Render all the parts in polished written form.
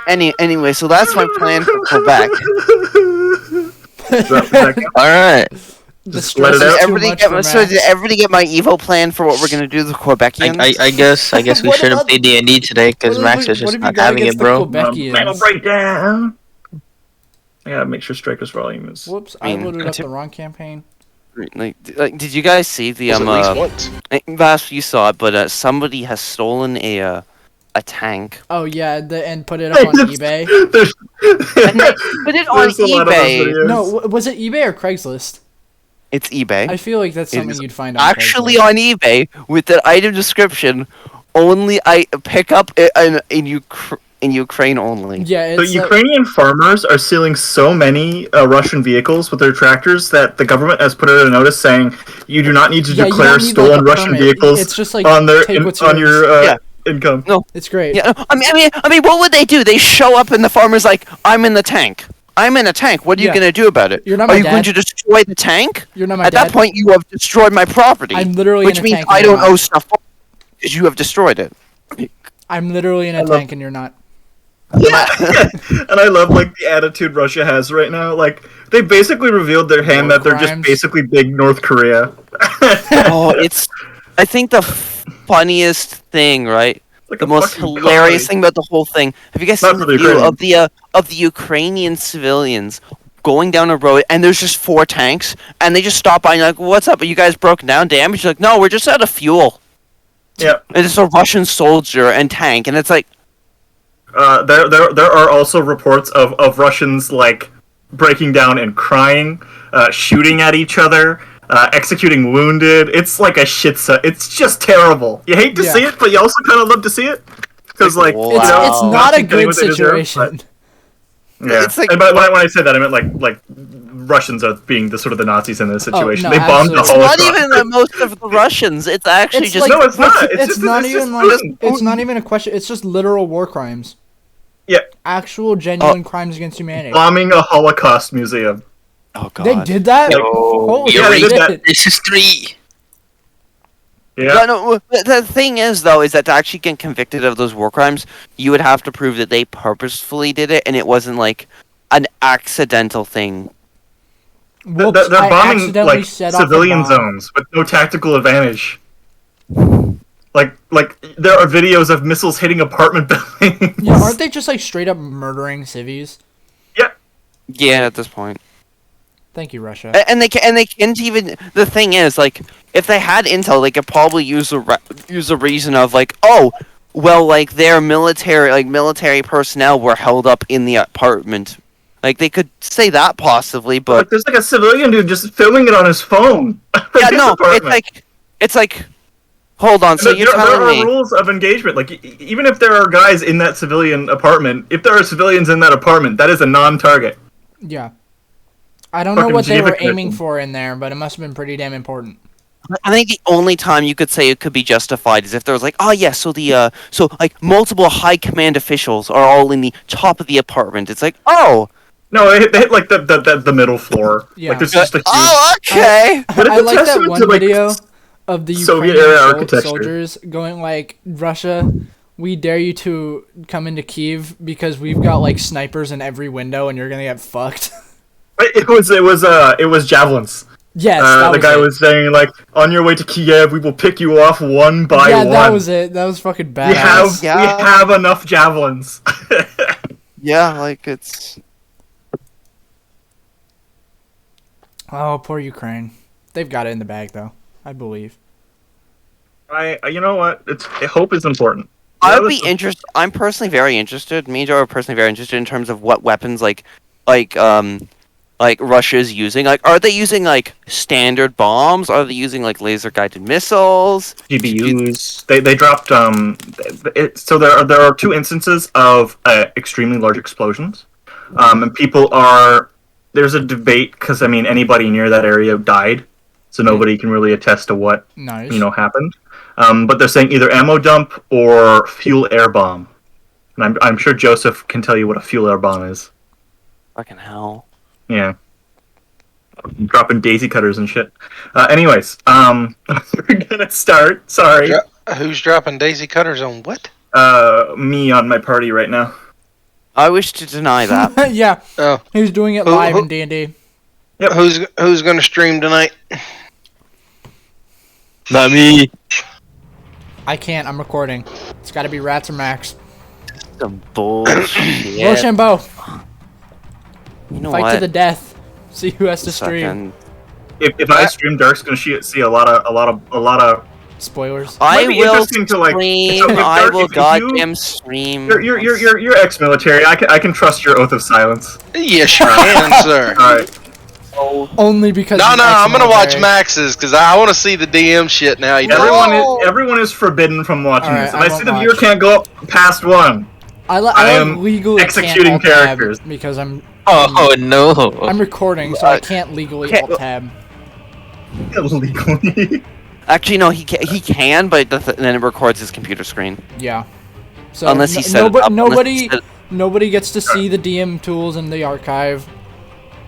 Anyway, so that's my plan for Quebec. All right. Just let it out. Did everybody get my evil plan for what we're gonna do to the Quebecians? I guess we What shouldn't about- play D&D today because Max is what just have you not got having against it, bro. the Quebecians? Final breakdown. I gotta make sure Striker's volume is. Whoops! I I mean, loaded up the wrong campaign. Like, did you guys see the At least once. Vash, you saw it, but somebody has stolen a tank. Oh yeah, and put it up on eBay. There's, And they put it on there's a lot of those eBay. videos. No, was it eBay or Craigslist? It's eBay. I feel like that's It something is you'd find on Actually, Craigslist. on eBay with the item description, only I pick up in Ukraine only. Yeah, So it's Ukrainian farmers are stealing so many Russian vehicles with their tractors that the government has put out a notice saying you do not need to Yeah, you declare don't need, stolen like, a Russian permit. vehicles It's just like on their take what's on yours. your Yeah. income. No, It's great. yeah. I mean, what would they do? They show up and the farmer's like, "I'm in the tank. I'm in a tank. What are you Yeah. gonna do about it? You're not Are my you going dad. to destroy the tank? You're not my At dad. that point, you have destroyed my property. I'm literally which in a means tank I and you're don't not. owe stuff because you have destroyed it. I'm literally in a tank and you're not. Yeah, and I love like the attitude Russia has right now. Like they basically revealed their hand War that they're just crimes. basically big North Korea. Oh, I think the funniest thing, right? Like The a most fucking hilarious comedy. thing about the whole thing. Have you guys Not seen for the the video Ukrainians. of the Ukrainian civilians going down a road and there's just 4 tanks and they just stop by and you're like, "What's up? Are you guys broken down, damaged?" You're like, "No, we're just out of fuel." Yeah. And it's a Russian soldier and tank, and it's like, There are also reports of Russians like breaking down and crying, shooting at each other, executing wounded. It's like a shit set. It's just terrible. You hate to Yeah. see it, but you also kind of love to see it because like Wow. It's, Wow. it's not a getting good what they deserve, situation. Yeah, It's like- but when I say that, I meant like Russians are being the sort of the Nazis in this situation. no, They bombed the it's absolutely. whole. not even that most of the Russians. It's actually It's just like- No, it's not. It's, It's just, not it's even just like it's not even a question. It's just literal war crimes. Yeah, Actual genuine crimes against humanity. bombing a Holocaust museum. oh god. They did that? Like, Holy yeah, they did shit. that. This is 3. Yeah, No, the thing is, though, is that to actually get convicted of those war crimes, you would have to prove that they purposefully did it, and it wasn't like an accidental thing. Whoops, they're I bombing accidentally like set off a civilian bomb. zones with no tactical advantage. Like there are videos of missiles hitting apartment buildings. Yeah, aren't they just like straight up murdering civies? Yeah, Yeah, at this point. Thank you, Russia. And they can't even. The thing is, like, if they had intel, they could probably use the reason of like, oh, well, like their military personnel were held up in the apartment. Like they could say that possibly, like but there's like a civilian dude just filming it on his phone. from yeah, his no, apartment. it's like, hold on. So And you're there telling are me? rules of engagement. Like even if there are guys in that civilian apartment, if there are civilians in that apartment, that is a non-target. Yeah. I don't know Fucking what they were Geneva aiming Convention. for in there, but it must have been pretty damn important. I think the only time you could say it could be justified is if there was like, oh yeah, so like multiple high command officials are all in the top of the apartment. It's like, oh, No, they hit like the middle floor. Yeah. Like there's just a huge. oh, okay. But it's I a like that testament one to, like, video of the Soviet Ukrainian era architecture. soldiers going like, Russia, we dare you to come into Kyiv because we've got like snipers in every window and you're gonna get fucked. It was javelins. Yes, that The was guy it. was saying like, on your way to Kiev, we will pick you off one by Yeah, one. that was it. That was fucking badass. We have enough javelins. Yeah, like it's. Oh, poor Ukraine. They've got it in the bag though. I believe. You know what? Hope is important. I would be interested. I'm personally very interested. Me and Joe are personally very interested in terms of what weapons like Russia is using. Like, are they using like standard bombs? Are they using like laser guided missiles? GBUs. They dropped so there are 2 instances of extremely large explosions, and people are there's a debate because I mean anybody near that area died, so nobody can really attest to what Nice. happened. But they're saying either ammo dump or fuel air bomb, and I'm sure Joseph can tell you what a fuel air bomb is. Fucking hell. Yeah. Dropping daisy cutters and shit. Anyways, we're gonna start. Sorry. Who's dropping daisy cutters on what? Me on my party right now. I wish to deny that. Yeah, Oh, he was doing it Who- live who- in D&D. who's gonna stream tonight? Not me. I can't. I'm recording. It's got to be Rats or Max. Some bullshit. Rochambeau, You know fight what? to the death. See who has to stream. Second. If I stream, Dark's gonna see a lot of. Spoilers. I Might be will interesting to, like, stream. so if I Dark- will if you- goddamn stream. You're ex-military. I can trust your oath of silence. Yes, you can, sir. All right. Only because. No, he's I'm gonna watch ex-military. Max's because I want to see the DM shit now. You know? Everyone is forbidden from watching Alright, this. If I I won't see the viewer watch. can't go up past one, I I am legally executing can't alt-tab characters. because I'm Oh no. I'm recording, so I can't legally Can't- alt tab. illegally. Actually, no, he can, but then it records his computer screen. Yeah. So Unless he set it up. Unless he set- nobody gets to see the DM tools in the archive.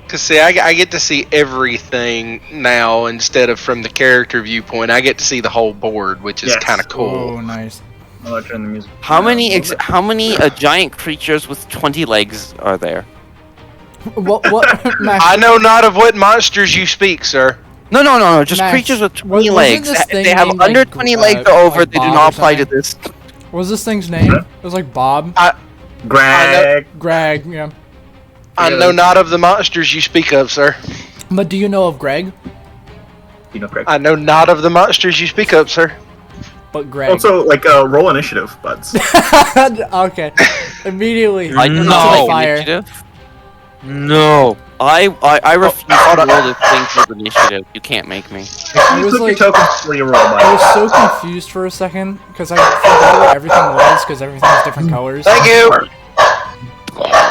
Cause see, I get to see everything now instead of from the character viewpoint. I get to see the whole board, which is Yes. kind of cool. Oh, nice. I'll turn the music. How many giant creatures with 20 legs are there? What Max? I know not of what monsters you speak, sir. No, just Max, creatures with 20 wasn't legs. this If thing they have named, under like, 20 legs or over, like they do Bob not or apply to something? this. What was this thing's name? Huh? It was like Bob. Greg. Greg. Yeah. I know not of the monsters you speak of, sir. But do you know of Greg? You know, Greg. I know not of the monsters you speak of, sir. But Greg. Also, like, roll initiative, buds. Okay. Immediately. I do No. not like Fire. initiative. No. I refuse to roll this thing for initiative. You can't make me. I was Click like, your tokens before you roll, I bud. was so confused for a second because I forgot what everything was because everything's different colors. Thank you.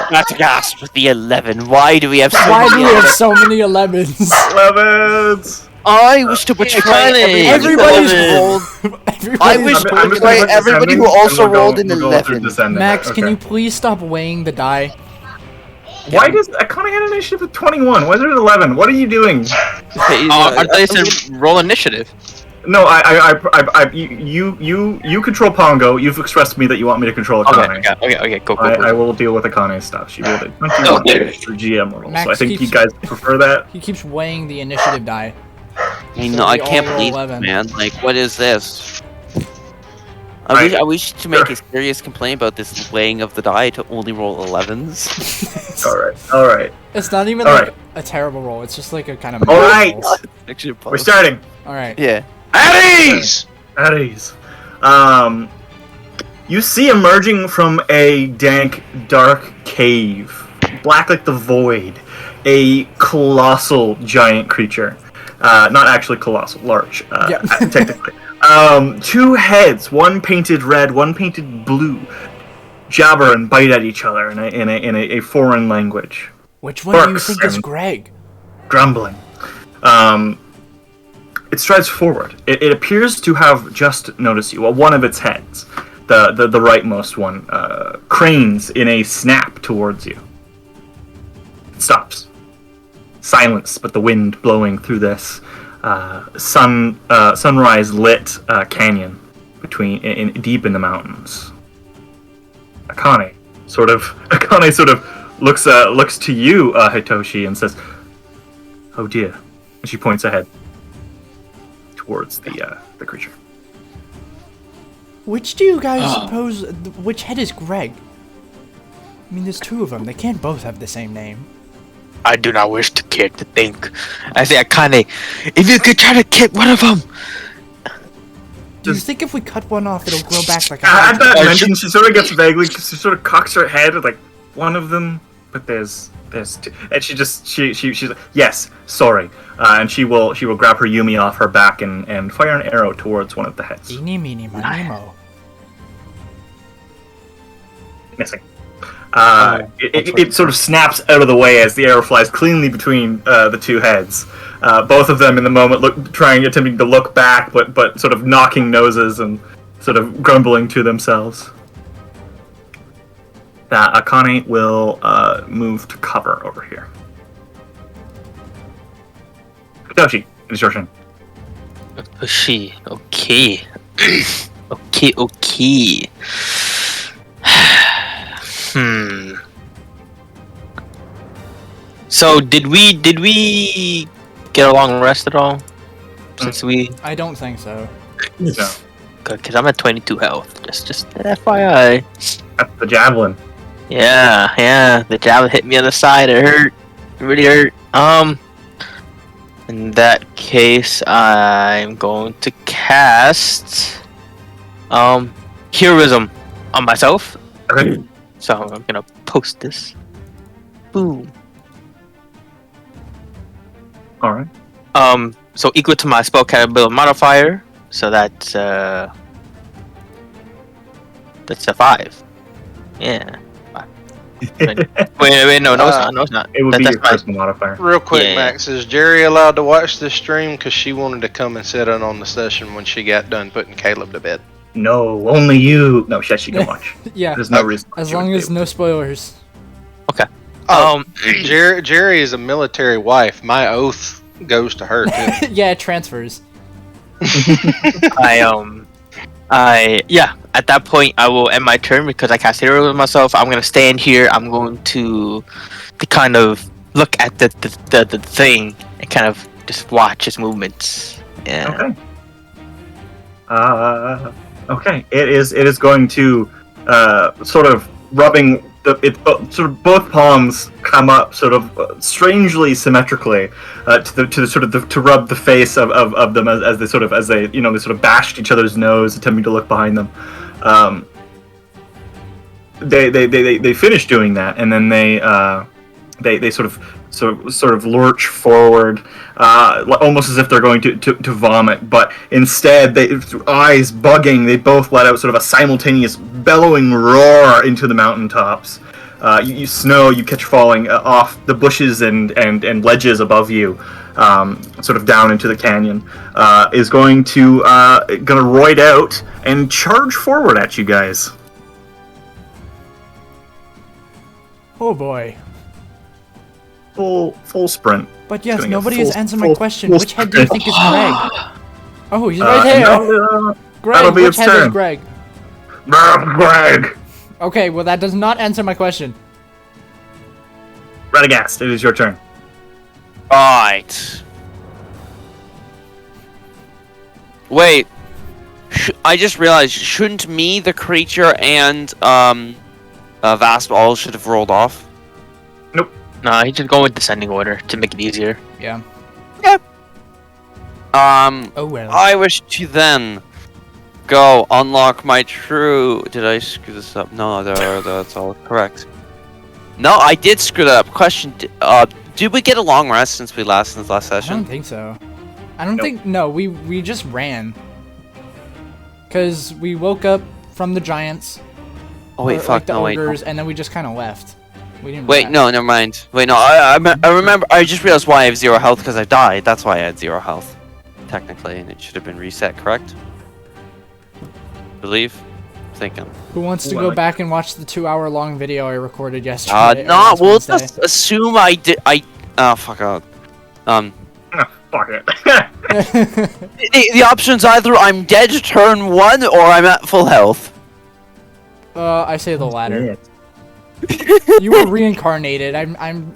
That's a gasp with the 11. Why do we have so Why do many we have 11? so many 11s? 11s. I wish to betray Everybody's rolled. Everybody's I wish I'm to just betray gonna put everybody who descending, also and we'll go- rolled an we'll go through 11. descending. Max, can Okay. you please stop weighing the die? Why does I kind of had an initiative with 21? Why is it 11? What are you doing? I thought you said roll initiative. No, you control Pongo. You've expressed to me that you want me to control Akane. Okay, go. I will deal with Akane's stuff. She rolled it. Okay. For GM roll. Max So I think you keeps- guys prefer that. He keeps weighing the initiative die. I So know, I we all can't roll believe 11. it, man. Like, what is this? Right. I wish to make a serious complaint about this weighing of the die to only roll 11s. All right. It's not even All like right. a terrible roll. It's just like a kind of. All right. roll. Actually, We're starting. All right. Yeah. At ease. At ease. You see emerging from a dank, dark cave, black like the void, a colossal giant creature. Not actually colossal, large, Yeah. technically. Two heads, one painted red, one painted blue, jabber and bite at each other in a foreign language, Which one do you Barks think is and- Greg? grumbling. It strides forward. It appears to have just noticed you. Well, one of its heads, the rightmost one, cranes in a snap towards you. It stops. Silence, but the wind blowing through this sunrise lit canyon deep in the mountains. Akane sort of looks to you, Hitoshi, and says, "Oh dear," and she points ahead towards the creature. Which do you guys suppose? Which head is Greg? I mean, there's two of them. They can't both have the same name. I do not wish to kick the thing. I say, Akane, if you could try to kick one of them. Do you think if we cut one off, it'll grow back like a At head? that mention, she sort of gets vaguely, she sort of cocks her head like one of them, but there's two, and she's like, yes, sorry, and she will grab her Yumi off her back and fire an arrow towards one of the heads. Eeny, meeny, miny, mo. Missing. It sort of snaps out of the way as the arrow flies cleanly between the two heads. Both of them in the moment attempting to look back, but sort of knocking noses and sort of grumbling to themselves. Akane will move to cover over here. Yoshi, it is your turn. She, okay. Okay. Hmm. So did we get a long rest at all? Since we, I don't think so. No, because I'm at 22 health. Just FYI. that's the javelin. Yeah. The javelin hit me on the side. It hurt. It really hurt. In that case, I'm going to cast heroism on myself. Okay. So I'm gonna post this. Boom. All right. So equal to my spell capability modifier. So that's a 5. Yeah. Wait, no, it's not. No, it's not. It would be That's your my- personal modifier. Real quick, Yeah. Max, is Jerry allowed to watch this stream? Because she wanted to come and sit in on the session when she got done putting Caleb to bed. No, only you. No, she can watch. Yeah, There's no reason. as she long wouldn't as be no spoilers. Jerry is a military wife. My oath goes to her too. Yeah, it transfers. At that point I will end my turn because I cast hero with myself. I'm gonna stand here. I'm going to kind of look at the thing and kind of just watch its movements. Yeah. Okay. Okay. It is going to sort of rubbing sort of both palms come up sort of strangely symmetrically to rub the face of them as they sort of bashed each other's nose, attempting to look behind them. They finish doing that, and then they sort of lurch forward, almost as if they're going to vomit, but instead, eyes bugging, they both let out sort of a simultaneous bellowing roar into the mountaintops. You catch falling off the bushes and ledges above you, sort of down into the canyon. Is gonna roid out and charge forward at you guys. Oh boy. Full sprint. But yes, Doing a nobody full- has answered my full- question. full Which head do you think is Greg? Oh, he's right there. No, Greg, that'll be which its head turn. is Greg? Greg! Okay, well that does not answer my question. Radagast, it is your turn. Right. Wait. I just realized, shouldn't me, the creature, and Vasp all should have rolled off? Nah, he's just going with descending order to make it easier. Yeah. Oh well. I wish to then go unlock my true. Did I screw this up? No, that's all correct. No, I did screw that up. Question: did we get a long rest since we last I don't session? think so. I don't Nope. think. No, we just ran. Cause we woke up from the giants. Oh wait, or, fuck, like the no, wait. ogres, and then we just kind of left. We didn't. Wait, rest. no, never mind. Wait, no, I remember. I just realized why I have 0 health because I died. That's why I had 0 health, technically, and it should have been reset. Correct? Believe. Thinking. Who wants to Ooh, I go like back and watch the 2-hour-long video I recorded yesterday? or No, last we'll Wednesday? just assume I did. Oh fuck out. Fuck it. The options either I'm dead turn 1 or I'm at full health. I say the latter. Yeah. You were reincarnated. I'm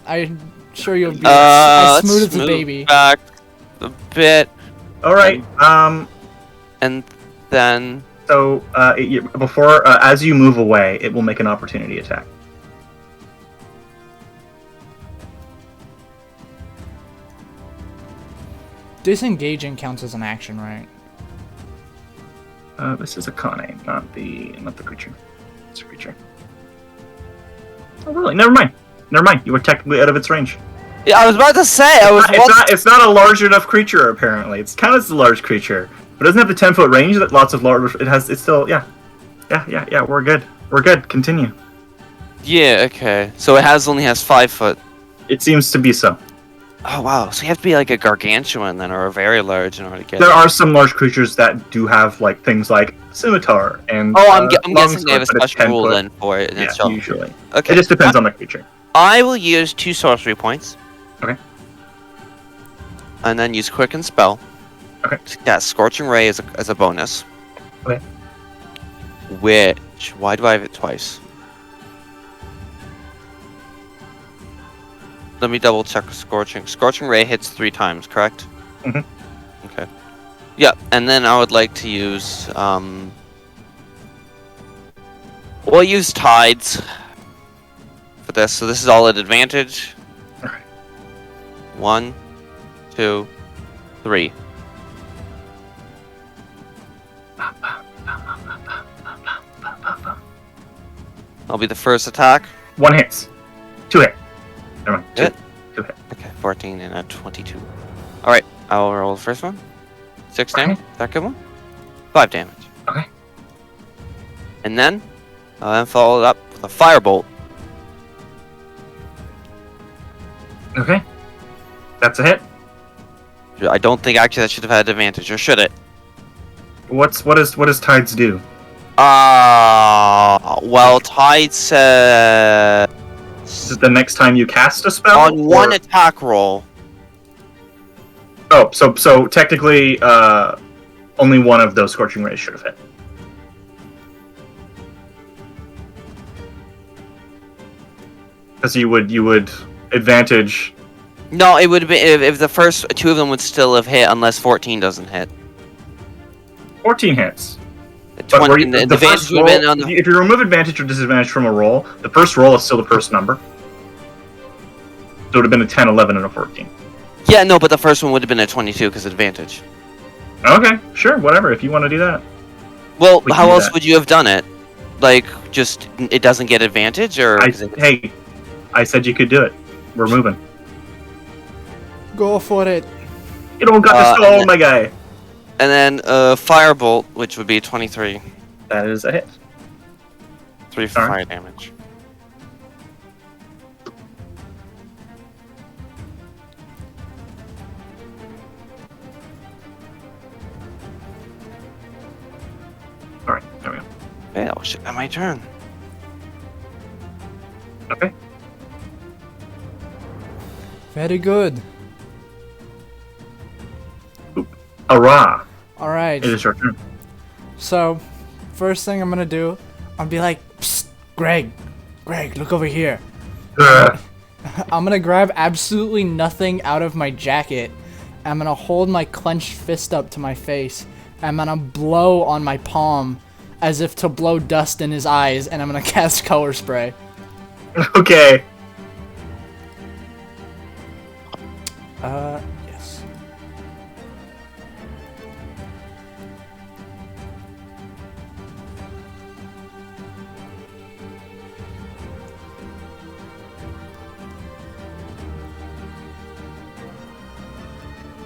sure you'll be as Let's smooth as a move baby. back a bit, All right. and then So before, as you move away, it will make an opportunity attack. Disengaging counts as an action, right? This is a Kane, not the creature. It's a creature. Oh really? Never mind. You were technically out of its range. yeah, I was about to say It's not a large enough creature apparently. It's kind of a large creature, but it doesn't have the 10-foot range that lots of large. It's still yeah. We're good. Continue. Yeah, okay. So it only has 5 foot. It seems to be so. Oh wow. So you have to be like a gargantuan then, or a very large in order to get. There are some large creatures that do have like things like scimitar and. Oh, I'm guessing longsword, they have a but it's special 10 rule foot. then for it. Yeah, itself. usually. Okay. It just depends on the creature. I will use 2 sorcery points. Okay. And then use quicken spell. Okay. To cast Scorching Ray as a bonus. Okay. Which why do I have it twice? let me double check Scorching. Scorching Ray hits 3 times, correct? Mhm. Okay. Yeah, and then I would like to use we'll use Tides for this. So this is all at advantage. Alright. 1, 2, 3. That'll be the first attack. 1 hits. 2 hit. Never mind. Hit? 2 hit. Okay, 14 and a 22. Alright, I'll roll the first one. 6 damage. Second one. 5 damage. Okay. And then, I'll then follow it up with a Firebolt. Okay. That's a hit. I don't think actually that should have had advantage, or should it? What does Tides do? Well, Tide says Is it the next time you cast a spell? on one or- attack roll. Oh, so technically, only one of those Scorching Rays should have hit. Because you would advantage. No, it would have been if the first 2 of them would still have hit unless 14 doesn't hit. 14 hits. The But 20, the the advantage first would have roll, been on the. if you remove advantage or disadvantage from a roll, the first roll is still the first number. So it would have been a 10, 11, and a 14. Yeah, no, but the first one would have been a 22 because advantage. Okay, sure, whatever. If you want to do that. Well, We can how do else that. would you have done it? Like, just it doesn't get advantage, or Hey, I said you could do it. We're moving. Go for it. You don't got Uh, the stone, my guy. and then Firebolt, which would be 23, That is a hit. 3 for Alright. fire damage. Alright, there we go. Yeah, oh shit, my turn. Okay. Very good. Hurrah! All right. It is your turn. So, first thing I'm gonna do, I'm be like, Psst, Greg, look over here. Ugh. I'm gonna grab absolutely nothing out of my jacket. I'm gonna hold my clenched fist up to my face. I'm gonna blow on my palm as if to blow dust in his eyes, and I'm gonna cast color spray. Okay. Yes.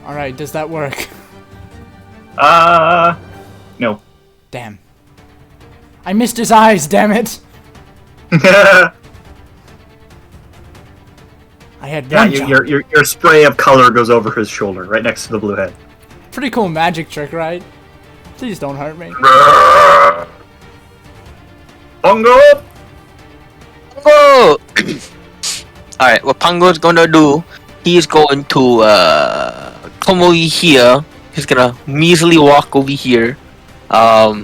Alright, does that work? No. Damn. I missed his eyes, damn it! Yeah, I had one job. your spray of color goes over his shoulder, right next to the blue head. Pretty cool magic trick, right? Please don't hurt me. Pongo! Oh! Alright, what Pango's gonna do, he is going to come over here. He's gonna measly walk over here. I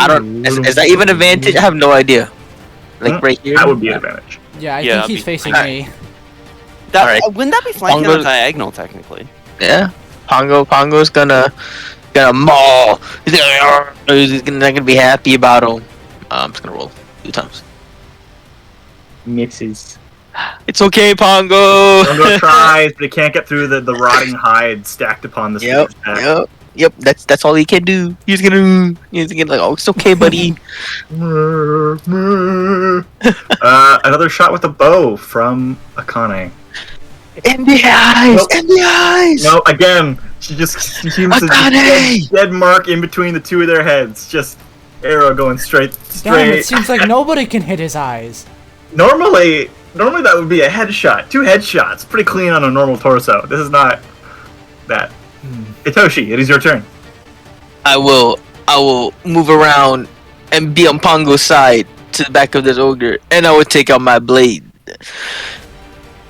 don't. Is that even advantage? I have no idea. Like right here. That would be an advantage. Yeah, I Yeah, think he's that'd be facing fine. me. That, Alright. Wouldn't that be flanking on Pongo- diagonal, technically? Yeah. Pongo's gonna maul. He's not gonna be happy about him. I'm just gonna roll 2 times. Misses. It's okay, Pongo. Pongo tries, but he can't get through the rotting hide stacked upon the Yep. speaker's back. Yep. That's all he can do. He's gonna like, oh, it's okay, buddy. Another shot with a bow from Akane. In the eyes. Nope. In the eyes. No, again, she seems to Akane! dead mark in between the 2 of their heads. Just arrow going straight. Damn, it seems like nobody can hit his eyes. Normally that would be a headshot. 2 headshots. Pretty clean on a normal torso. This is not that. Hitoshi, it is your turn. I will move around and be on Pongo's side to the back of this ogre, and I will take out my blade.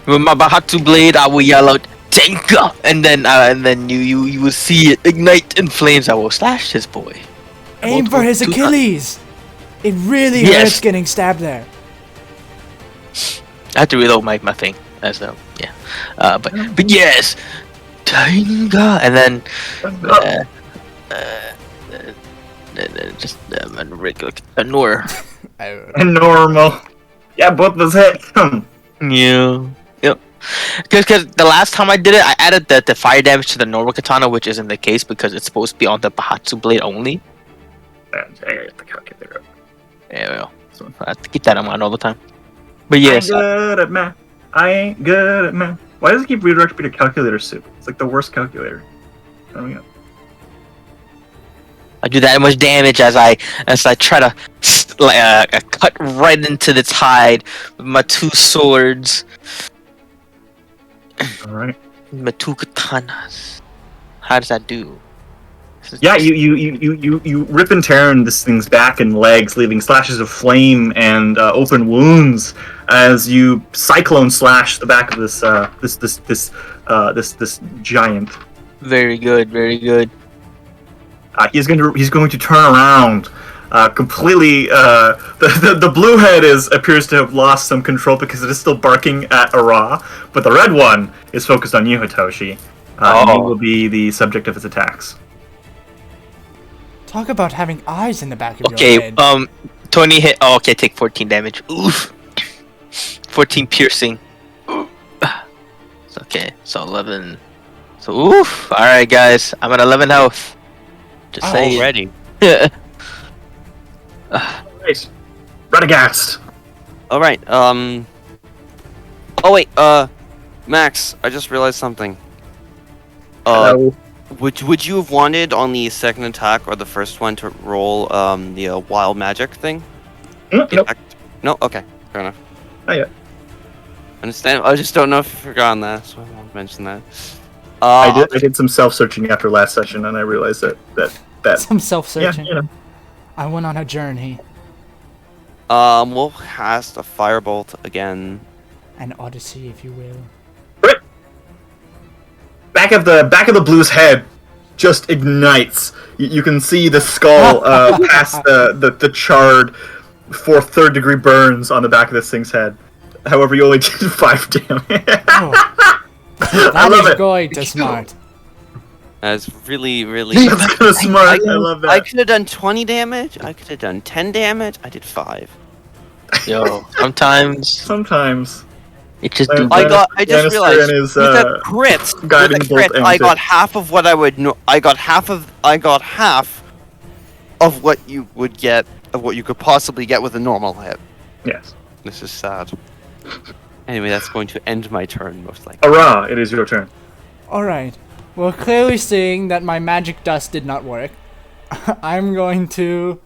With my Bahatsu blade, I will yell out "Tenka!" and then you will see it ignite in flames. I will slash this boy. Aim for his Achilles. It really Yes. hurts getting stabbed there. I have to reload my thing. as yeah. But yes, Tenga, and then just a regular Nor. And normal. Yeah, both of us hit. Yeah. Yep. Because the last time I did it, I added the fire damage to the normal katana, which isn't the case because it's supposed to be on the Bahatsu blade only. I get the calculator up. Yeah, well, so I have to keep that in mind all the time. But yes, I ain't good at math. I ain't good at math. Why does it keep redirecting me to calculator soup? It's like the worst calculator. I don't know. I do that much damage as I try to cut right into its hide with my two swords, All right. my two katanas. How does that do? Yeah, you rip and tear in this thing's back and legs, leaving slashes of flame and open wounds as you cyclone slash the back of this giant. Very good, very good. He's going to turn around. Completely, the blue head appears to have lost some control because it is still barking at Ara, but the red one is focused on you, Hitoshi. And you will be the subject of its attacks. Talk about having eyes in the back of your Okay, head. Tony hit. Oh, okay, take 14 damage. Oof. 14 piercing. Okay, so 11. So oof. All right, guys, I'm at 11 health. Just saying. Already. Nice. Radagast. All right. Oh wait. Max, I just realized something. Hello. Would you have wanted on the second attack or the first one to roll the wild magic thing? Nope. No. Okay. Fair enough. Not yet. Understand. I just don't know if you forgot on that, so I won't mention that. I did some self-searching after last session, and I realized that Some self-searching. yeah, I went on a journey. We'll cast a firebolt again. An odyssey, if you will. Back of the blue's head just ignites. You can see the skull past the charred third degree burns on the back of this thing's head. However, you only did 5 damage. Oh. That love is it. going to smart. That's really. That's kind of smart. I love that. I could have done 20 damage. I could have done 10 damage. I did 5. Yo, sometimes it just do. I just Lannister realized and his, with a crit, guiding with a crit, bolt I aimed got at- half of what I would. I got half of what you would get, of what you could possibly get with a normal hit. Yes. This is sad. Anyway, that's going to end my turn most likely. Hurrah! It is your turn. Alright. Well, clearly seeing that my magic dust did not work, I'm going to...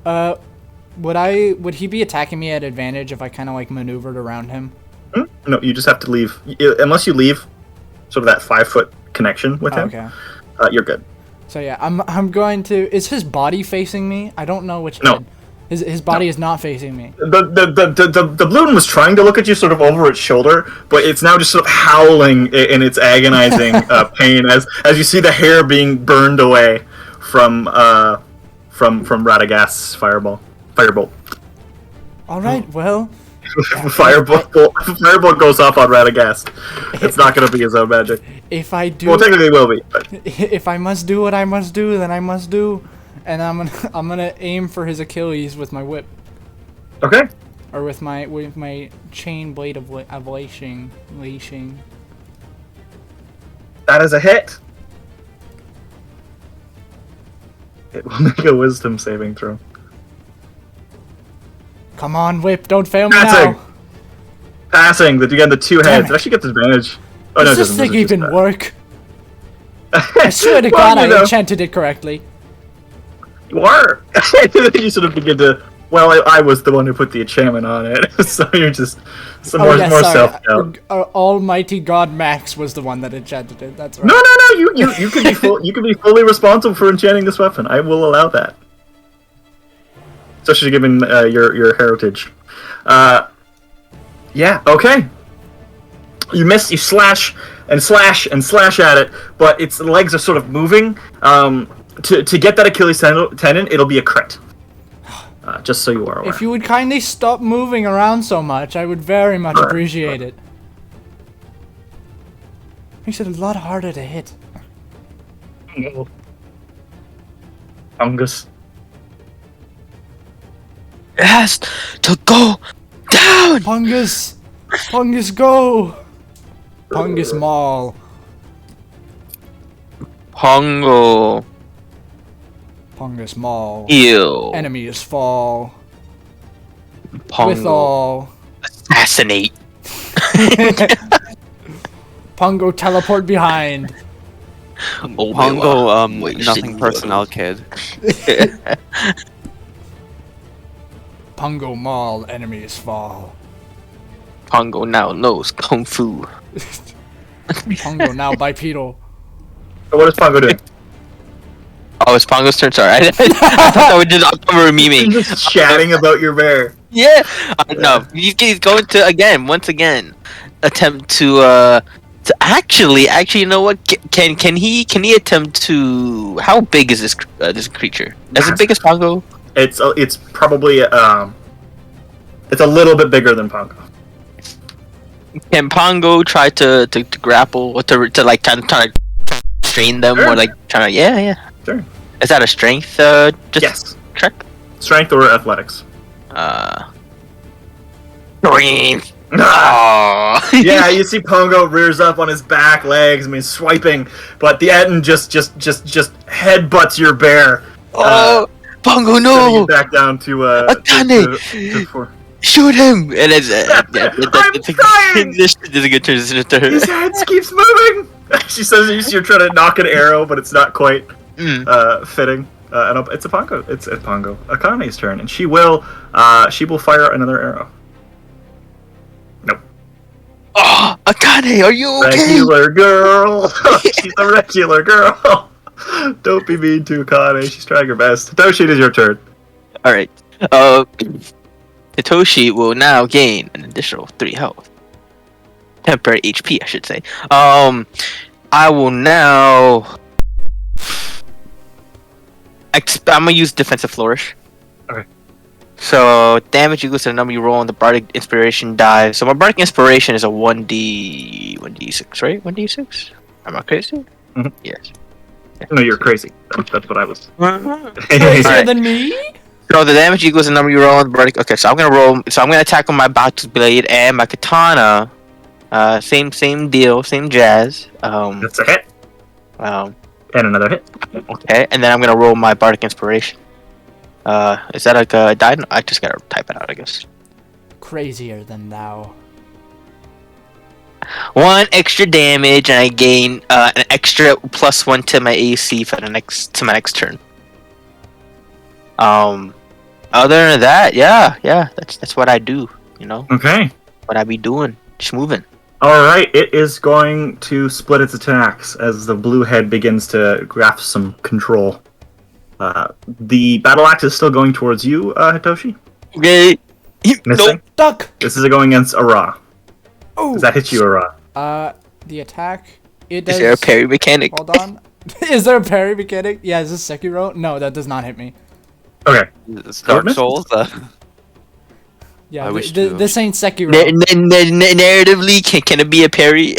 Would he be attacking me at advantage if I kind of like maneuvered around him? No, you just have to leave. Unless you leave sort of that 5-foot connection with him, Okay. You're good. So yeah, I'm going to... Is his body facing me? I don't know which No. head. His body is not facing me. The balloon was trying to look at you sort of over its shoulder, but it's now just sort of howling in its agonizing pain as you see the hair being burned away from Radagast's firebolt. Alright, well... Firebolt goes off on Radagast. It's not going to be his own magic. If I do... Well, technically it will be. But... If I must do what I must do, then I must do. And I'm gonna aim for his Achilles with my whip. Okay. Or with my chain blade of leashing. That is a hit. It will make a wisdom saving throw. Come on, whip! Don't fail me Passing. now. Passing. Again, the 2 heads. it. It actually gets advantage. Oh, no, Does it this doesn't. thing It's just even that. work? I swear to Well, God, you I know. enchanted it correctly. You are. You sort of begin to. Well, I was the one who put the enchantment on it, so you're just some more sorry. self doubt. Almighty God Max was the one that enchanted it. That's right. No. You can be you can be fully responsible for enchanting this weapon. I will allow that. Especially given your heritage. Yeah. Okay. You miss. You slash and slash and slash at it, but its legs are sort of moving. To get that Achilles tendon, it'll be a crit. Just so you are aware. If you would kindly stop moving around so much, I would very much Alright. appreciate it. Makes it a lot harder to hit. No. Fungus. It has to go down. Pungus! Pungus, go! Pungus Maul. Pongo. Pungus Maul. Heal. Enemies fall. Pongo. Withal. Assassinate. Pongo teleport behind. Pongo, Wait, nothing shit, personnel kid. Pongo Maul, enemies fall. Pongo now knows Kung Fu. Pongo now bipedal. So what is Pongo doing? Oh, it's Pongo's turn. Sorry, I thought that was just we were memeing. He's just chatting about your bear. Yeah, no, he's going to once again, attempt to actually, you know what? Can he attempt to? How big is this creature? As big as Pongo? It's probably it's a little bit bigger than Pongo. Can Pongo try to grapple or to like try to strain them Sure. or like trying to yeah. Sure. Is that a strength? Just Yes. check. Strength or athletics. Strength. Ah! Oh. Yeah, you see Pongo rears up on his back legs, swiping, but the Etten just headbutts your bear. Oh, Pongo, Sending no! it back down to Akane! to 4. Shoot him! And it's I'm trying! This is a good transition to His her. head keeps moving. She says you're trying to knock an arrow, but it's not quite fitting. And it's a Pongo. It's a Pongo. Akane's turn, and she will fire another arrow. Nope. Oh, Akane, are you okay? Regular girl. She's a regular girl. Don't be mean to Akane. She's trying her best. Toshi, it is your turn. All right. Hitoshi will now gain an additional 3 health. Temporary HP, I should say. I will now. I'm gonna use defensive flourish. Okay. So damage equals to the number you roll on the bardic inspiration die. So my bardic inspiration is a 1d6, right? 1d6. Am I crazy? Mhm. Yes. No, you're crazy. That's what I was. Crazier Alright. than me? So the damage equals the number you roll on the bardic. Okay, so I'm gonna roll. So I'm gonna attack with my Batu's blade and my katana. Same deal, same jazz. That's a hit. Um, And another hit. okay, and then I'm gonna roll my bardic inspiration. Is that like a die? I just gotta type it out, I guess. Crazier than thou. 1 extra damage, and I gain an extra +1 to my AC for my next turn. Other than that, yeah, that's what I do. You know, Okay. what I be doing, just moving. Alright, it is going to split its attacks as the blue head begins to grasp some control. The battle axe is still going towards you, Hitoshi. Okay. Missing. Nope. Duck! This is going against Ara. Oh! Does that hit you, Ara? The attack, it does... Is there a parry mechanic? Hold on. Is there a parry mechanic? Yeah, is this Sekiro? No, that does not hit me. Okay. It's Dark Misses. Souls. Yeah, I wish to. this ain't Sekiro. Narratively, can it be a parry?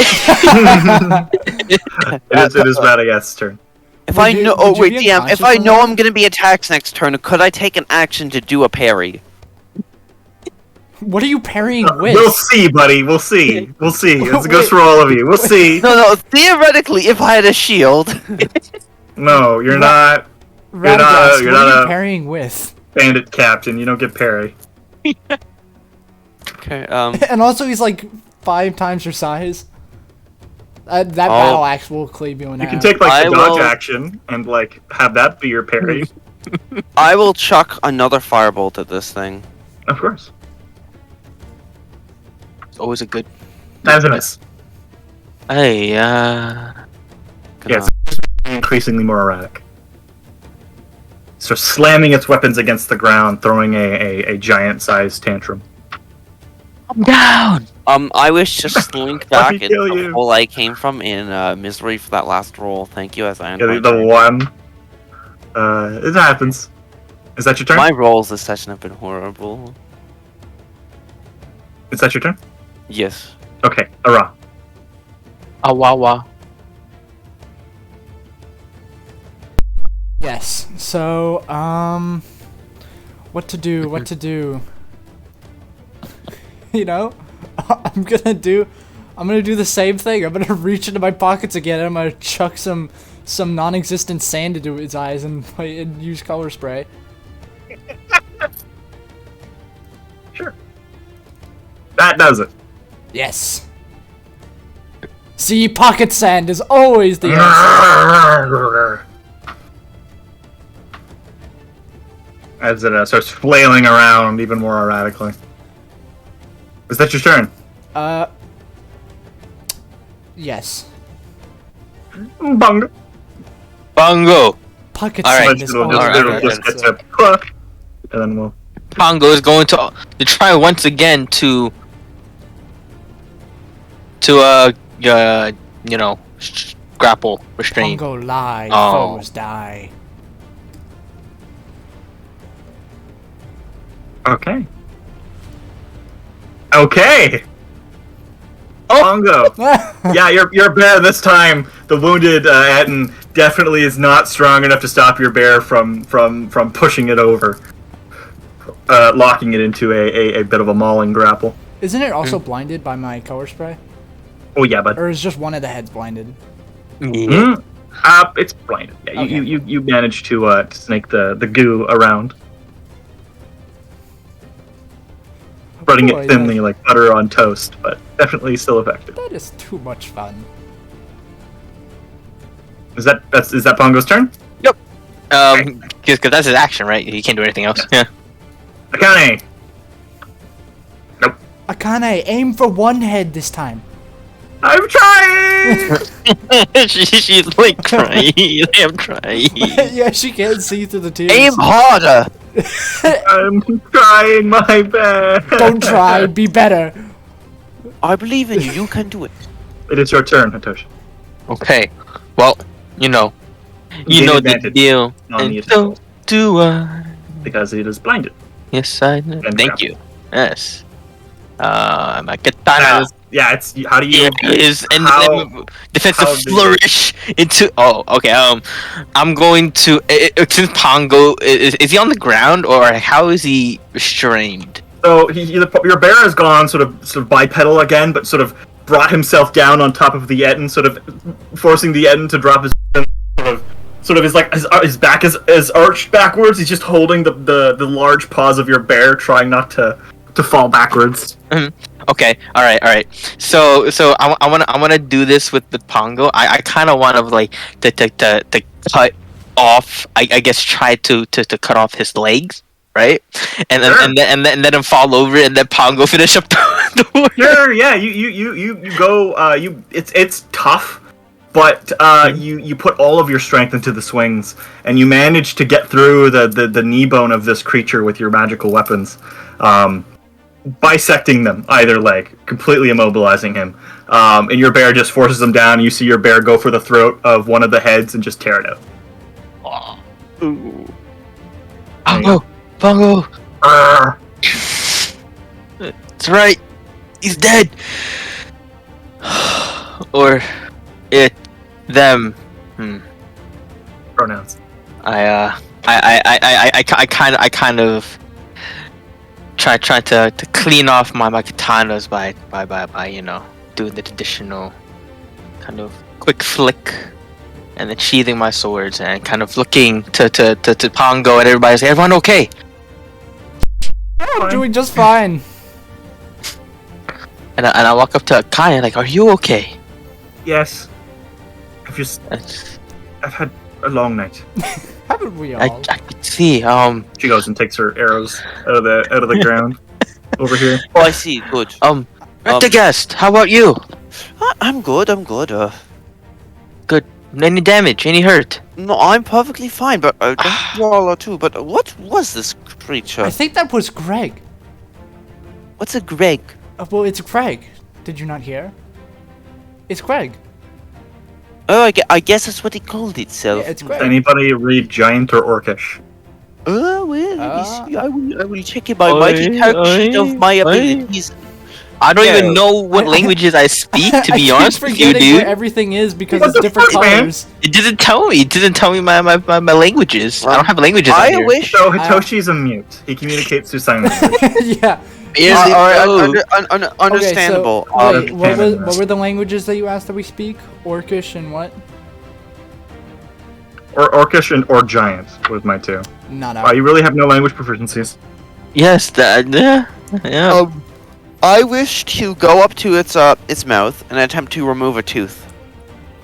It is Radagast's turn. If Would I you- know, would you wait, be DM. If unconscious I on know that? I'm gonna be attacked next turn, could I take an action to do a parry? What are you parrying with? We'll see, buddy. We'll see. We'll see. It's a Wait. ghost for all of you. We'll see. No. Theoretically, if I had a shield, No, you're not Radagast, you're what are not you a- parrying with? bandit captain. You don't get parry. okay. And also, he's like 5 times your size. That Oh. battle axe will cleave you in You half. can take like I the dodge will- action and like have that be your parry. I will chuck another firebolt at this thing. Of course. It's always a good. That's a miss. Hey, Yeah, it's increasingly more erratic. So slamming its weapons against the ground, throwing a giant-sized tantrum. I'm down. I wish to slink Let back me into kill the you. hole I came from in misery for that last roll. Thank you, as I end Yeah, my the turn. one. It happens. Is that your turn? My rolls this session have been horrible. Is that your turn? Yes. Okay, Ara. Ah, wah, wah. So, what to do? What to do? You know, I'm gonna do the same thing. I'm gonna reach into my pockets again, and I'm gonna chuck some non-existent sand into his eyes and use color spray. Sure. That does it. Yes. See, pocket sand is always the answer. As it starts flailing around even more erratically. Is that your turn? Yes. Bongo. Bongo. Pocket All right. sand is It'll always just, Alright, the it'll just get answer. to, and then we'll. Pongo is going to try once again to you know, grapple, restrain. Pongo lie, Oh. foes die. Okay. Okay. Oh. Bongo. Yeah, your bear this time. The wounded Etten definitely is not strong enough to stop your bear from pushing it over, locking it into a bit of a mauling grapple. Isn't it also blinded by my color spray? Oh yeah, but Or is just one of the heads blinded? Yeah. it's blinded. Yeah, Okay. you managed to snake the goo around, spreading Boy, it thinly like butter on toast, but definitely still effective. That is too much fun. Is that Pongo's turn? Because that's his action, right? He can't do anything else. Yeah. Akane. Akane, aim for one head this time. I'm trying. She's like crying. I'm trying. Yeah, she can't see through the tears. Aim harder. I'm trying my best. Don't try, be better. I believe in you. You can do it. It is your turn, Hitoshi. Okay. Well, you know Gain the advantage deal. on the And so do I. because it is blinded. Yes, I know. And Thank grapple. you. Yes. My That katana is- yeah, it's how do you? is and how- defensive how do you- flourish into. Oh, okay. I'm going to since Pongo is he on the ground or how is he restrained? So your bear has gone sort of bipedal again, but sort of brought himself down on top of the Etten, sort of forcing the Etten to drop his sort of his back is arched backwards. He's just holding the large paws of your bear, trying not to fall backwards. Okay, all right. So I wanna do this with the Pongo. I kind of want to like to cut off. I guess try to cut off his legs, right? And then Sure. and then let him fall over, and then Pongo finish up the war. Sure, yeah, you go. It's tough, but you put all of your strength into the swings, and you manage to get through the knee bone of this creature with your magical weapons, bisecting them either leg, completely immobilizing him. And your bear just forces him down. You see your bear go for the throat of one of the heads and just tear it out. Pongo, Arrgh. that's right. He's dead. Or it, them. Pronouns. I kind of try to clean off my katanas by doing the traditional kind of quick flick and then sheathing my swords and kind of looking to Pongo and everybody say, everyone okay? I'm doing just fine. And I walk up to Kaya like, are you okay? Yes. I've had a long night. Haven't we I all? could see. She goes and takes her arrows out of the ground over here. Oh, I see. Good. Retagast, how about you? I'm good. Good. Any damage? Any hurt? No, I'm perfectly fine. But don't roll or two. But what was this creature? I think that was Greg. What's a Greg? Well, it's Craig. Did you not hear? It's Craig. Oh, I guess that's what it called itself. Yeah, it's Does Craig. anybody read giant or orcish? Well, let me see. I will check in my mighty character sheet of my abilities. I don't Yeah. even know what languages I speak, to be honest I with keep you, forgetting where dude. everything is because What it's the different fuck, man? colors. It didn't tell me. It didn't tell me my languages. I don't have languages on I here. wish. So Hitoshi's a mute. He communicates through sign language. Yeah. Here's it Alright, go. understandable. Okay, so, wait, canon. what were the languages that you asked that we speak? Orcish and what? Or Orcish or Giant was my two. No, no. Wow, you really have no language proficiencies. Yes, yeah. I wish to go up to its mouth and attempt to remove a tooth,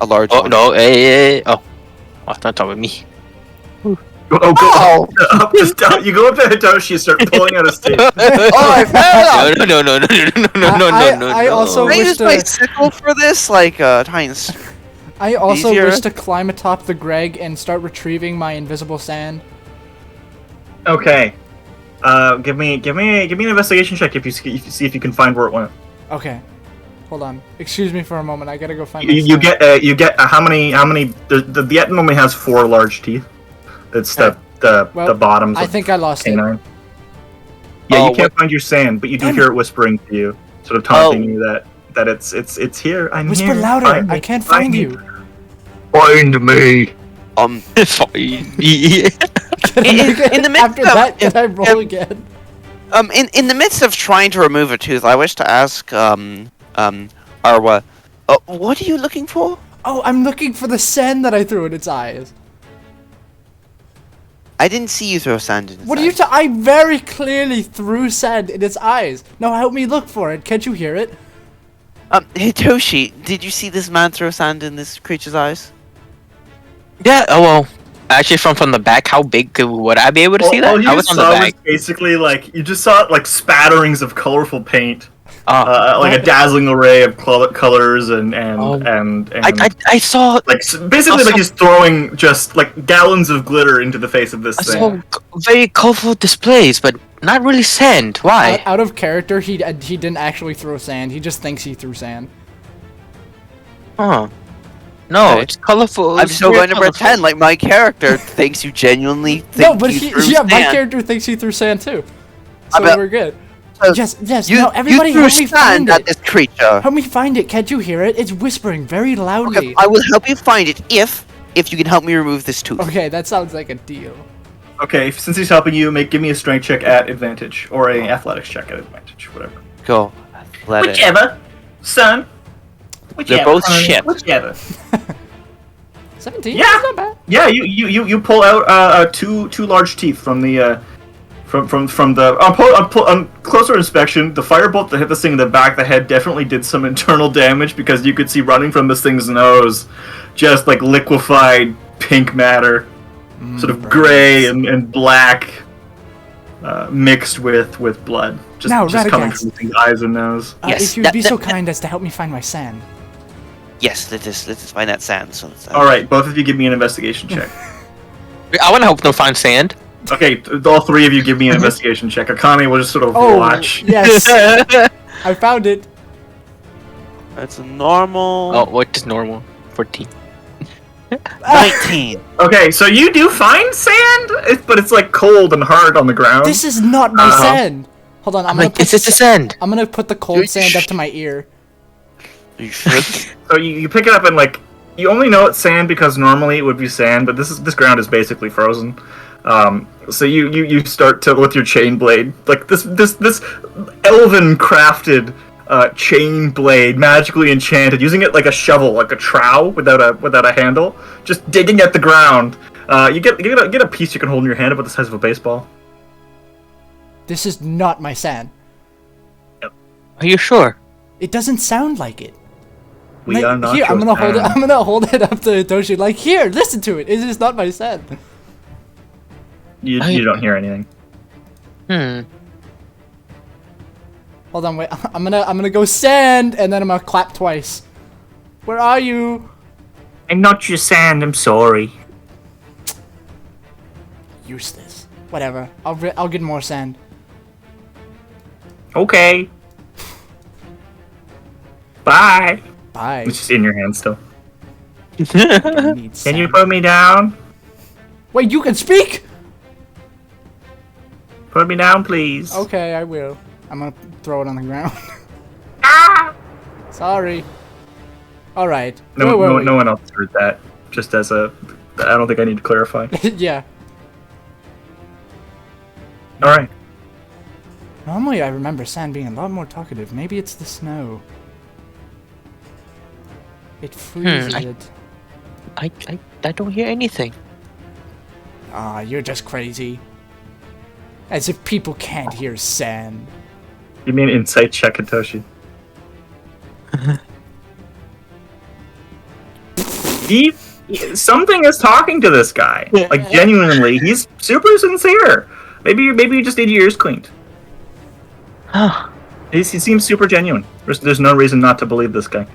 a large Oh one. no, hey. Oh, it's not talking with me. Oh, go up this down. You go up to Hitoshi and start pulling out his teeth. Oh, I found it! No. I also Can I wish use to- my sickle for this? Like, trying to... I also easier. wish to climb atop the Greg and start retrieving my invisible sand. Okay. Give me an investigation check if you see if you can find where it went. Okay. Hold on. Excuse me for a moment. I gotta go find You my sand. get how many the Etten only has 4 large teeth. It's the Well, bottoms. I of think I lost it. canine. Yeah, Oh, you can't find your sand, but you do Damn hear it whispering to you, sort of taunting you that it's here. I'm Whisper here. louder. Find I me. can't find me. you. Find me. in the midst After of, that, can I roll again? in the midst of trying to remove a tooth, I wish to ask, Arwa, what are you looking for? Oh, I'm looking for the sand that I threw in its eyes. I didn't see you throw sand in its What are you eyes. I very clearly threw sand in its eyes. Now help me look for it. Can't you hear it? Hitoshi, did you see this man throw sand in this creature's eyes? Yeah. Oh well. Actually, from the back, how big would I be able to see that? All you I was on the saw was back. basically like you just saw like spatterings of colorful paint, Oh, like a dazzling array of colors and Oh. and I saw. like basically like he's throwing just like gallons of glitter into the face of this I thing. saw very colorful displays, but not really sand. Why? Out of character, he didn't actually throw sand. He just thinks he threw sand. Huh. No, Okay. it's colorful. I'm it's still very going to colorful. pretend like my character thinks you genuinely think No, but you threw yeah, my sand. character thinks he threw sand too. I So bet- we're good. So Yes. You, No, everybody you threw help me find sand at it. this creature. Help me find it. Can't you hear it? It's whispering very loudly. Okay, I will help you find it if you can help me remove this tooth. Okay, that sounds like a deal. Okay, since he's helping you, give me a strength check at advantage or a athletics check at advantage, whatever. Go. Let it. Whichever, son. They're both honey, shit. Whichever. 17? Yeah. That's not bad. Yeah, you pull out two large teeth from the from the on closer inspection. The firebolt that hit this thing in the back of the head definitely did some internal damage because you could see running from this thing's nose, just like liquefied pink matter, sort of gray and black, mixed with blood, just Now, coming Radagast. from the thing's eyes and nose. Yes, If you'd that- be that- so that- kind as to help me find my sand. Yes, let us find that sand. So it's, All right, both of you give me an investigation check. I want to help them find sand. Okay, all 3 of you give me an investigation check. Akane will just sort of Oh, watch. yes. I found it. It's a normal Oh, what is normal? 14. 19. Okay, so you do find sand, but it's like cold and hard on the ground. This is not my Uh-huh. sand. Hold on, I'm like, it's a sand. I'm gonna put the cold sand up to my ear. You should. So you pick it up and like you only know it's sand because normally it would be sand, but this ground is basically frozen. So you start to with your chain blade, like this elven crafted chain blade, magically enchanted, using it like a shovel, like a trowel without a handle, just digging at the ground. You get a piece you can hold in your hand about the size of a baseball. This is not my sand. Are you sure? It doesn't sound like it. We Like, are not. here, I'm your gonna hold it. sand. I'm gonna hold it up to Hitoshi. Like, here, listen to it. It is not my sand. You don't hear anything. Hold on, wait. I'm gonna go sand, and then I'm gonna clap twice. Where are you? I'm not your sand. I'm sorry. Useless. Whatever. I'll get more sand. Okay. Bye. Bye. It's just in your hand still. I need Can you sand. put me down? Wait, you can speak? Put me down, please. Okay, I will. I'm gonna throw it on the ground. Sorry. All right. No, Where were we? no one else heard that. Just as a, I don't think I need to clarify. Yeah. All right. Normally, I remember Sand being a lot more talkative. Maybe it's the snow. It freezes I- it. I don't hear anything. Ah, you're just crazy. As if people can't hear Sand. You mean insight check, Hitoshi? Something is talking to this guy. Like genuinely, he's super sincere. Maybe you just need your ears cleaned. He seems super genuine. There's no reason not to believe this guy.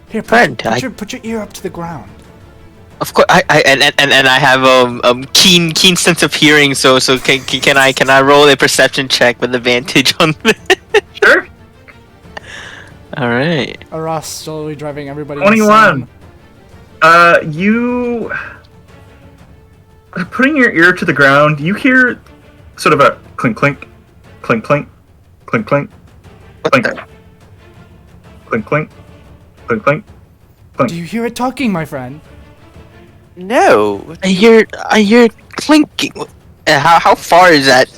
Here, Friend, put your ear up to the ground. Of course, I have keen sense of hearing. So can I roll a perception check with advantage on this? Sure. All right. Aras slowly driving everybody 21. insane. You putting your ear to the ground, you hear sort of a clink clink, clink clink, clink clink, clink, clink clink, clink clink, clink. Do you hear it talking, my friend? No. I hear clinking. How far is that?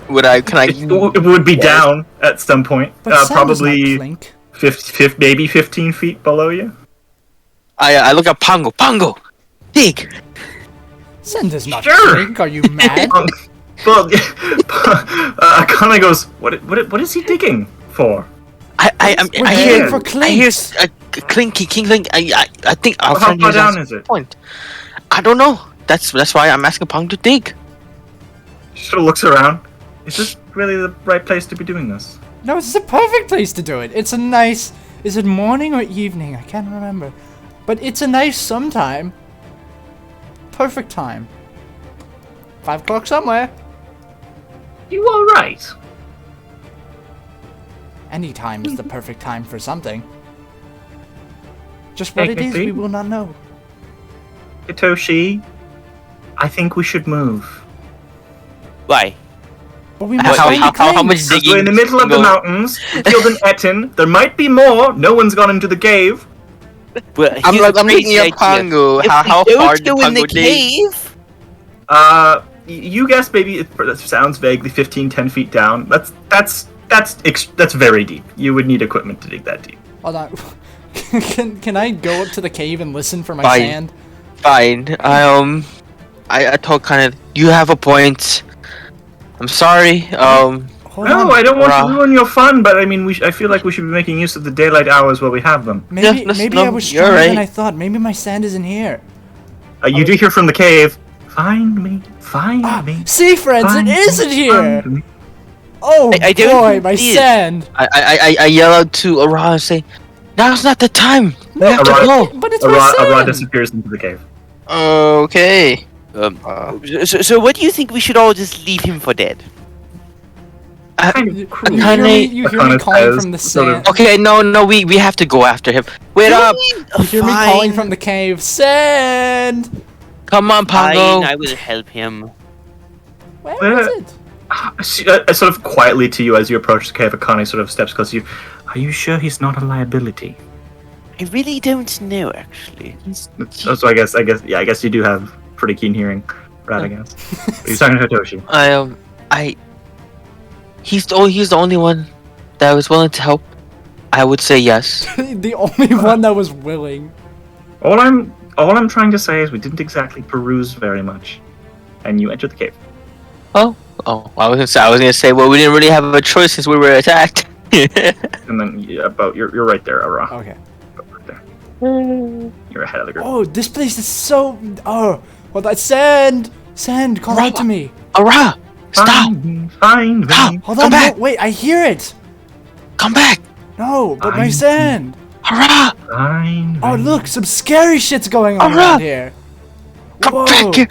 Can I? It would be down at some point, But Sand does not probably clink. 50, maybe 15 feet below you. I look at Pongo. Dig. Sand does not Sure. clink. Are you mad? Well, Akane goes, what is he digging for? I We're hear digging for I hear clinks. clinking. I think our How friend far is down at is it? Point. I don't know. That's why I'm asking Pong to dig. She sort of looks around. Is this really the right place to be doing this? No, this is a perfect place to do it. It's a nice... Is it morning or evening? I can't remember. But it's a nice sometime. Perfect time. 5 o'clock somewhere. You all right? Any time is the perfect time for something. Just what it is, Technically. we will not know. Hitoshi, I think we should move. Why? But we How- must how- find the how much clinks. dig- We're in the middle of the Go. mountains. Field and Etten. There might be more. No one's gone into the cave. Well, I'm here's a looking crazy at idea. Pongo. If How we far don't did go in the Pongo dig? cave, You guess maybe that sounds vaguely 15, 10 feet down. That's very deep. You would need equipment to dig that deep. Hold on. Can I go up to the cave and listen for my Fine. sand? Fine. I told kind of you have a point. I'm sorry. Hold No, on. I don't want Hurrah. to ruin your fun, but I mean, I feel like we should be making use of the daylight hours while we have them. Maybe, Yeah, maybe no, I was you're stronger than right. I thought. Maybe my sand isn't here. You do hear from the cave. Find me, find me. See, friends, it find isn't me, here. find me." Oh I don't boy, think my it is. sand. I yell out to Ara and say, "Now's not the time. We have to Ara- go." But it's my Ara sand. disappears into the cave. Okay. so what do you think we should all just leave him for dead? Kind You, of cruel. you hear me, Honey, you hear me Akane calling says, from the sort of- sand. Okay, no, we have to go after him. Wait up! You hear me calling from the cave. Sand. Come on, Pongo. Fine, I will help him. Where is it? Sort of quietly to you as you approach the cave, Akane sort of steps close to you. Are you sure he's not a liability? I really don't know, actually. So I guess you do have pretty keen hearing, Radagast. He's talking to Hitoshi. He's the only one that was willing to help. I would say yes. The only one that was willing. All I'm trying to say is we didn't exactly peruse very much, and you entered the cave. Oh, I was gonna say, well, we didn't really have a choice since we were attacked. And then you're right there, Ara. Okay. Right there. You're ahead of the group. Oh, this place is so. Oh, well, that sand. Sand, call out to me. Ara, stop! Find me. Stop! Hold Come on, back! no, wait, I hear it. Come back! No, but my Find sand. Ara, Find Oh, me. look, some scary shit's going on Ara! around here. come Whoa. back here!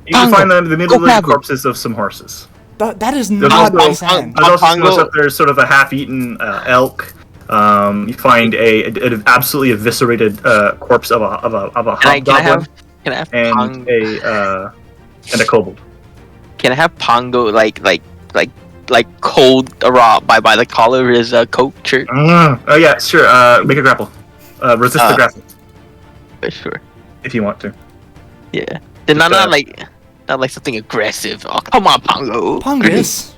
You can Pongo, find them in the middle go of the grab 'em. corpses of some horses. That is There's not my also- sand. There's also Pongo. up there sort of a half-eaten elk. You find an absolutely eviscerated corpse of a Can I hobgoblin have and Pongo? a kobold. Can I have Pongo like like hold Ra by the collar of his coat shirt. Oh yeah, sure. Make a grapple. Resist the grapple Sure. if you want to. Yeah. Then Just, not like something aggressive. Oh, come on, Pongo. Pungus.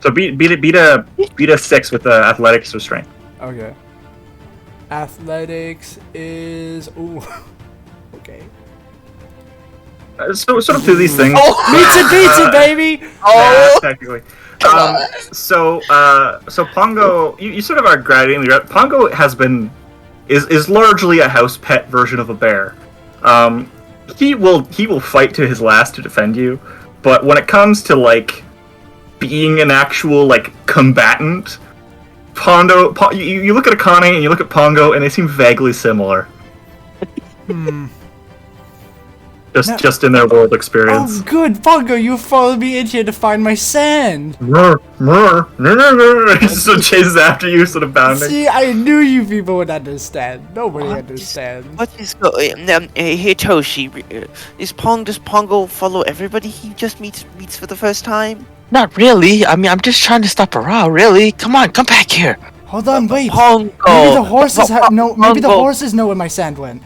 So beat a 6 with athletics or strength. Okay. Athletics is ooh. Okay. So sort of do these things. Pizza, baby. Yeah, technically. So Pongo, you sort of are graduating. Pongo is largely a house pet version of a bear. He will fight to his last to defend you, but when it comes to like being an actual like combatant, you look at Akane and you look at Pongo and they seem vaguely similar. Just in their world experience. Oh, good, Pongo, you followed me in here to find my sand. He just sort of chases after you, sort of bounding. See, I knew you people would understand. Nobody understands. What is going? Hitoshi, does Pongo follow everybody he just meets for the first time? Not really. I mean, I'm just trying to stop Ra. Really? Come on, come back here. Hold on, wait. Pongo. Maybe the horses know. Maybe the Pongo. horses know where my sand went.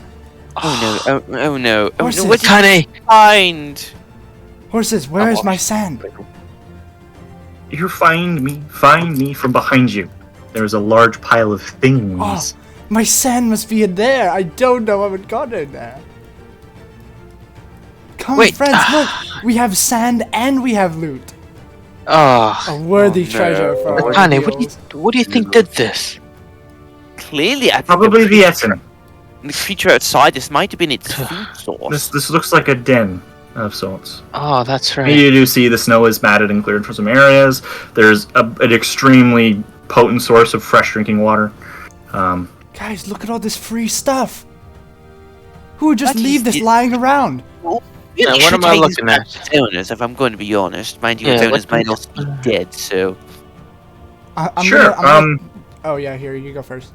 Oh no! Oh no! Oh, Horses. no. What did Kane. you find? Horses, where is my sand? You find me from behind you. There's a large pile of things. Oh, my sand must be in there. I don't know how it got in there. Come, Wait, friends, look. We have sand and we have loot. Oh, A worthy no. treasure for our Kane, deals. what do you think did this? Clearly, I think Probably the Essen. the creature outside. This might have been its food source. This looks like a den of sorts. Oh, that's right. You do see the snow is matted and cleared for some areas. There's an extremely potent source of fresh drinking water. Guys, look at all this free stuff. Who would just What leave is this it? lying around? Now, what am I looking at? Owners, if I'm going to be honest, mind you, Yeah, its owners what- might also be dead. So I'm Sure. gonna- oh yeah, here you go first.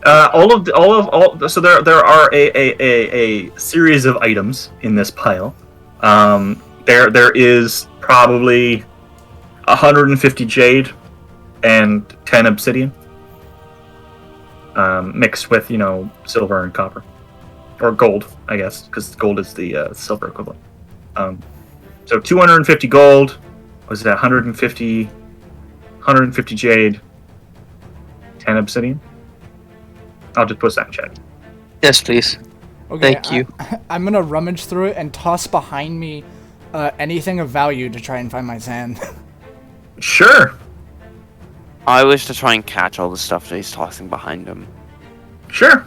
So there are a series of items in this pile. There is probably 150 jade and 10 obsidian, mixed with silver and copper, or gold, I guess, because gold is the silver equivalent. So 250 gold. Was that 150 jade, 10 obsidian? I'll just post that in chat. Yes, please. Okay, Thank you. I'm gonna rummage through it and toss behind me anything of value to try and find my sand. Sure. I wish to try and catch all the stuff that he's tossing behind him. Sure.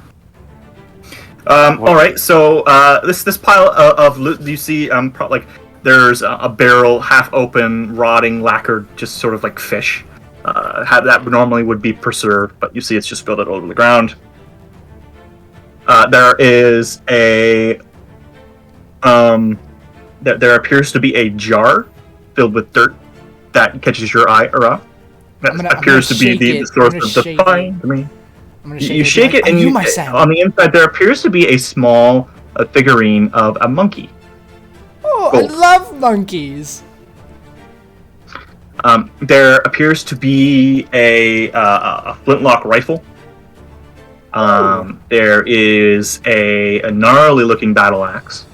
All right. So this pile of loot you see, there's a barrel half open, rotting, lacquered, just sort of like fish. That normally would be preserved, but you see it's just filled out over the ground. There is a there appears to be a jar filled with dirt that catches your eye, Ara. That I'm appears to gonna be shake the it. source I'm of gonna the shake it. find. I mean, I'm gonna you shake shake it. it, and you my sand. on the inside there appears to be a small figurine of a monkey. Oh, gold. I love monkeys. There appears to be a flintlock rifle. There is a gnarly looking battle axe.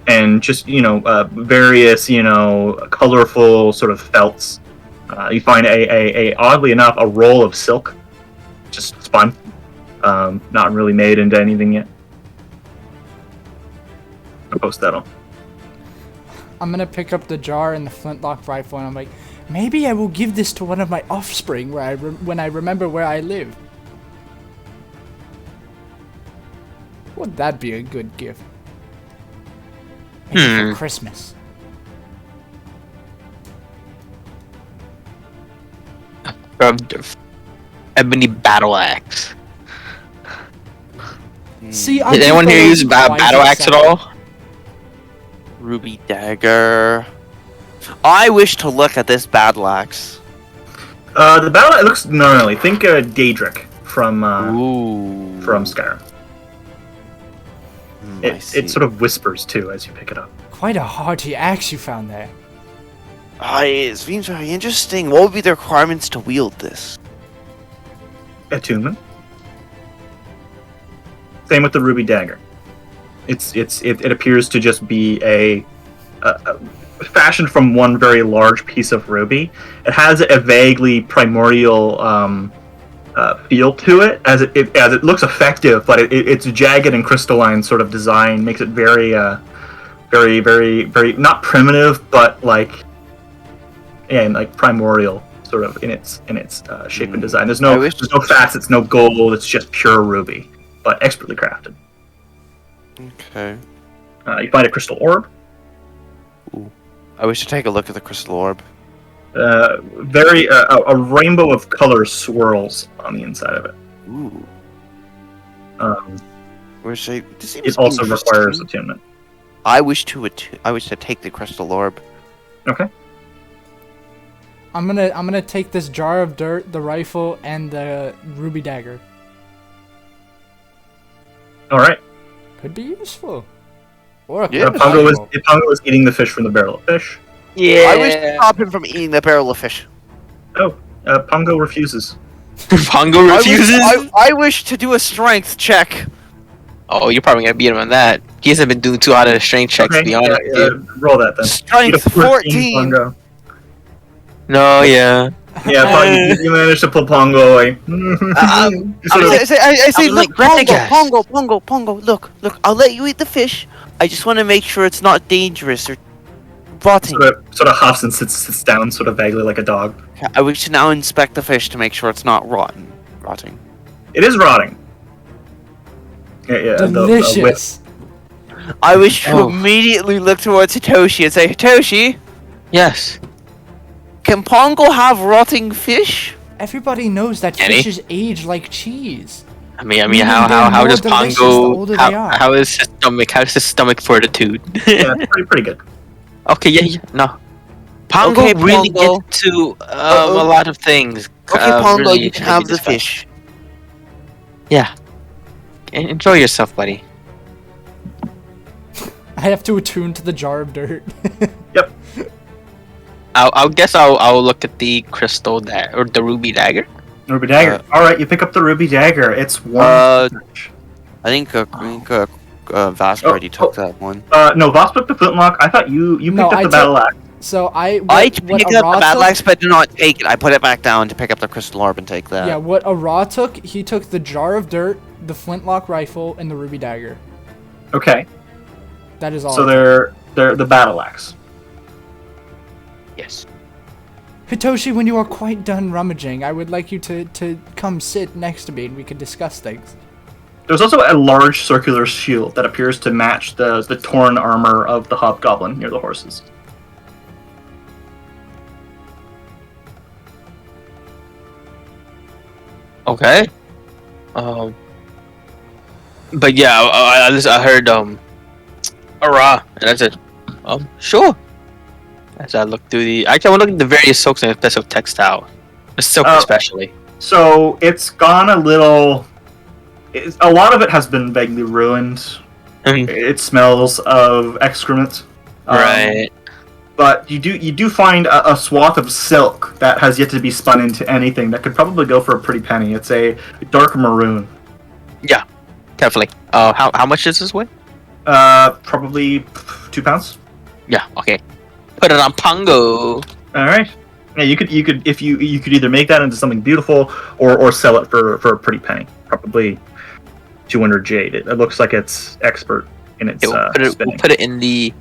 And just, various, colorful sort of felts. You find a oddly enough, a roll of silk, just spun, not really made into anything yet. I'll post that on. I'm gonna pick up the jar and the flintlock rifle, and I'm like, maybe I will give this to one of my offspring when I remember where I live. Would that be a good gift? Maybe for Christmas. Ebony battle axe. See, Did anyone here use battle axe at all? Ruby dagger. I wish to look at this battle axe. The battle axe looks gnarly. Think Daedric from Skyrim. I It see. sort of whispers too as you pick it up. Quite a hearty axe you found there. It seems very interesting. What would be the requirements to wield this? Attunement. Same with the ruby dagger. It appears to just be a fashioned from one very large piece of ruby. It has a vaguely primordial feel to it, as it looks effective, but its jagged and crystalline sort of design makes it very very not primitive, but like primordial sort of in its shape and design. There's no facets, no gold. It's just pure ruby, but expertly crafted. Okay. You find a crystal orb. Ooh. I wish to take a look at the crystal orb. A rainbow of colors swirls on the inside of it. Ooh. This seems It also interesting. requires attunement. I wish to take the crystal orb. Okay. I'm gonna take this jar of dirt, the rifle, and the ruby dagger. All right. Could be useful. Or a Yeah, Pongo is eating the fish from the barrel of fish. Yeah. I wish to stop him from eating the barrel of fish. Oh, Pongo refuses. Pongo refuses. I wish to do a strength check. Oh, you're probably gonna beat him on that. He hasn't been doing too hot of a strength check, to be honest with you. Roll that then. Strength Get a 14. Pongo. No, yeah. Yeah, Pongo, you managed to pull Pongo away. You sort of- I say, I'm like look, Pongo, Renegade. Pongo, look, I'll let you eat the fish. I just want to make sure it's not dangerous or rotting. sort of huffs and sits down sort of vaguely like a dog. I wish to now inspect the fish to make sure it's not rotting. It is rotting. Yeah, Delicious. I wish to Oh. immediately look towards Hitoshi and say, Hitoshi, Yes. can Pongo have rotting fish? Everybody knows that Kenny? fishes age like cheese. I mean, Meaning how they're more does delicious the Pongo? older they are. How is his stomach? How's his stomach fortitude? yeah, it's pretty good. Okay, yeah, no. Pongo Okay, really Pongo. gets to a lot of things. Okay, Pongo, really you can should have be the discussed. fish. Yeah. Enjoy yourself, buddy. I have to attune to the jar of dirt. Yep. I'll guess I'll look at the crystal or the ruby dagger. Ruby dagger. All right, you pick up the ruby dagger. It's one. I think Vast already took that one. No, Voss took the flintlock. I thought you picked No, up I the battle axe. So I what picked up the Ara battle took- axe, but did not take it. I put it back down to pick up the crystal orb and take that. Yeah, what Ara took, he took the jar of dirt, the flintlock rifle, and the ruby dagger. Okay, That is all. so I took. they're the battle axe. Yes. Hitoshi, when you are quite done rummaging, I would like you to come sit next to me and we could discuss things. There's also a large circular shield that appears to match the torn armor of the hobgoblin near the horses. Okay. But yeah, I heard Ara, and I said, sure. As I look through actually I want to look at the various silks and bits of textile, the silk especially. So it's gone a little. A lot of it has been vaguely ruined. Mhm. It smells of excrement. Right. But you do find a swath of silk that has yet to be spun into anything that could probably go for a pretty penny. It's a dark maroon. Yeah, definitely. How much does this weigh? Probably 2 pounds. Yeah. Okay. Put it on Pongo. All right. Yeah, you could if you could either make that into something beautiful or sell it for a pretty penny. Probably 200 jade. It looks like it's expert in its Yeah, we'll spinning. put it in the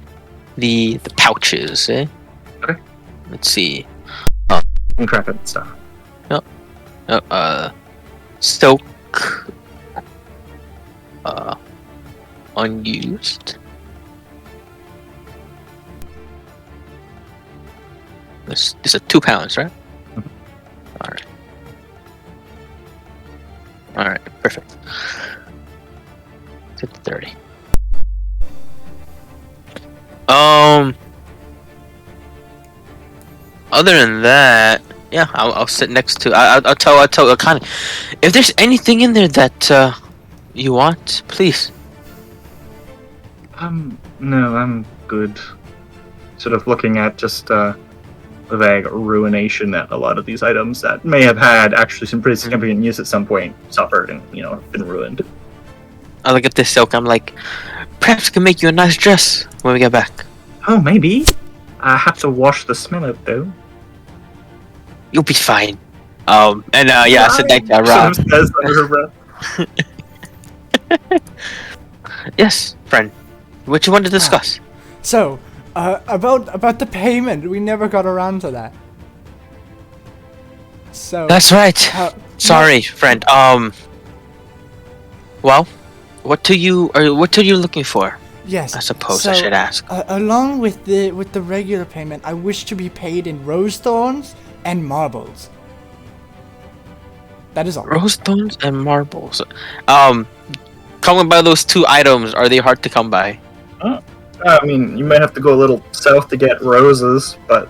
pouches. Eh? Okay. Let's see. And craft it and stuff. Silk. Unused. This is 2 pounds, right? Mhm. All right, perfect. 30. Other than that, yeah, I'll sit next to. I'll tell Akane, if there's anything in there that you want, please. No, I'm good. Sort of looking at just vague ruination that a lot of these items that may have had actually some pretty significant use at some point suffered and been ruined. I look at this silk. I'm like, perhaps I can make you a nice dress when we get back. Oh, maybe. I have to wash the smell of it though. You'll be fine. I said thank you, Rob. Says under her breath. Yes, friend. What you want to discuss? So, about the payment, we never got around to that. So That's right. Sorry, no- friend. Well, what are you looking for? Yes. I suppose so, I should ask. Along with the regular payment, I wish to be paid in rose thorns and marbles. That is all. Rose stones and marbles. Coming by those two items, are they hard to come by? I mean, you might have to go a little south to get roses, but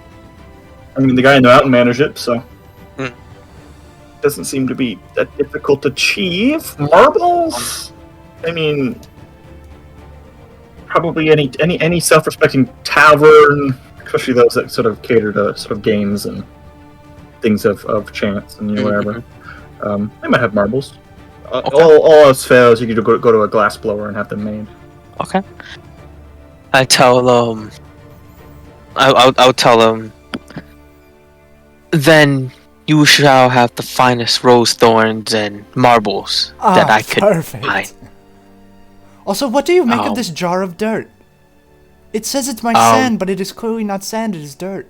I mean, the guy in the mountain managed it, so doesn't seem to be that difficult to achieve. Marbles, I mean, probably any self-respecting tavern, especially those that sort of cater to sort of games and things of chance and whatever. They might have marbles. Okay. All else fails, you could go to a glass blower and have them made. Okay. I tell them. I'll tell them. Then you shall have the finest rose thorns and marbles that I could perfect. find. Also, what do you make Oh. of this jar of dirt? It says it's my sand, but it is clearly not sand, it is dirt.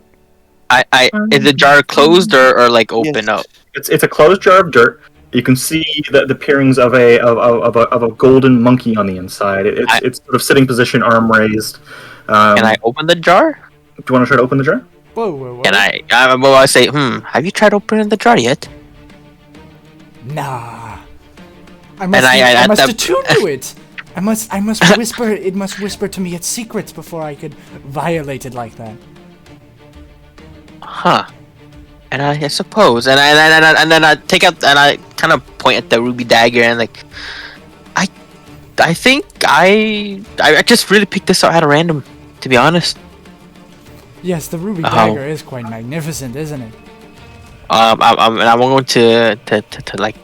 Is the jar closed or like open up? It's a closed jar of dirt. You can see the peerings of a golden monkey on the inside. It's sort of sitting position, arm raised. Can I open the jar? Do you want to try to open the jar? Whoa. Can I say, have you tried opening the jar yet? Nah. I And must, I must at the- attune to it. I must whisper. It must whisper to me its secrets before I could violate it like that. Huh. And I suppose, and then I take out and I kind of point at the ruby dagger and like, I think I just really picked this out at random, to be honest. Yes, the ruby dagger is quite magnificent, isn't it? I'm going to like,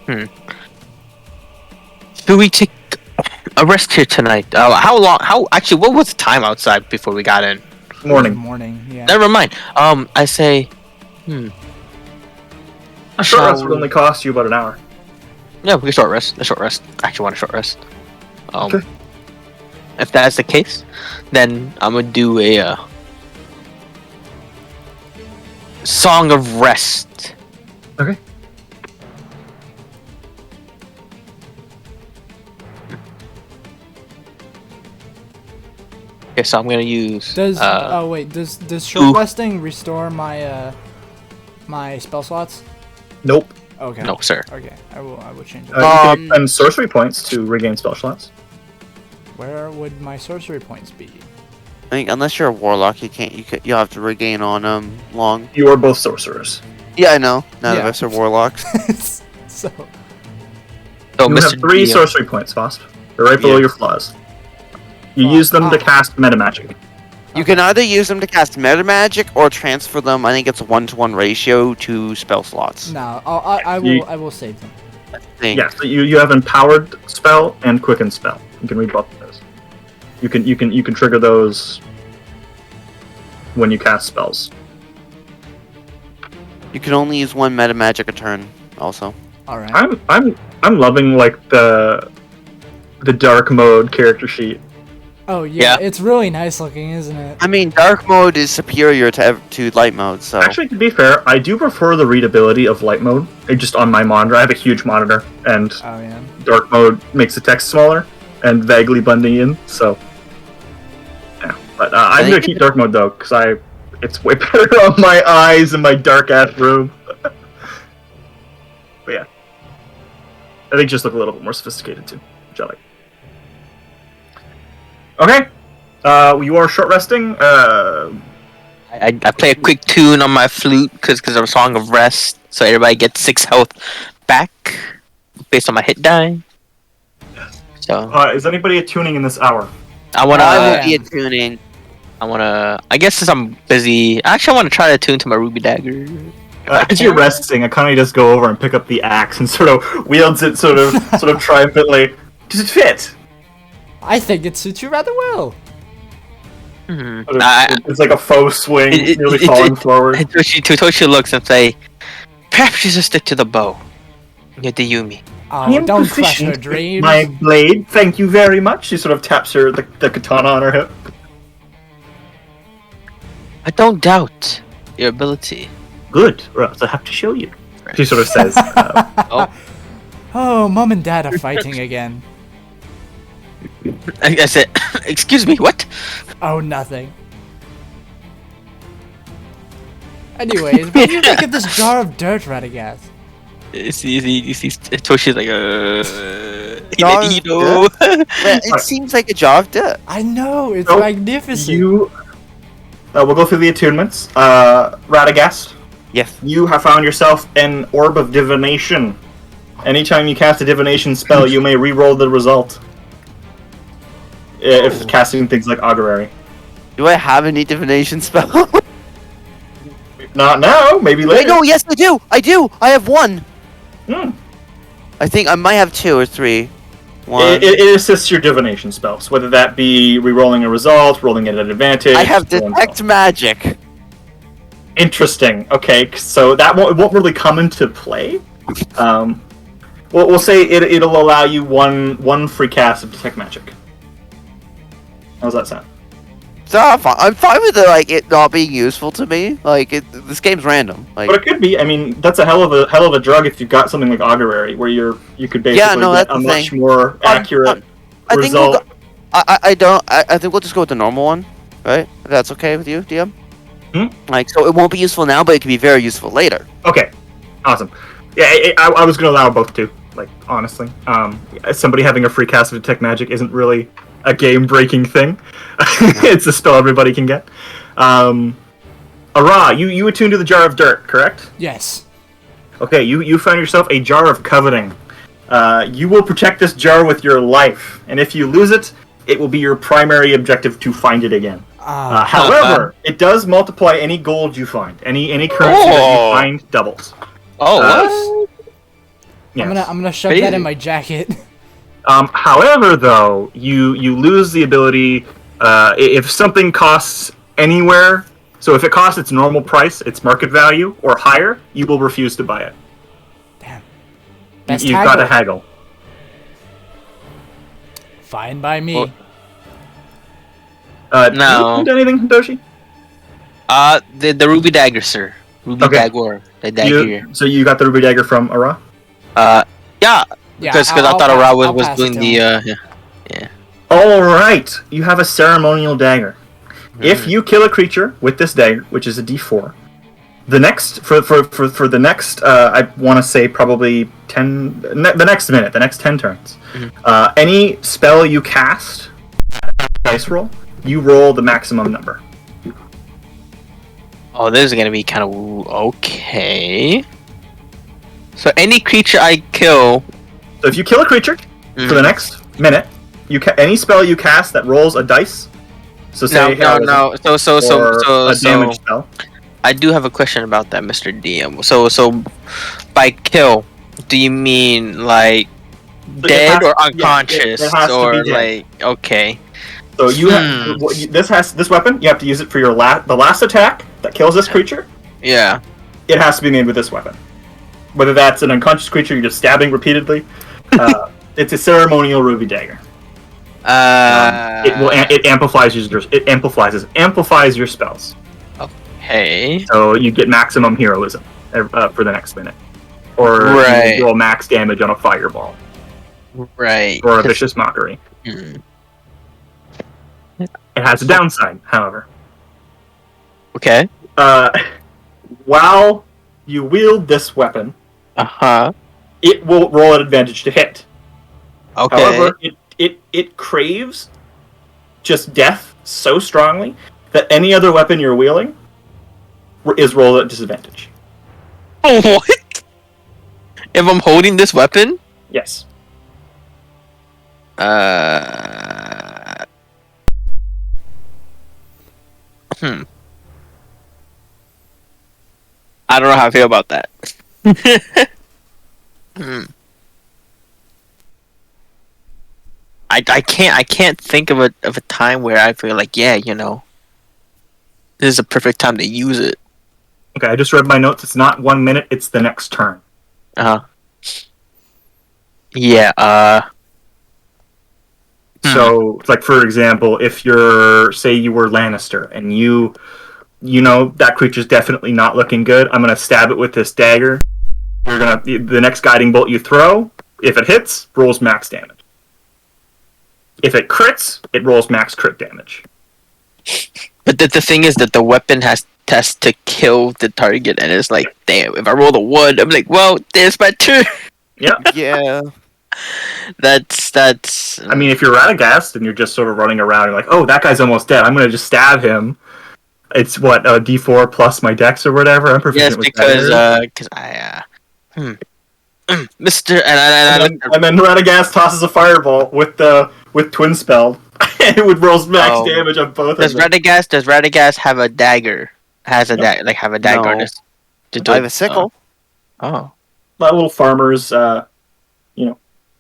Should we take a rest here tonight? How long? What was the time outside before we got in? Morning. Yeah. Never mind. I say, A short rest would only cost you about an hour. Yeah, we can short rest. A short rest. I actually want a short rest. Okay. If that's the case, then I'm gonna do a song of rest. Okay. Okay, so I'm gonna use. Does does short resting restore my my spell slots? Nope. Okay. No, sir. Okay, I will change it. You can spend sorcery points to regain spell slots. Where would my sorcery points be? I think unless you're a warlock, you'll have to regain on long. You are both sorcerers. Yeah, I know. None of Yeah. us are warlocks. So So, You Mr. have 3 DM, sorcery points, Fosp. They're right below Yeah. your flaws. You use them to cast meta magic. You can either use them to cast meta magic or transfer them. I think it's a 1-to-1 ratio to spell slots. no, I will save them. Yeah, so you have empowered spell and quicken spell. You can read both of those. You can trigger those when you cast spells. You can only use one meta magic a turn. Also, All right. I'm loving like the dark mode character sheet. Oh yeah, Yeah. it's really nice looking, isn't it? I mean, dark mode is superior to light mode. So Actually, to be fair, I do prefer the readability of light mode. Just on my monitor, I have a huge monitor, and Oh yeah. dark mode makes the text smaller and vaguely blending in. So, yeah. But I'm gonna keep dark mode though, because it's way better on my eyes in my dark ass room. But yeah, I think just look a little bit more sophisticated too, which I like. Okay, you are short resting. I play a quick tune on my flute because I'm a song of rest, so everybody gets 6 health back based on my hit die. So Is anybody attuning in this hour? I wanna. I will yeah. be attuning. I guess since I'm busy, actually I wanna try to tune to my ruby dagger. As you're resting, Akane just go over and pick up the axe and sort of wields it sort of triumphantly. Does it fit? I think it suits you rather well. Hmm. Sort of- it's like a faux swing, nearly falling forward. Toshi looks and say, perhaps you should stick to the bow. You're the Yumi. I Oh, am don't crush her proficient with dreams. my blade, thank you very much. She sort of taps the katana on her hip. I don't doubt your ability. Good, or else I have to show you. She sort of says. Oh, mom and dad are fighting again. I said, excuse me, what? Oh, nothing. Anyways, what do you think of this jar of dirt, Radagast? You see Toshi's like, Jar of Hidehito. Well, it seems like a jar of dirt. I know, it's So, magnificent. You. We'll go through the attunements. Radagast, Yes. you have found yourself an orb of divination. Anytime you cast a divination spell, you may re-roll the result. If casting things like augury. Do I have any divination spell? Not now, maybe Wait, later. no, yes, I do. I do. I have one. Hmm. I think I might have 2 or 3. One. It assists your divination spells, whether that be re-rolling a result, rolling it at advantage. I have so on and so detect magic. Interesting. Okay, so that won't really come into play. We'll say it'll allow you one free cast of detect magic. How's that sound? So I'm fine with it not being useful to me. This game's random. But it could be. I mean, that's a hell of a drug if you've got something like augury, where you could basically no, get that's a the much thing. more accurate I think we'll result. go, I think we'll just go with the normal one, right? If that's okay with you, DM. So it won't be useful now, but it can be very useful later. Okay, awesome. Yeah, I was going to allow both too. Like honestly, somebody having a free cast of detect magic isn't really a game-breaking thing. It's a spell everybody can get. Ara, you attuned to the jar of dirt, correct? Yes. Okay, you found yourself a jar of coveting. You will protect this jar with your life, and if you lose it, it will be your primary objective to find it again. However, it does multiply any gold you find. Any currency that you find doubles. Oh, what? Yes. I'm gonna shove that in my jacket. However, though, you lose the ability if something costs anywhere. So if it costs its normal price, its market value, or higher, you will refuse to buy it. Damn. Best You've got to haggle. Fine by me. No. You done anything, Doshi? The ruby dagger, sir. Ruby Okay. dagger. The dagger. So you got the ruby dagger from Ara? Yeah. Yeah, Because I I'll thought pass- Ara was I'll pass it doing to the him. yeah. All right. You have a ceremonial dagger. If you kill a creature with this dagger, which is a D4, the next for the next I want to say probably the next minute, the next 10 turns, any spell you cast, dice roll, you roll the maximum number. Oh, this is gonna be kind of okay. So any creature I kill, So if you kill a creature for the next minute, any spell you cast that rolls a dice. So say no. So a damage spell. I do have a question about that, Mr. DM. So by kill, do you mean like It dead has- or yeah, unconscious, it has to or be dead. like okay? So you have this weapon. You have to use it for your the last attack that kills this creature. Yeah. It has to be made with this weapon. Whether that's an unconscious creature you're just stabbing repeatedly, it's a ceremonial ruby dagger. It amplifies your spells. Hey. So you get maximum heroism for the next minute, or Right. you roll max damage on a fireball Right. or a vicious mockery. Hmm. It has a downside, however. Okay. While you wield this weapon, it will roll at advantage to hit. Okay. However, it craves just death so strongly that any other weapon you're wielding is rolled at disadvantage. What? If I'm holding this weapon? Yes. I don't know how I feel about that. Hmm. I can't think of a time where I feel like, yeah, this is a perfect time to use it. Okay, I just read my notes. It's not 1 minute. It's the next turn. Uh yeah, So, like for example, if you were Lannister and you know that creature's definitely not looking good. I'm gonna stab it with this dagger. The next guiding bolt you throw, if it hits, rolls max damage. If it crits, it rolls max crit damage. but the thing is that the weapon has to kill the target, and it's like, damn, if I roll a 1, I'm like, well, there's my turn. Yeah. Yeah. That's. I mean, if you're Radagast and you're just sort of running around, you're like, oh, that guy's almost dead. I'm gonna just stab him. It's what a D4 plus my dex or whatever. I'm proficient Yes, with because daggers. I Mister, and And then Radagast tosses a fireball with twin spell. It would roll max Oh. damage on both Does of them. Radagast have a dagger? Has a Nope. have a dagger on No. this? To do I have it? a sickle. Oh. That little farmer's,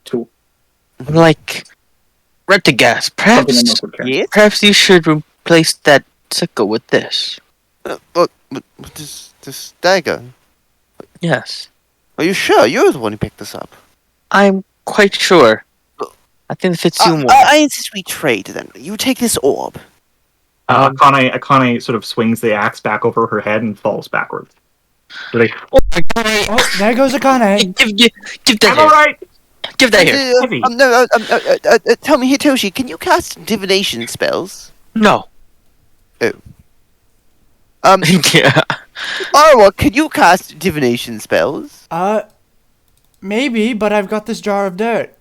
tool. I'm like, Radagast, Something a perhaps monk would carry. Yes. perhaps you should replace that sickle with this. Look, with this dagger. Yes, Are you sure? You're the one who picked this up. I'm quite sure. I think it fits you more. I insist we trade then. You take this orb. Akane sort of swings the axe back over her head and falls backwards. Like, Oh my god! Oh, there goes Akane. Give that I'm here. alright! Give that here. Heavy. No, tell me, Hitoshi, can you cast divination spells? No. Yeah. Arwa, can you cast divination spells? Maybe, but I've got this jar of dirt.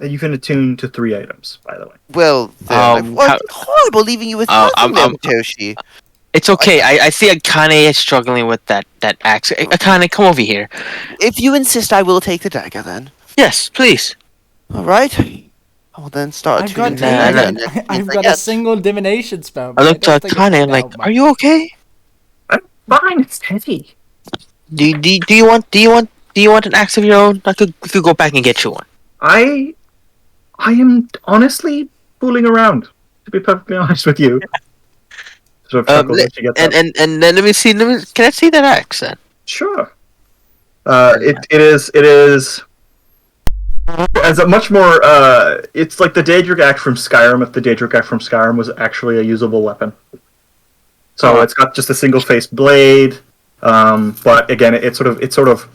You can attune to 3 items, by the way. Well, then, how- horrible leaving you with I'm- nothing there, I'm- Hitoshi. It's okay. I see Akane is struggling with that axe. Akane, come over here. If you insist, I will take the dagger then. Yes, please. All right. I will then start I've got, attuning to Nah, the nah, dagger. nah. and I've if I got a get- single divination spell. I but looked don't at think it's Akane gonna and like, help are much. you okay? Fine, it's heavy. Do you want an axe of your own? I could go back and get you one. I am honestly fooling around, to be perfectly honest with you. Sort of chuckles as she gets up. And then let me see. Can I see that axe then? Sure. It is as a much more it's like the Daedric axe from Skyrim if the Daedric axe from Skyrim was actually a usable weapon. So it's got just a single faced blade, but again it's sort of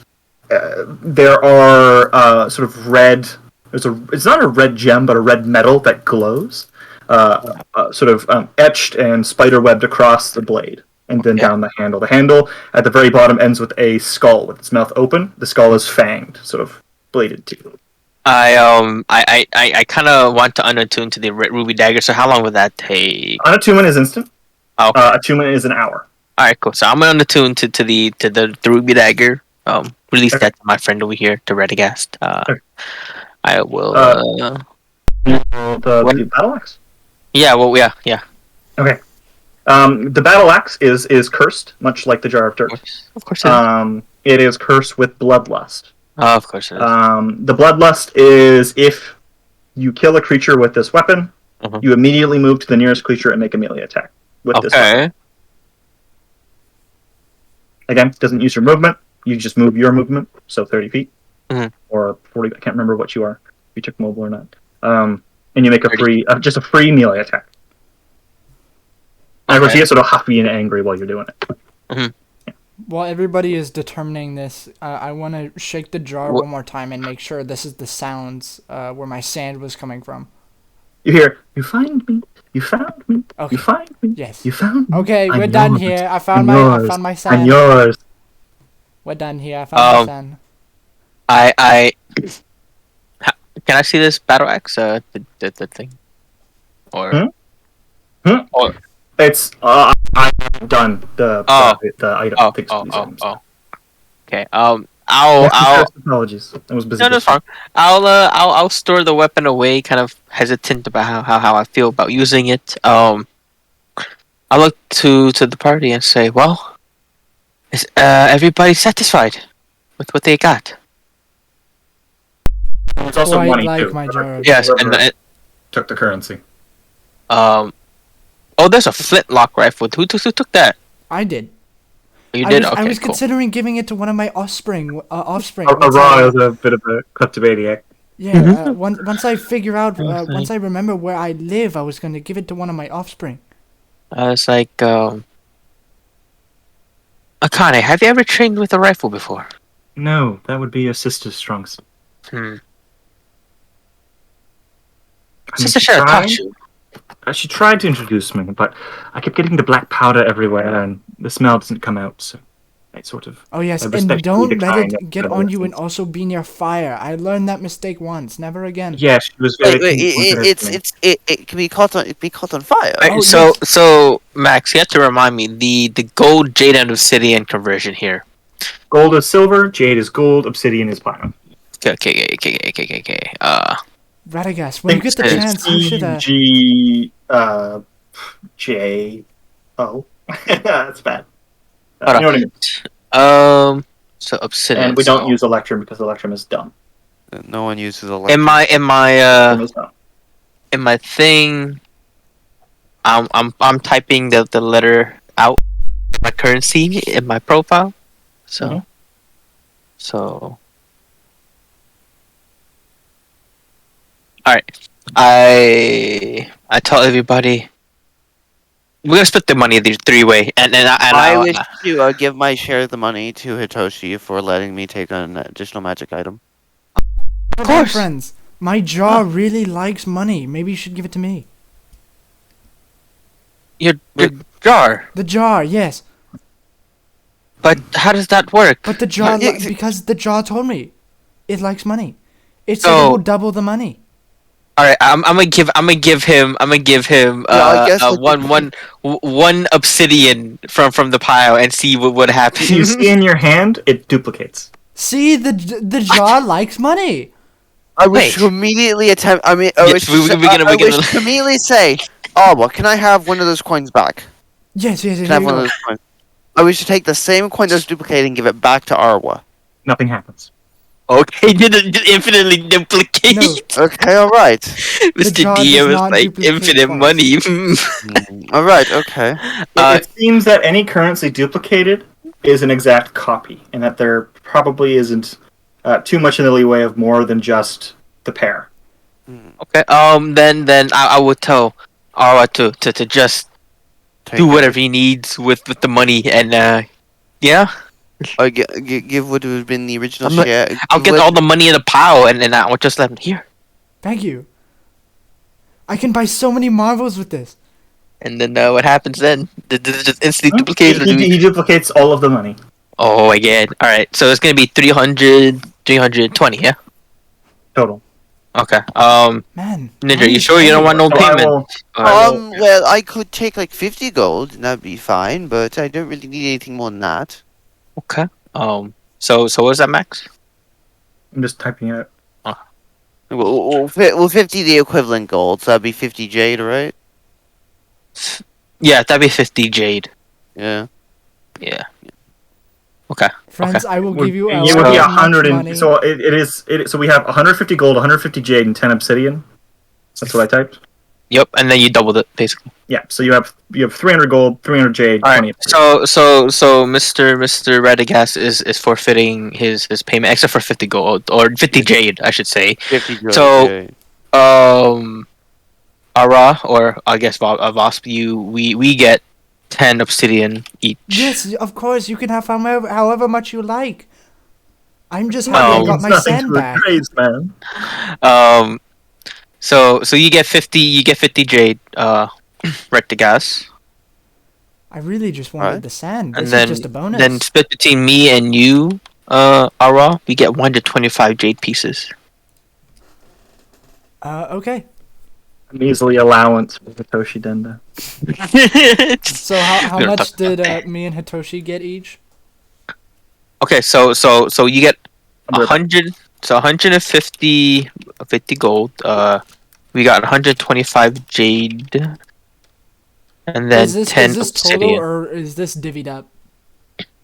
there are sort of red it's not a red gem but a red metal that glows. Etched and spiderwebbed across the blade and then down the handle. The handle at the very bottom ends with a skull with its mouth open. The skull is fanged, sort of bladed too. I kind of want to unattune to the ruby dagger. So how long would that take? Unattunement is instant. Oh, okay. Attunement is an hour. All right, cool. So I'm gonna unattune to the ruby dagger. Release that to my friend over here, to Radagast. Okay. I will. The battle axe. Yeah. Well. Yeah. Okay. The battle axe is cursed, much like the jar of dirt. Of course. It is cursed with bloodlust. Of course. It is. The bloodlust is if you kill a creature with this weapon, Mhm. you immediately move to the nearest creature and make a melee attack with this weapon. Okay. Again, doesn't use your movement. You just move your movement, so 30 feet. Mhm. Or 40, I can't remember what you are, if you took mobile or not. And you make a 30. just a free melee attack. And of course, you get sort of huffy and angry while you're doing it. While everybody is determining this, I want to shake the jar one more time and make sure this is the sounds where my sand was coming from. You hear, you find me, you found me, Okay. you find me, Yes. you found me. Okay, I'm we're done yours. here. I I'm found yours. my I'm sand. yours. We're done here. I found my sand. Can I see this battle axe? The thing. Or. Or. It's I'm done the item. Oh. things, these items. Okay. I'll. Apologies. I was busy. No, that's fine. I'll store the weapon away, kind of hesitant about how I feel about using it. I look to the party and say, "Well, is everybody satisfied with what they got?" It's also Quite money like too. my jar of Yes, Whoever and took the currency. oh, there's a flintlock rifle. Who took that? I did. You I did. was, Okay, I was cool. considering giving it to one of my offspring. Raw is a bit of a kleptomaniac. Yeah, once I figure out, Okay. once I remember where I live, I was going to give it to one of my offspring. It's like, Akane, have you ever trained with a rifle before? No, that would be your sister's strong suit. Hmm. I mean, Sister she should have taught tried. you. She tried to introduce me, but I kept getting the black powder everywhere, and the smell doesn't come out. So I sort of. Oh yes, I and respectfully don't let declined it get after on the you and lessons. also be near fire. I learned that mistake once. Never again. Yeah, she was Wait, very wait, considerate to me. it can be caught on fire. Right, Oh, so yes. so Max, you have to remind me the gold, jade, and obsidian conversion here. Gold is silver, jade is gold, obsidian is platinum. Okay. Radagast, when you get the it's chance, you should. G J O. That's bad. Hold You know what I mean? So obsidian. And we don't so use Electrum because Electrum is dumb. No one uses a. in my Electrum is dumb. in my thing, I'm typing the letter out my currency in my profile. So Mhm. so all right. I tell everybody we're gonna split the money the three-way, and I I'll, wish to give my share of the money to Hitoshi for letting me take an additional magic item. Of course. friends. My jaw really likes money. Maybe you should give it to me. your jar. The jar, yes, But how does that work? but the jar Yeah, because the jar told me it likes money. It said it So- will double the money. All right, I'm gonna give him I guess one obsidian from the pile and see what happens. You see in your hand, it duplicates. See, the jar likes money. I wish Wait. to immediately attempt. I mean, I Yes, wish, we- to, we're gonna- I we're gonna- wish to immediately say, "Oh, well, can I have one of those coins back? Yes, Can I here have you one of go. those coins?" I wish to take the same coin that's duplicated and give it back to Arwa. Nothing happens. Okay, did infinitely duplicate. No. Okay, all right. Mr. jar does DM is not like duplicate infinite twice. money. All right, okay. It seems that any currency duplicated is an exact copy, and that there probably isn't too much in the leeway of more than just the pair. Okay. Then I would tell Ara to just Take do it. whatever he needs with the money, and yeah, Give what would have been the original I'm not- share. I'll give get what- all the money in the pile, and I'll just let him here. Thank you. I can buy so many marvels with this. And then what happens then? Just instantly He, duplicated. he duplicates all of the money. Oh, again. All right. So it's gonna be 320. Yeah. Total. Okay. Man. Ninja, money you is sure you don't want no everywhere. So I payment? will- Alright. Well, I could take like 50 gold, and that'd be fine. But I don't really need anything more than that. Okay. So what's that, Max? I'm just typing it. Well, 50 the equivalent gold, so that'd be 50 jade, right? Yeah, that'd be 50 jade. Yeah. Yeah. Okay. Friends, I will give you a It would be lot 100. money. So it is. So we have 150 gold, 150 jade, and 10 obsidian. That's what I typed. Yep. And then you doubled it basically. Yeah. So you have 300 gold, 300 jade, All 20 right. obsidian. So Mr. Radagast is forfeiting his payment except for 50 gold or 50 jade, I should say. 50 gold. So- jade. Ara, or I guess Vasp, we get 10 obsidian each. Yes, of course. You can have however much you like. I'm just Oh, happy I got It's my nothing sand to a back. graze, man. So you get 50 jade, Radagast, I really just wanted Alright. the sand. This and is then just a bonus. then split between me and you, Ara, we get 125 jade pieces. Okay. Measly allowance for Hitoshi Denda. So how We don't much talk did about that. me and Hitoshi get each? Okay, so you get I'll be right back. 100, so 150 50 gold. We got 125 jade. and then Is 10 this total obsidian. or is this divvied up?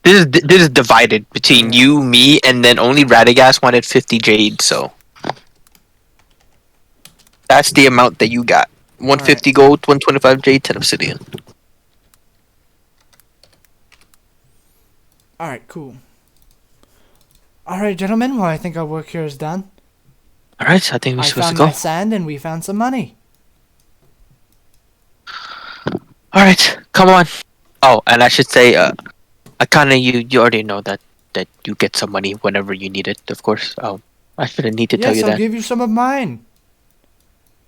This is divided between Okay. you, me, and then only Radagast wanted 50 jade, so that's the amount that you got. 150 gold, 125 jade, 10 obsidian. All right, cool. All right, gentlemen. Well, I think our work here is done. All right, I think we're I supposed to found go. my sand, and we found some money. All right, come on. Oh, and I should say, I kind of you already know that you get some money whenever you need it, of course. I shouldn't need to tell Yes, you I'll that. give you some of mine.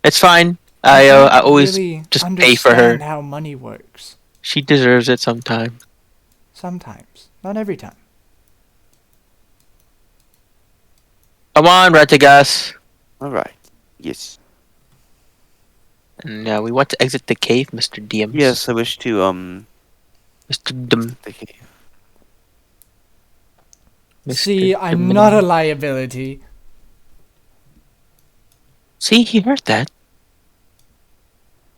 It's fine. I don't I always really just pay for her. understand how money works. She deserves it sometime. Sometimes, not every time. Come on, Radagast. All right. Yes. And we want to exit the cave, Mr. DMs. Yes, I wish to Mr. Dim. See, I'm not a liability. See, he heard that.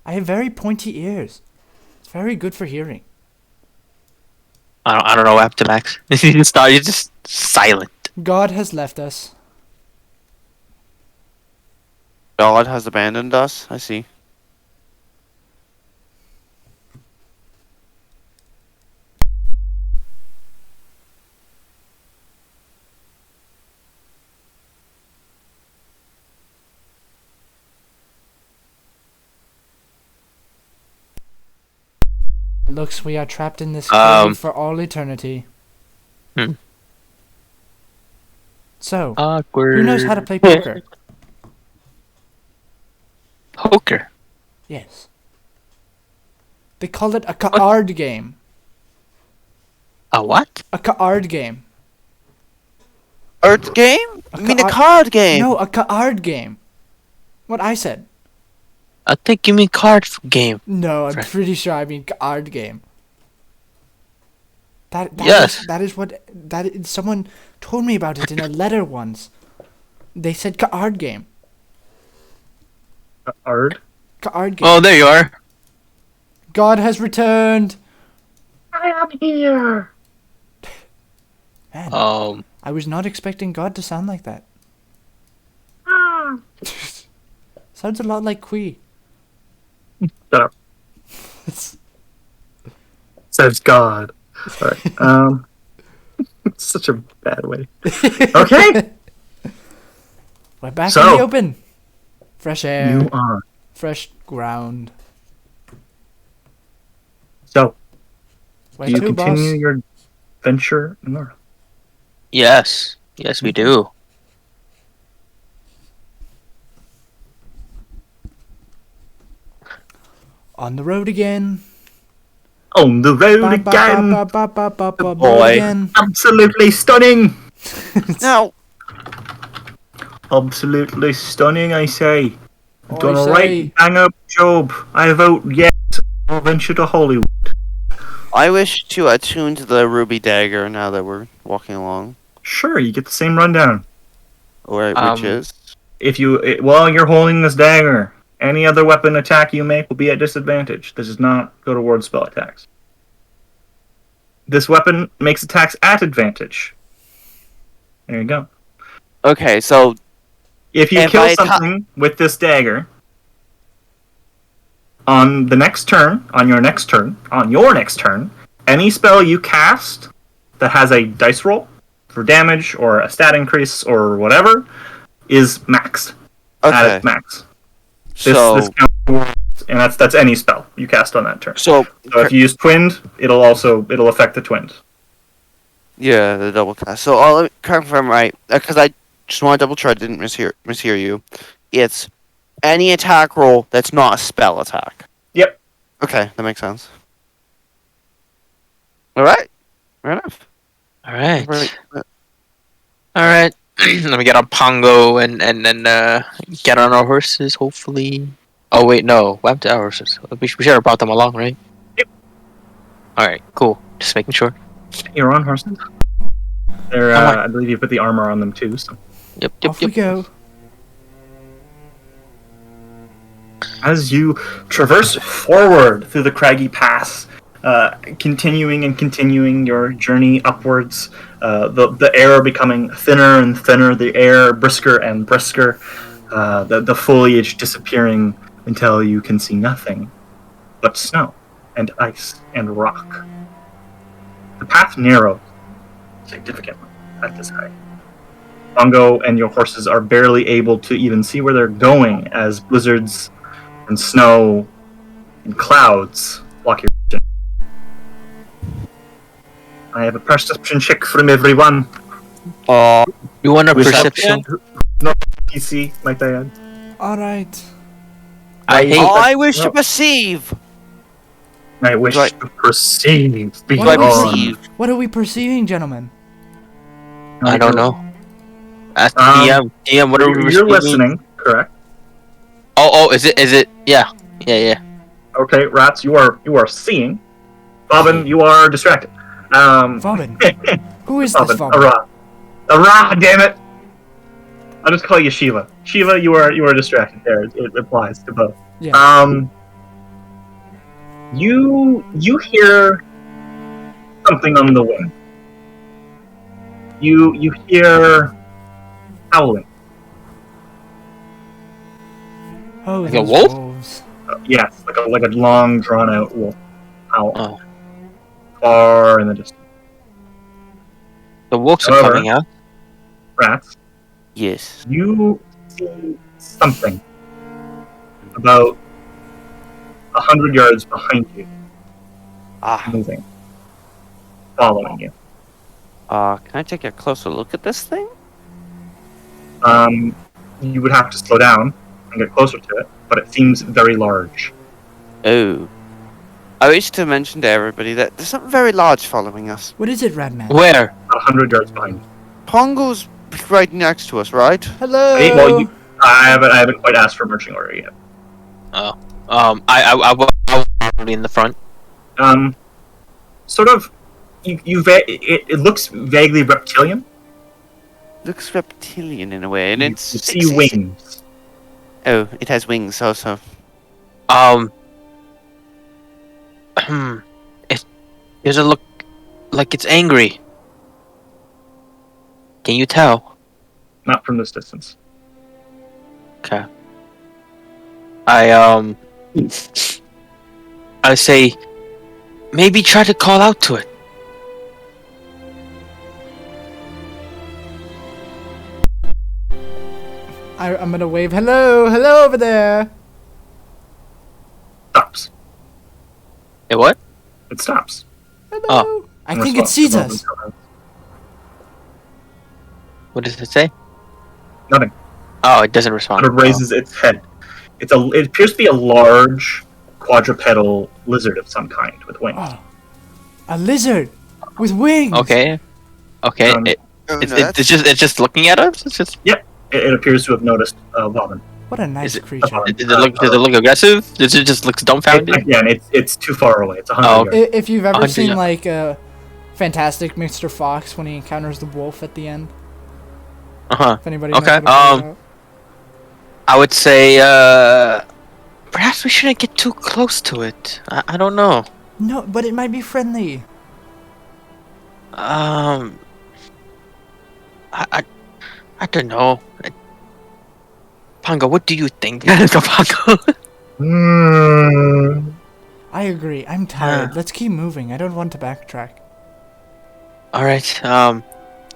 I have very pointy ears. It's very good for hearing. I don't know what happened to Max. He's just silent. God has left us. God has abandoned us. I see. Looks we are trapped in this Um. cave for all eternity. Hmm. So, Awkward. who knows how to play poker? Poker. Yes. They call it a card game. A what? A card game. Earth game? A I mean a card- card game. No, a card game. What I said. I think you mean card game. No, I'm Friend. pretty sure I mean card game. That Yes. that is what someone told me about it in a letter once. They said card game. Ard. Card game. Oh, there you are. God has returned. I am here. Man, I was not expecting God to sound like that. Sounds a lot like Quee. Shut up. Says God. Alright. Such a bad way. Okay. We're back in So- the open. Fresh air. You are. Fresh ground. So, Where do you to, boss? continue your venture north? Yes. Yes, we do. On the road again. On the road Ba, ba, again. ba, ba, ba, ba, ba, boy. road again. Absolutely stunning. Now, Absolutely stunning, I say. I Done a say- right bang up job. I vote yes. I'll venture to Hollywood. I wish to attune to the ruby dagger now that we're walking along. Sure, you get the same rundown. Alright, Um, which is? While you're holding this dagger, any other weapon attack you make will be at disadvantage. This does not go towards spell attacks. This weapon makes attacks at advantage. There you go. Okay, so If you If kill I ta- something with this dagger, on your next turn, any spell you cast that has a dice roll for damage or a stat increase or whatever is maxed. At okay, its max. so This counts towards- and that's any spell you cast on that turn. so So if you use twinned, it'll affect the twinned. yeah, the double cast. So I'll let me confirm right because I just want to double check. I didn't mishear you. It's any attack roll that's not a spell attack. Yep. Okay, that makes sense. All right, fair enough. All right. Right. All right. Let me get on Pongo and then get on our horses, hopefully. Oh, wait, no. What happened to our horses? We should have brought them along, right? Yep. All right, cool. Just making sure. You're on horses. They're, I'm on. I believe you put the armor on them too. So. Yep, Off we go. As you traverse forward through the craggy pass, continuing your journey upwards, the air becoming thinner and thinner, the air brisker and brisker, the foliage disappearing until you can see nothing but snow and ice and rock. The path narrows significantly at this height. Bongo and your horses are barely able to even see where they're going as blizzards and snow and clouds block your vision. I have a perception check from everyone. You want a Perception? perception? No PC, might I add. Alright. I hate. I wish to No. perceive. I wish Right. to perceive Do I What beyond. perceive? What are we perceiving, gentlemen? I don't know. Ask the Um, DM. DM, what are we You're receiving? listening, correct? Oh, is it? Yeah. Okay, Rats, you are seeing. Bobbin, you are distracted. Vomit. Who is this Bobbin, vomit? Ara. Ara, damn it! I'll just call you Shiva. Shiva, you are distracted. There, it applies to both. Yeah. You hear something on the wind. You hear howling. Oh, Like a those wolf? wolves. Yes, like a long drawn out wolf howl. Oh. Far in the distance. The wolves are However- coming out. Rats, Yes. you see something about 100 yards behind you Ah. moving, following you. Can I take a closer look at this thing? You would have to slow down and get closer to it, but it seems very large. Oh. I wish to mention to everybody that there's something very large following us. What is it, Radman? Where? 100 yards behind you. Pongo's right next to us, right? Hello. Hey, well, I haven't quite asked for marching order yet. I was probably in the front. Sort of, it looks vaguely reptilian. Looks reptilian in a way, and You it's see wings. Oh, it has wings also. It doesn't look like it's angry. Can you tell? Not from this distance. Okay. I say, maybe try to call out to it. I'm gonna wave. Hello over there. Stops. Hey, what? It stops. Hello. Oh. I think it sees us. What does it say? Nothing. Oh, it doesn't respond. It raises its head. It appears to be a large quadrupedal lizard of some kind with wings. Oh, a lizard with wings. Okay. Um, It's just looking at us. It's just. It appears to have noticed Bobbin. What a nice Is it- creature. Does it look aggressive? Does it just look dumbfounded? Again, it's too far away. It's 100 Oh, yards. If you've ever 100 seen yards. like Fantastic Mr. Fox when he encounters the wolf at the end, Uh-huh. if anybody Okay, knows what I'm talking about. I would say, perhaps we shouldn't get too close to it. I don't know. No, but it might be friendly. I don't know. Pongo, what do you think? Pongo. I agree. I'm tired. Yeah. Let's keep moving. I don't want to backtrack. All right.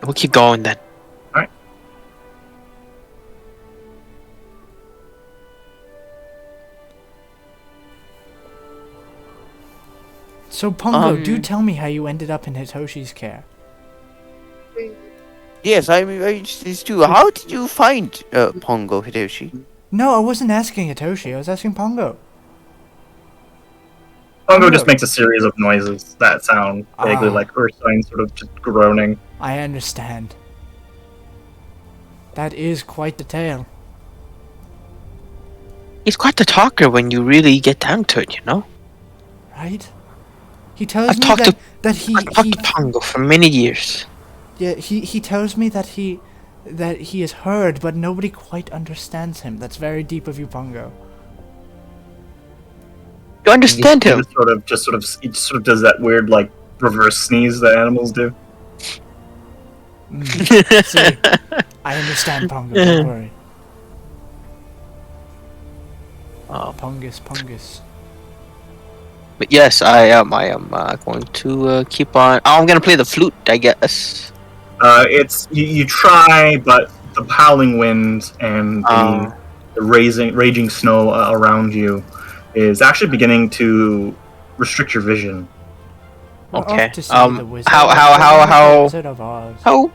We'll keep going then. So Pongo, do Um, tell me how you ended up in Hitoshi's care. Yes, I'm interested too. How did you find Pongo Hideyoshi? No, I wasn't asking Hitoshi. I was asking Pongo. Pongo just makes a series of noises that sound vaguely Ah. like earth sign, sort of just groaning. I understand. That is quite the tale. He's quite the talker when you really get down to it, you know? Right? He tells I've me talked that he I've talked to Pongo for many years. yeah, he tells me that he is heard, but nobody quite understands him. That's very deep of you, Pongo. You understand He him? he just sort of does that weird like reverse sneeze that animals do. See, I understand, Pongo. Don't worry. Pungus. But yes, I am going to keep on. Oh, I'm gonna play the flute, I guess. It's you try, but the howling wind and the raging snow around you is actually beginning to restrict your vision. We're Okay. off to see the Wizard of Oz. How?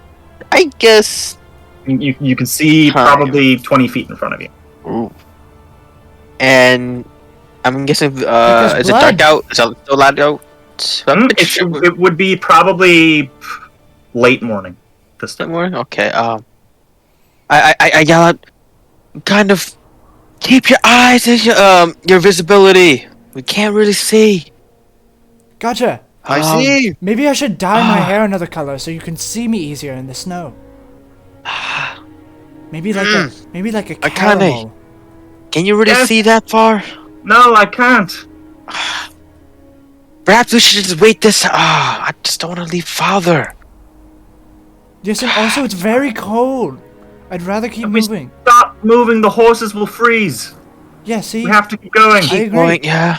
I guess. You can see Time. probably 20 feet in front of you. Ooh. And I'm guessing. Because Is it blood. dark out? Is it still light out? It would be probably late morning this time. Okay. I yell out. Kind of. Keep your eyes and your visibility. We can't really see. Gotcha. I see. Maybe I should dye my hair another color so you can see me easier in the snow. Maybe like a caramel. Can you really Yes. see that far? No, I can't. Perhaps we should just wait this. I just don't want to leave father. Yes, and also it's very cold. I'd rather keep We moving. Stop moving. The horses will freeze. Yeah, see? We have to keep going. I Keep agree. going. Yeah.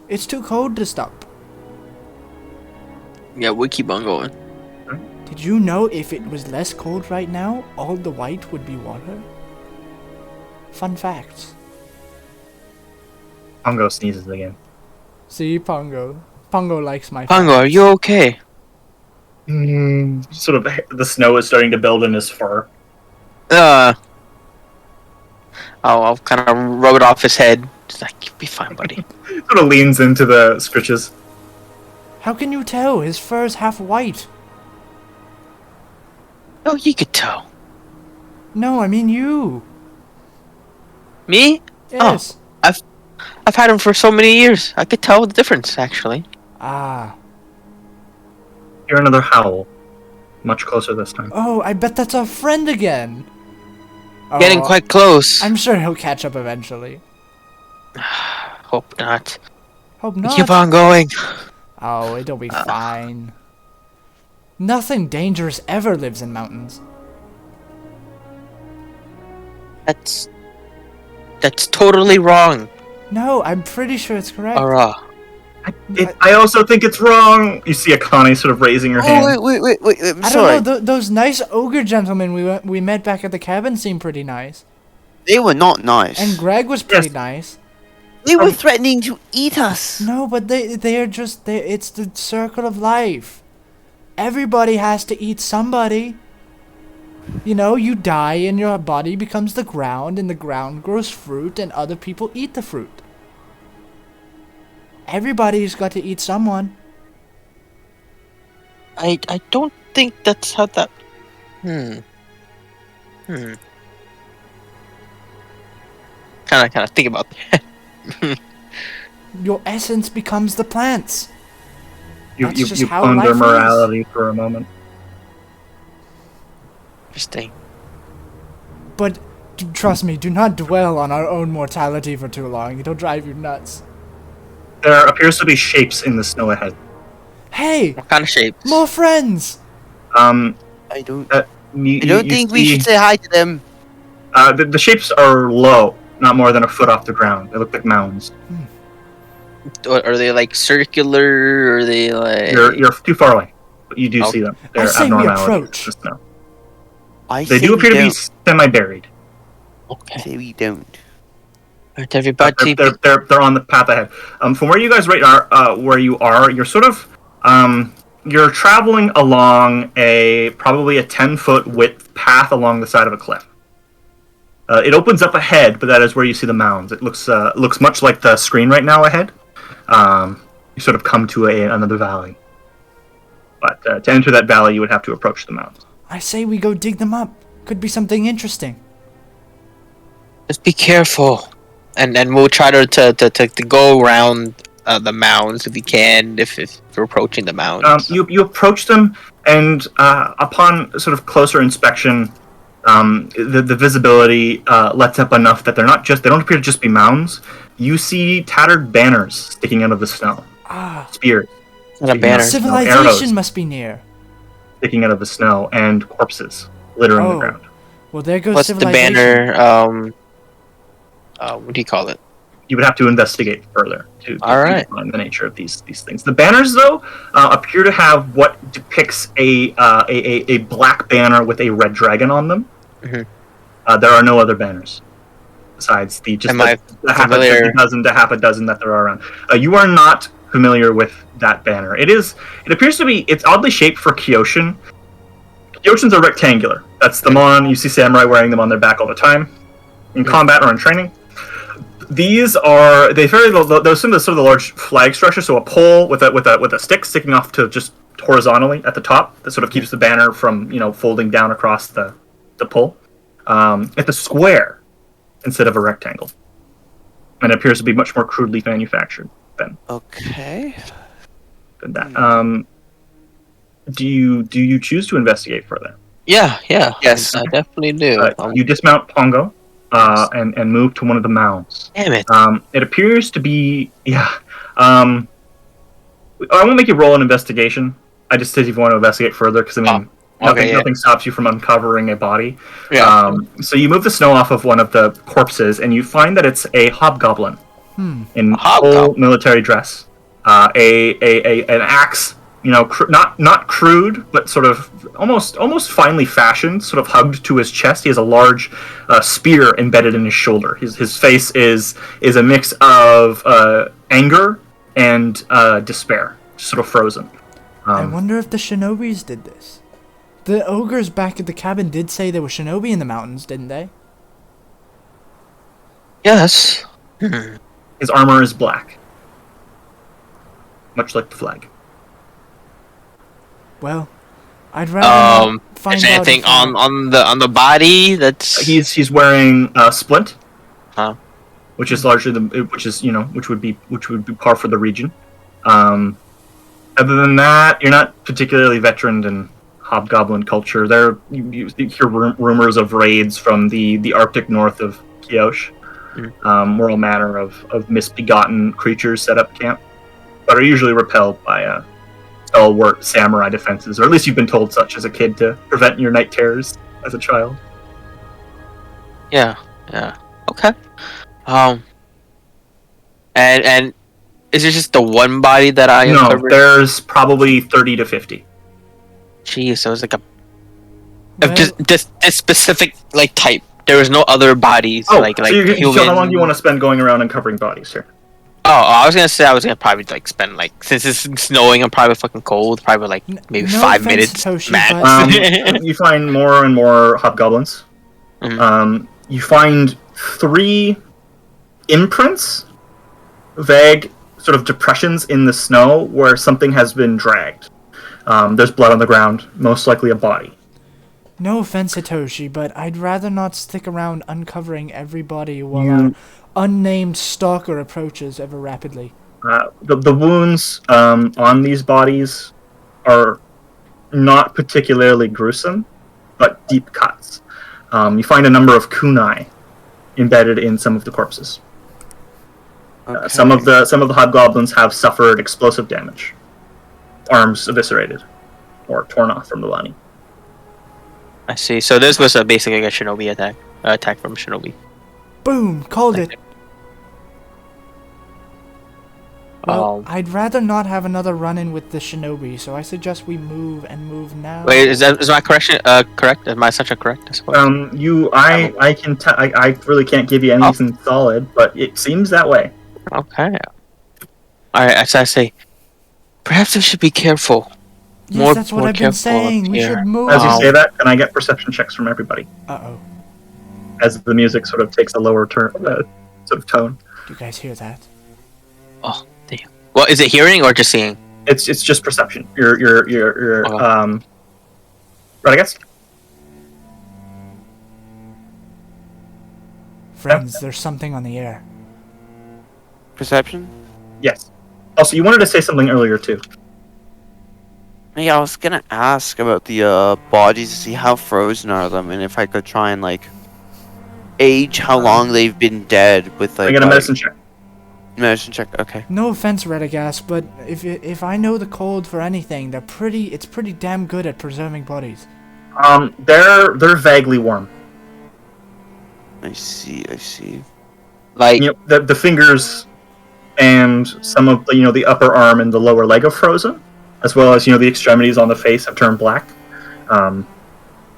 It's too cold to stop. Yeah, we keep on going. Did you know if it was less cold right now, all the white would be water? Fun facts. Pongo sneezes again. See, Pongo. Pongo likes my Pongo, are you okay? Sort of the snow is starting to build in his fur. I'll kind of rub it off his head. Just like, you'll be fine, buddy. Sort of leans into the scritches. How can you tell? His fur's half white. Oh, you could tell. No, I mean you. Me? Yes. I've had him for so many years. I could tell the difference, actually. Ah. Hear another howl. Much closer this time. Oh, I bet that's our friend again. Oh, Getting quite close. I'm sure he'll catch up eventually. Hope not. Hope not. Keep on going. Oh, it'll be fine. Nothing dangerous ever lives in mountains. That's totally wrong. No, I'm pretty sure it's correct. I also think it's wrong. You see Akane sort of raising her hand. Wait. I'm I sorry. don't know. Those nice ogre gentlemen we met back at the cabin seemed pretty nice, They were not nice. and Greg was pretty nice. They were threatening to eat us. No, but it's the circle of life. Everybody has to eat somebody. You know, you die and your body becomes the ground, and the ground grows fruit, and other people eat the fruit. Everybody's got to eat someone. I don't think that's how that. Kind of think about that. Your essence becomes the plants. You That's just you how ponder life is. morality for a moment. Interesting. But trust me, do not dwell on our own mortality for too long. It'll drive you nuts. There appears to be shapes in the snow ahead. Hey, What kind of shapes? more friends. I I don't you think we see, should say hi to them. the shapes are low, not more than a foot off the ground. They look like mounds. Are they like circular? Or are they like? You're too far away, but you do Oh. see them. I They're say we abnormalities approach. in the snow. I They say do we appear to be don't. semi-buried. I Okay. say we don't. Alright, everybody. They're on the path ahead. From where you guys where you are, you're sort of you're traveling along probably a 10-foot width path along the side of a cliff. It opens up ahead, but that is where you see the mounds. It looks much like the screen right now ahead. You sort of come to another valley, but to enter that valley, you would have to approach the mounds. I say we go dig them up. Could be something interesting. Just be careful, and we'll try to go around the mounds if we can. If we're approaching the mounds. You approach them, and upon sort of closer inspection, The visibility lets up enough that they don't appear to just be mounds. You see tattered banners sticking out of the snow. Spears. Not a banner. Civilization arrows. must be near. Sticking out of the snow, and corpses littering the Oh. ground. Well, there goes What's the civilization. banner? What do you call it? You would have to investigate further to All right. find the nature of these things. The banners, though, appear to have what depicts a black banner with a red dragon on them. Mhm. There are no other banners besides the Am I half familiar- a dozen that there are around. You are not familiar with that banner. It appears to be. It's oddly shaped for Kiyoshin. Kyoshins are rectangular. That's the mon. You see samurai wearing them on their back all the time, in combat or in training. These are they're sort of the large flag structure. So a pole with a stick sticking off to just horizontally at the top that sort of keeps the banner from folding down across the pole. It's a square instead of a rectangle, and it appears to be much more crudely manufactured Okay. than that. Do you choose to investigate further? Yeah. Yes. I definitely do. You dismount Pongo and move to one of the mounds. Damn it. It appears to be I won't make you roll an investigation. I just said if you want to investigate further, because nothing stops you from uncovering a body. Yeah. So you move the snow off of one of the corpses, and you find that it's a hobgoblin in full military dress. An axe, not crude, but sort of almost finely fashioned, sort of hugged to his chest. He has a large spear embedded in his shoulder. His face is a mix of anger and despair, sort of frozen. I wonder if the shinobis did this. The ogres back at the cabin did say there were shinobi in the mountains, didn't they? Yes. His armor is black, much like the flag. Well, I'd rather not find Is out. anything if on the body that's He's wearing splint, Huh. which is largely which would be par for the region. Other than that, you're not particularly veteran in hobgoblin culture. You hear rumors of raids from the Arctic north of Kiyosh, where all manner of misbegotten creatures set up camp, but are usually repelled by stalwart samurai defenses, or at least you've been told such as a kid to prevent your night terrors as a child. Yeah. Okay. And is it just the one body that I No, uncovered? there's probably 30 to 50. Jeez, so it was like a Well, just this specific type. There was no other bodies So human. how long do you want to spend going around uncovering bodies here? Oh, I was gonna say I was gonna probably spend since it's snowing and probably fucking cold, probably maybe no 5 offense, minutes Toshi, max. You find more and more hobgoblins. Mhm. You find 3 imprints, vague sort of depressions in the snow where something has been dragged. There's blood on the ground, most likely a body. No offense, Hitoshi, but I'd rather not stick around uncovering everybody while our unnamed stalker approaches ever rapidly. The wounds on these bodies are not particularly gruesome, but deep cuts. You find a number of kunai embedded in some of the corpses. Okay. Some of the hobgoblins have suffered explosive damage, arms eviscerated or torn off from the body. I see. So this was basically a shinobi attack from shinobi. Boom! Called it! Well, Um, I'd rather not have another run-in with the shinobi, so I suggest we move now. Wait, is my correction correct? Is my assumption correct? I suppose. I really can't give you anything solid, but it seems that way. Okay. Alright, so I say, perhaps we should be careful. Yes, that's what more I've been careful saying. We here. should move. As you say that, can I get perception checks from everybody? Uh-oh. As the music sort of takes a lower sort of tone. Do you guys hear that? Oh, damn. Well, is it hearing or just seeing? It's just perception. You're Okay. right, I guess. Friends, there's something on the air. Perception? Yes. Also, you wanted to say something earlier too. Yeah, I was gonna ask about the bodies to see how frozen are them, and if I could try and like age how long they've been dead with I like get a medicine check. medicine check. Okay. No offense, Redagast, but if I know the code for anything, it's pretty damn good at preserving bodies. They're vaguely warm. I see. I see. Like, You know, the fingers and some of the upper arm and the lower leg are frozen, as well as the extremities on the face have turned black.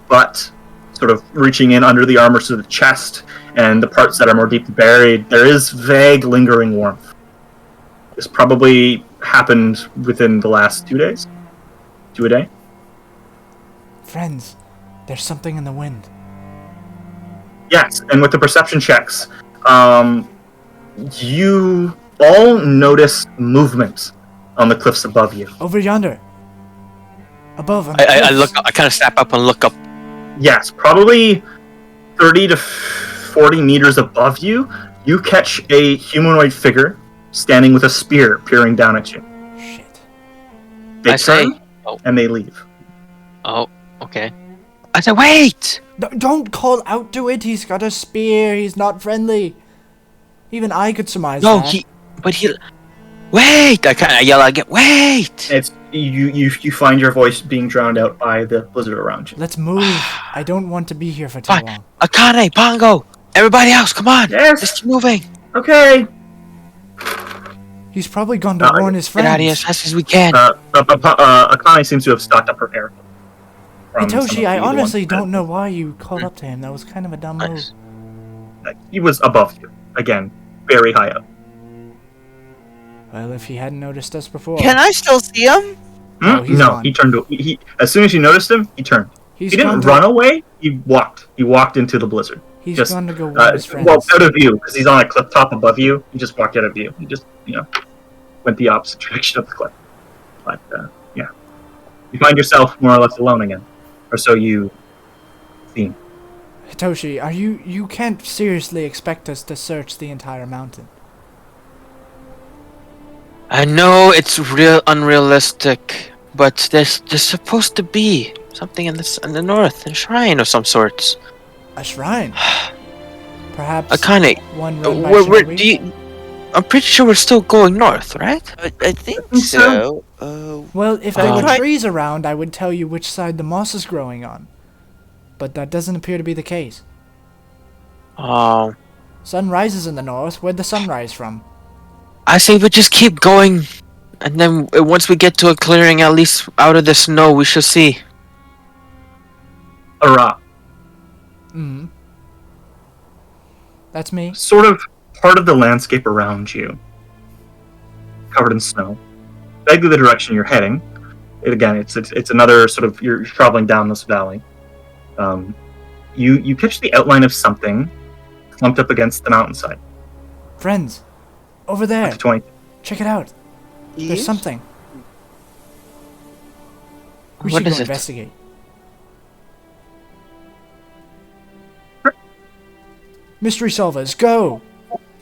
But sort of reaching in under the armor to the chest and the parts that are more deeply buried, there is vague lingering warmth. This probably happened within the last 2 days. 2 a day. Friends, there's something in the wind. Yes, and with the perception checks, you all notice movement on the cliffs above you. Over yonder. Above on the I cliffs. look. I kind of snap up and look up. Yes, probably 30 to 40 meters above you, you catch a humanoid figure standing with a spear peering down at you. Shit. They I say- turn, oh. and they leave. Oh, okay. I said, wait! Don't call out to it. He's got a spear. He's not friendly. Even I could surmise No, that. wait! I kind of yell again. Wait! It's you find your voice being drowned out by the blizzard around you. Let's move. I don't want to be here for too Fine. long. Akane, Pongo, everybody else, come on! Yes. Let's keep moving. Okay. He's probably gone to warn his Get friends. out of here as fast as we can. Akane seems to have stocked up her air. from some of Hitoshi, I the ones honestly that- don't know why you called up to him. That was kind of a dumb move. Nice. He was above you again, very high up. Well, if he hadn't noticed us before. Can I still see him? No, he's no, gone. he turned. He as soon as you noticed him, he turned. He's He didn't gone to, run away. He walked. He walked into the blizzard. He's just, gone to go warn his friends. Well, out of view because he's on a cliff top above you. He just walked out of view. He just went the opposite direction of the cliff. But yeah, you find yourself more or less alone again, or so you seem. Hitoshi, you can't seriously expect us to search the entire mountain. I know it's real unrealistic, but there's supposed to be something in the north, a shrine of some sorts. A shrine? Perhaps Akane, one run by where Shinobi? do you? I'm pretty sure we're still going north, right? I think think so. Well, if there were Try- trees around, I would tell you which side the moss is growing on. But that doesn't appear to be the case. Oh, Sun rises in the north. Where'd the sun rise from? I say we just keep going, and then once we get to a clearing, at least out of the snow, we shall see. Ara, Hmm. That's me. sort of part of the landscape around you, covered in snow, vaguely the direction you're heading. It's another sort of you're traveling down this valley. You catch the outline of something clumped up against the mountainside. Friends, over there. It's 20. Check it out. There's Yes? something. We What should go is it? investigate. Mystery solvers, go!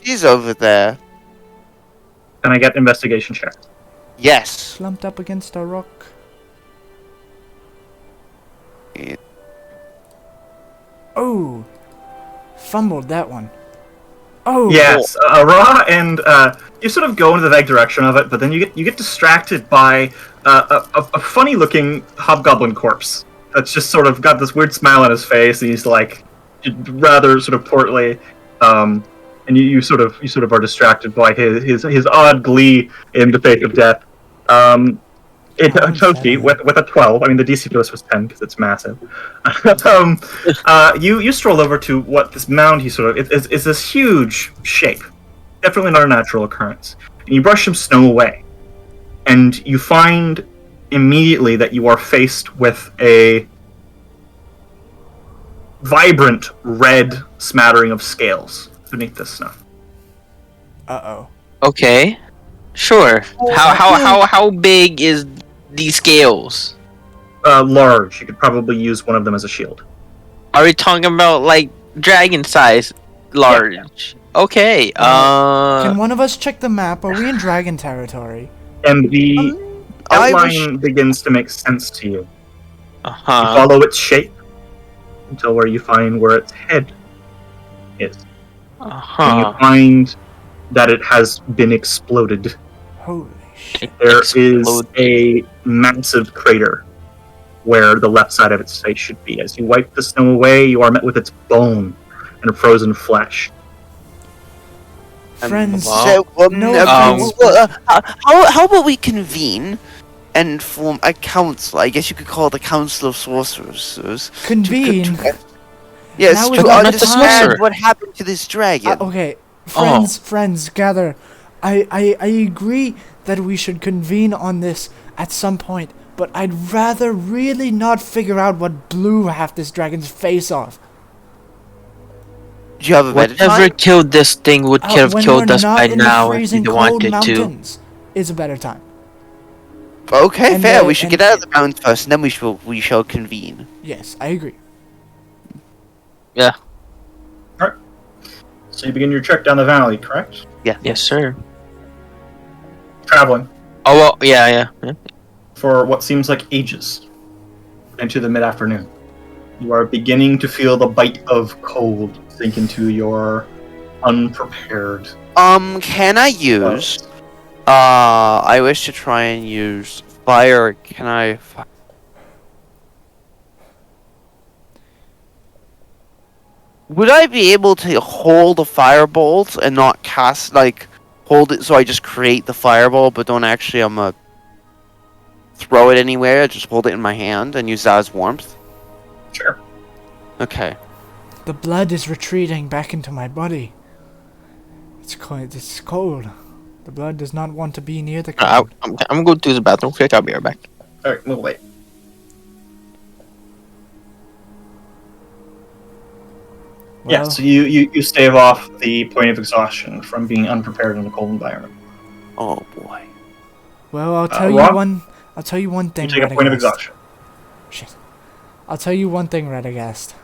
He's over there. Can I get investigation check? Yes. Slumped up against a rock. Yeah. Oh! Fumbled that one. Oh! Yes, Ra, and you sort of go into the vague direction of it, but then you get distracted by a funny-looking hobgoblin corpse that's just sort of got this weird smile on his face, and he's like rather sort of portly, and you sort of are distracted by his odd glee in the face of death. Toki with a 12. I mean, the DC to us was 10 because it's massive. You stroll over to what this mound he sort of is this huge shape, definitely not a natural occurrence. And you brush some snow away, and you find immediately that you are faced with a vibrant red smattering of scales beneath this snow. Uh-oh. Okay, sure. How big is these scales? Large. You could probably use one of them as a shield. Are we talking about like dragon size, large? Okay. Can one of us check the map? Are we in dragon territory? And the I wish. outline begins to make sense to you. You Uh-huh. follow its shape until where you find where its head is. And you Uh-huh. find that it has been exploded. Holy shit. There is Explode. a massive crater where the left side of its face should be. As you wipe the snow away, you are met with its bone and frozen flesh. Friends, Wow. So, no offense, how about we convene and form a council? I guess you could call it the Council of Sorcerers. convene. Yes, Now to is not the understand time. what happened to this dragon. Okay, friends, gather. I agree that we should convene on this at some point, but I'd rather really not figure out what blew half this dragon's face off. Do you have a better Whatever time? killed this thing would have When killed we're us not by in now the if freezing we cold wanted to. mountains is a better time. Okay, And, fair. uh, We should and- get out of the mountains first, and then we shall convene. Yes, I agree. Yeah. So you begin your trek down the valley, correct? Yes, sir. Traveling Oh, well, yeah. for what seems like ages into the mid-afternoon. You are beginning to feel the bite of cold sink into your unprepared. Can I use? I wish to try and use fire. Can I? Would I be able to hold a firebolt and not cast hold it so I just create the fireball but don't actually throw it anywhere? I just hold it in my hand and use that as warmth. Sure. Okay. The blood is retreating back into my body. It's cold. It's cold. The blood does not want to be near the cold. I'm going to the bathroom quick. I'll be right back. Alright, move away. Yeah, Well, so you stave off the point of exhaustion from being unprepared in a cold environment. Oh boy. well, I'll tell you Ron? one. I'll tell you one thing. You take a point of Radagast. exhaustion. Shit. I'll tell you one thing, Radagast.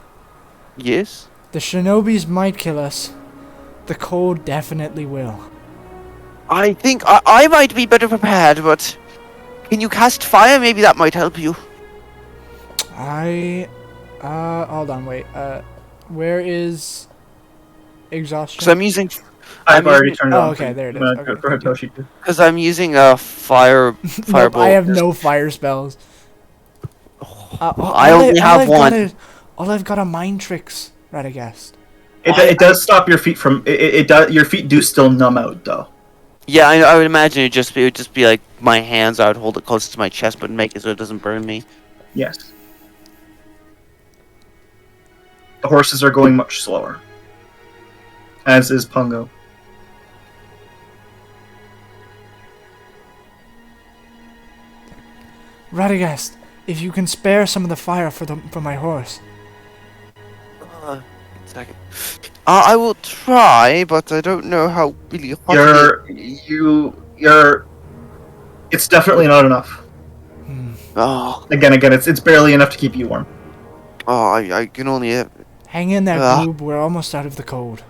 Yes. The shinobis might kill us. The cold definitely will. I think I might be better prepared, but can you cast fire? Maybe that might help you. Hold on, wait. Where is exhaustion? Because I'm using. I've already using- turned it Oh, on. okay, there it is. Go Okay, ahead, thank you. Toshi. Because I'm using a Nope, firebolt. I have no fire spells. I only have one. All I've got are mind tricks, Radagast. It does stop your feet from. It does. Your feet do still numb out though. Yeah, I would imagine it would just be like my hands. I would hold it close to my chest, but make it so it doesn't burn me. Yes. The horses are going much slower. As is Pungo. Radagast, if you can spare some of the fire for my horse. Second. I will try, but I don't know how really hot You're. It's definitely not enough. Oh, Again, it's barely enough to keep you warm. I can only. Hang in there, Ah. Gloob. We're almost out of the cold.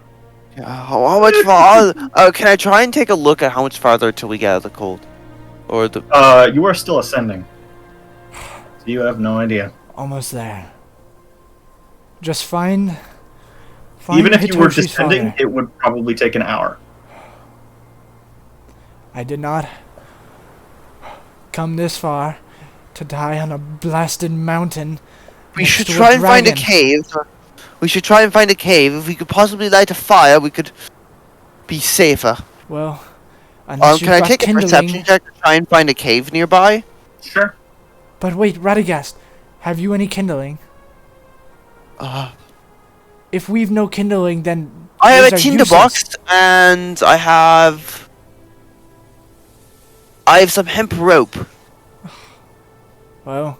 How much farther? Can I try and take a look at how much farther till we get out of the cold, or the? You are still ascending. So you have no idea. Almost there. Just find Even if you were Hitoshi's descending, father. it would probably take an hour. I did not come this far to die on a blasted mountain. We next should to try and find a dragon. cave. We should try and find a cave. If we could possibly light a fire, we could be safer. Well, unless you've Can I got take a kindling. perception check to try and find a cave nearby? Sure. But wait, Radagast, have you any kindling? If we've no kindling, then I have those a are tinderbox, useless. and I have some hemp rope. Well,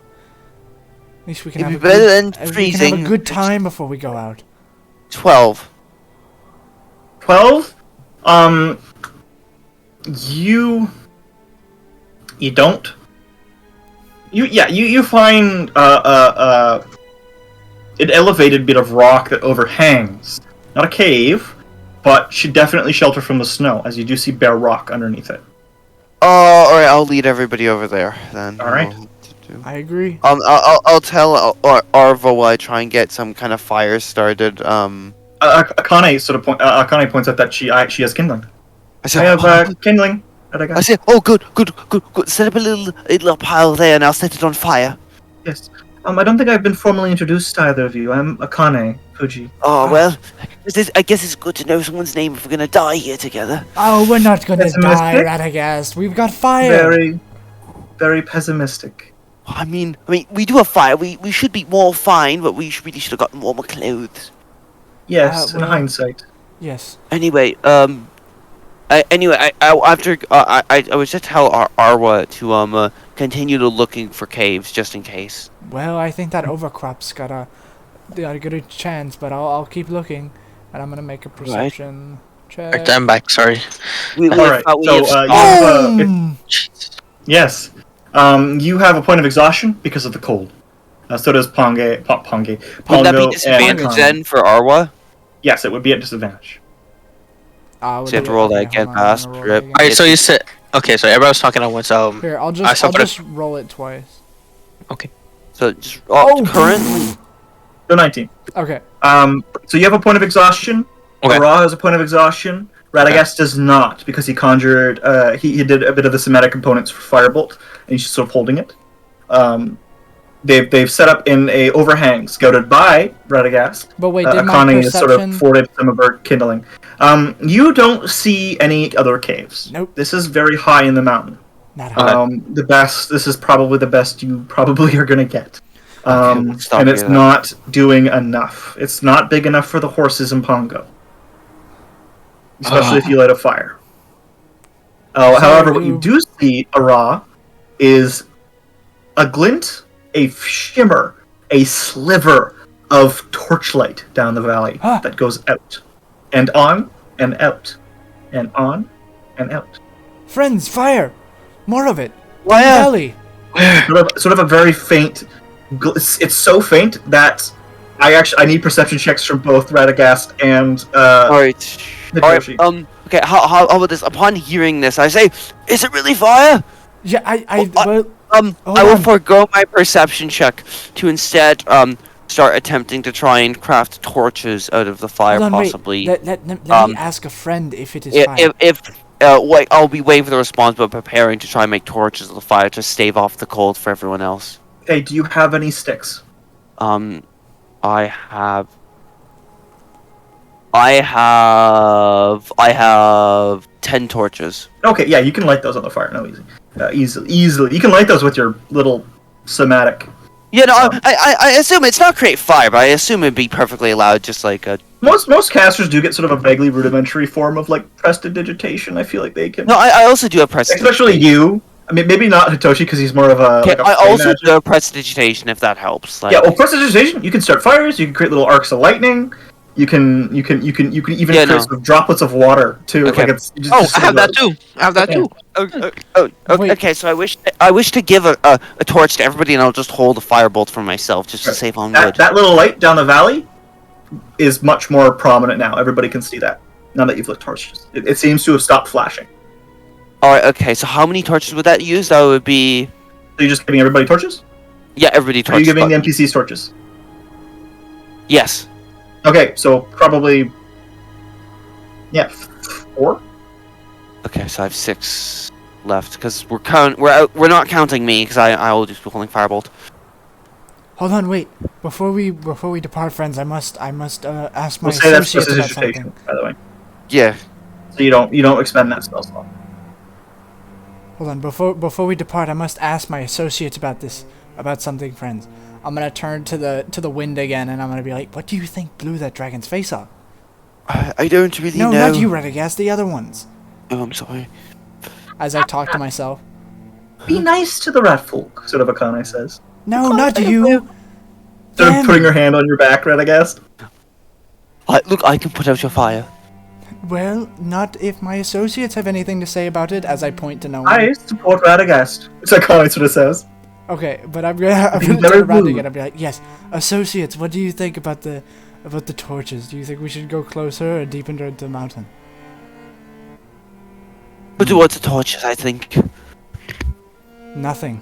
at least we can It'd have be a better good, than we can freezing. have a good time before we go out. 12. 12? You don't. You find an elevated bit of rock that overhangs. Not a cave, but should definitely shelter from the snow, as you do see bare rock underneath it. Alright, I'll lead everybody over there then. All right. I agree. I'll tell Arvo while I try and get some kind of fire started. Akane Akane points out that she has kindling. I I said, have kindling. I said, oh, good. Set up a little pile there, and I'll set it on fire. Yes. I don't think I've been formally introduced to either of you. I'm Akane Fuji. Oh well, I guess it's good to know someone's name if we're gonna die here together. Oh, we're not gonna die, Pessimistic? Radagast. We've got fire. Very, very pessimistic. I mean, we do have fire. We should be more fine, but we really should have gotten warmer clothes. Yes, well- in hindsight. Yes. Anyway, I was just tell Arwa to continue to looking for caves just in case. Well, I think that overcrop's got a good chance, but I'll keep looking, and I'm gonna make a perception check. Alright, I'm back. Sorry. Alright, yes. You have a point of exhaustion because of the cold. So does Would that be Pongo, disadvantage and then for Arwa? Yes, it would be at disadvantage. So you have to roll that again, pass, rip. Alright, so you said. Okay, so everybody was talking at once. Here, I'll I saw just roll it twice. So just Oh. currently. So 19. Okay. So you have a point of exhaustion. Okay. Ra has a point of exhaustion. Radagast does not because he conjured. He did a bit of the somatic components for Firebolt, and he's just sort of holding it. They've set up in a overhang scouted by Radagast. But wait, did my Akane has sort of perception? forwarded some of her kindling. You don't see any other caves. Nope. This is very high in the mountain. Not high. This is probably the best you probably are gonna get. we'll stop And it's here then. not doing enough. It's not big enough for the horses in Pongo. Especially if you light a fire. So However, what you do see, Ara, is a glint, a shimmer, a sliver of torchlight down the valley Huh. that goes out. And on, and out. And on, and out. Friends, fire! More of it. Fire! Valley. Sort of a very faint. It's so faint that I need perception checks from both Radagast and Alright. Hitoshi. Alright, okay, how about this? Upon hearing this, I say, is it really fire? Yeah, Oh, well, hold I will on. forego my perception check to instead, start attempting to try and craft torches out of the fire, hold on, possibly. wait. Let me um, ask a friend if it is If, fire. like, I'll be waiting for the response, but preparing to try and make torches of the fire to stave off the cold for everyone else. Hey, do you have any sticks? I have 10 torches. Okay, yeah, you can light those on the fire. No, easily. You can light those with your little somatic. Yeah, no, I assume it's not create fire, but I assume it'd be perfectly allowed, just like a... Most casters do get sort of a vaguely rudimentary form of like prestidigitation. I feel like they can. No, I also do have prestidigitation. Especially you. I mean, maybe not Hitoshi because he's more of a. Okay, like a I flame also magic. do have prestidigitation, if that helps. Like, Yeah, well, prestidigitation. You can start fires. You can create little arcs of lightning. You can even Yeah, create no. sort of droplets of water too. Okay. Like it's just, Oh, just I have that too. I have that too. Wait. okay, so I wish to give a torch to everybody, and I'll just hold a firebolt for myself, just to Right. save on wood. That little light down the valley is much more prominent now. Everybody can see that now that you've lit torches. It seems to have stopped flashing. Alright, okay, so how many torches would that use? That would be... So you're just giving everybody torches? Yeah, everybody Or are you torches. giving the but- NPCs torches? Yes. Okay, so probably 4. Okay, so I have 6 left, because we're not counting me, because I will just be holding firebolt. Hold on, wait. Before we depart, friends, I must ask my We'll say that's associates about prestidigitation, something. by the way. Yeah. So you don't expend that spell slot. Hold on, before we depart, I must ask my associates about something, friends. I'm gonna turn to the wind again, and I'm gonna be like, "What do you think blew that dragon's face off?" I don't really No, know. not you, Radagast. The other ones. Oh, I'm sorry. As I talk to myself. Be nice to the rat folk, sort of Akane says. No, not you. Sort of Them. putting her hand on your back, Radagast. Look, I can put out your fire. Well, not if my associates have anything to say about it. As I point to no one. I support Radagast. It's Akane sort of says. Okay, but I'm gonna Being turn very around rude. again. I'll be like, "Yes, associates. What do you think about the torches? Do you think we should go closer or deeper into the mountain?" But towards the torches, I think. Nothing.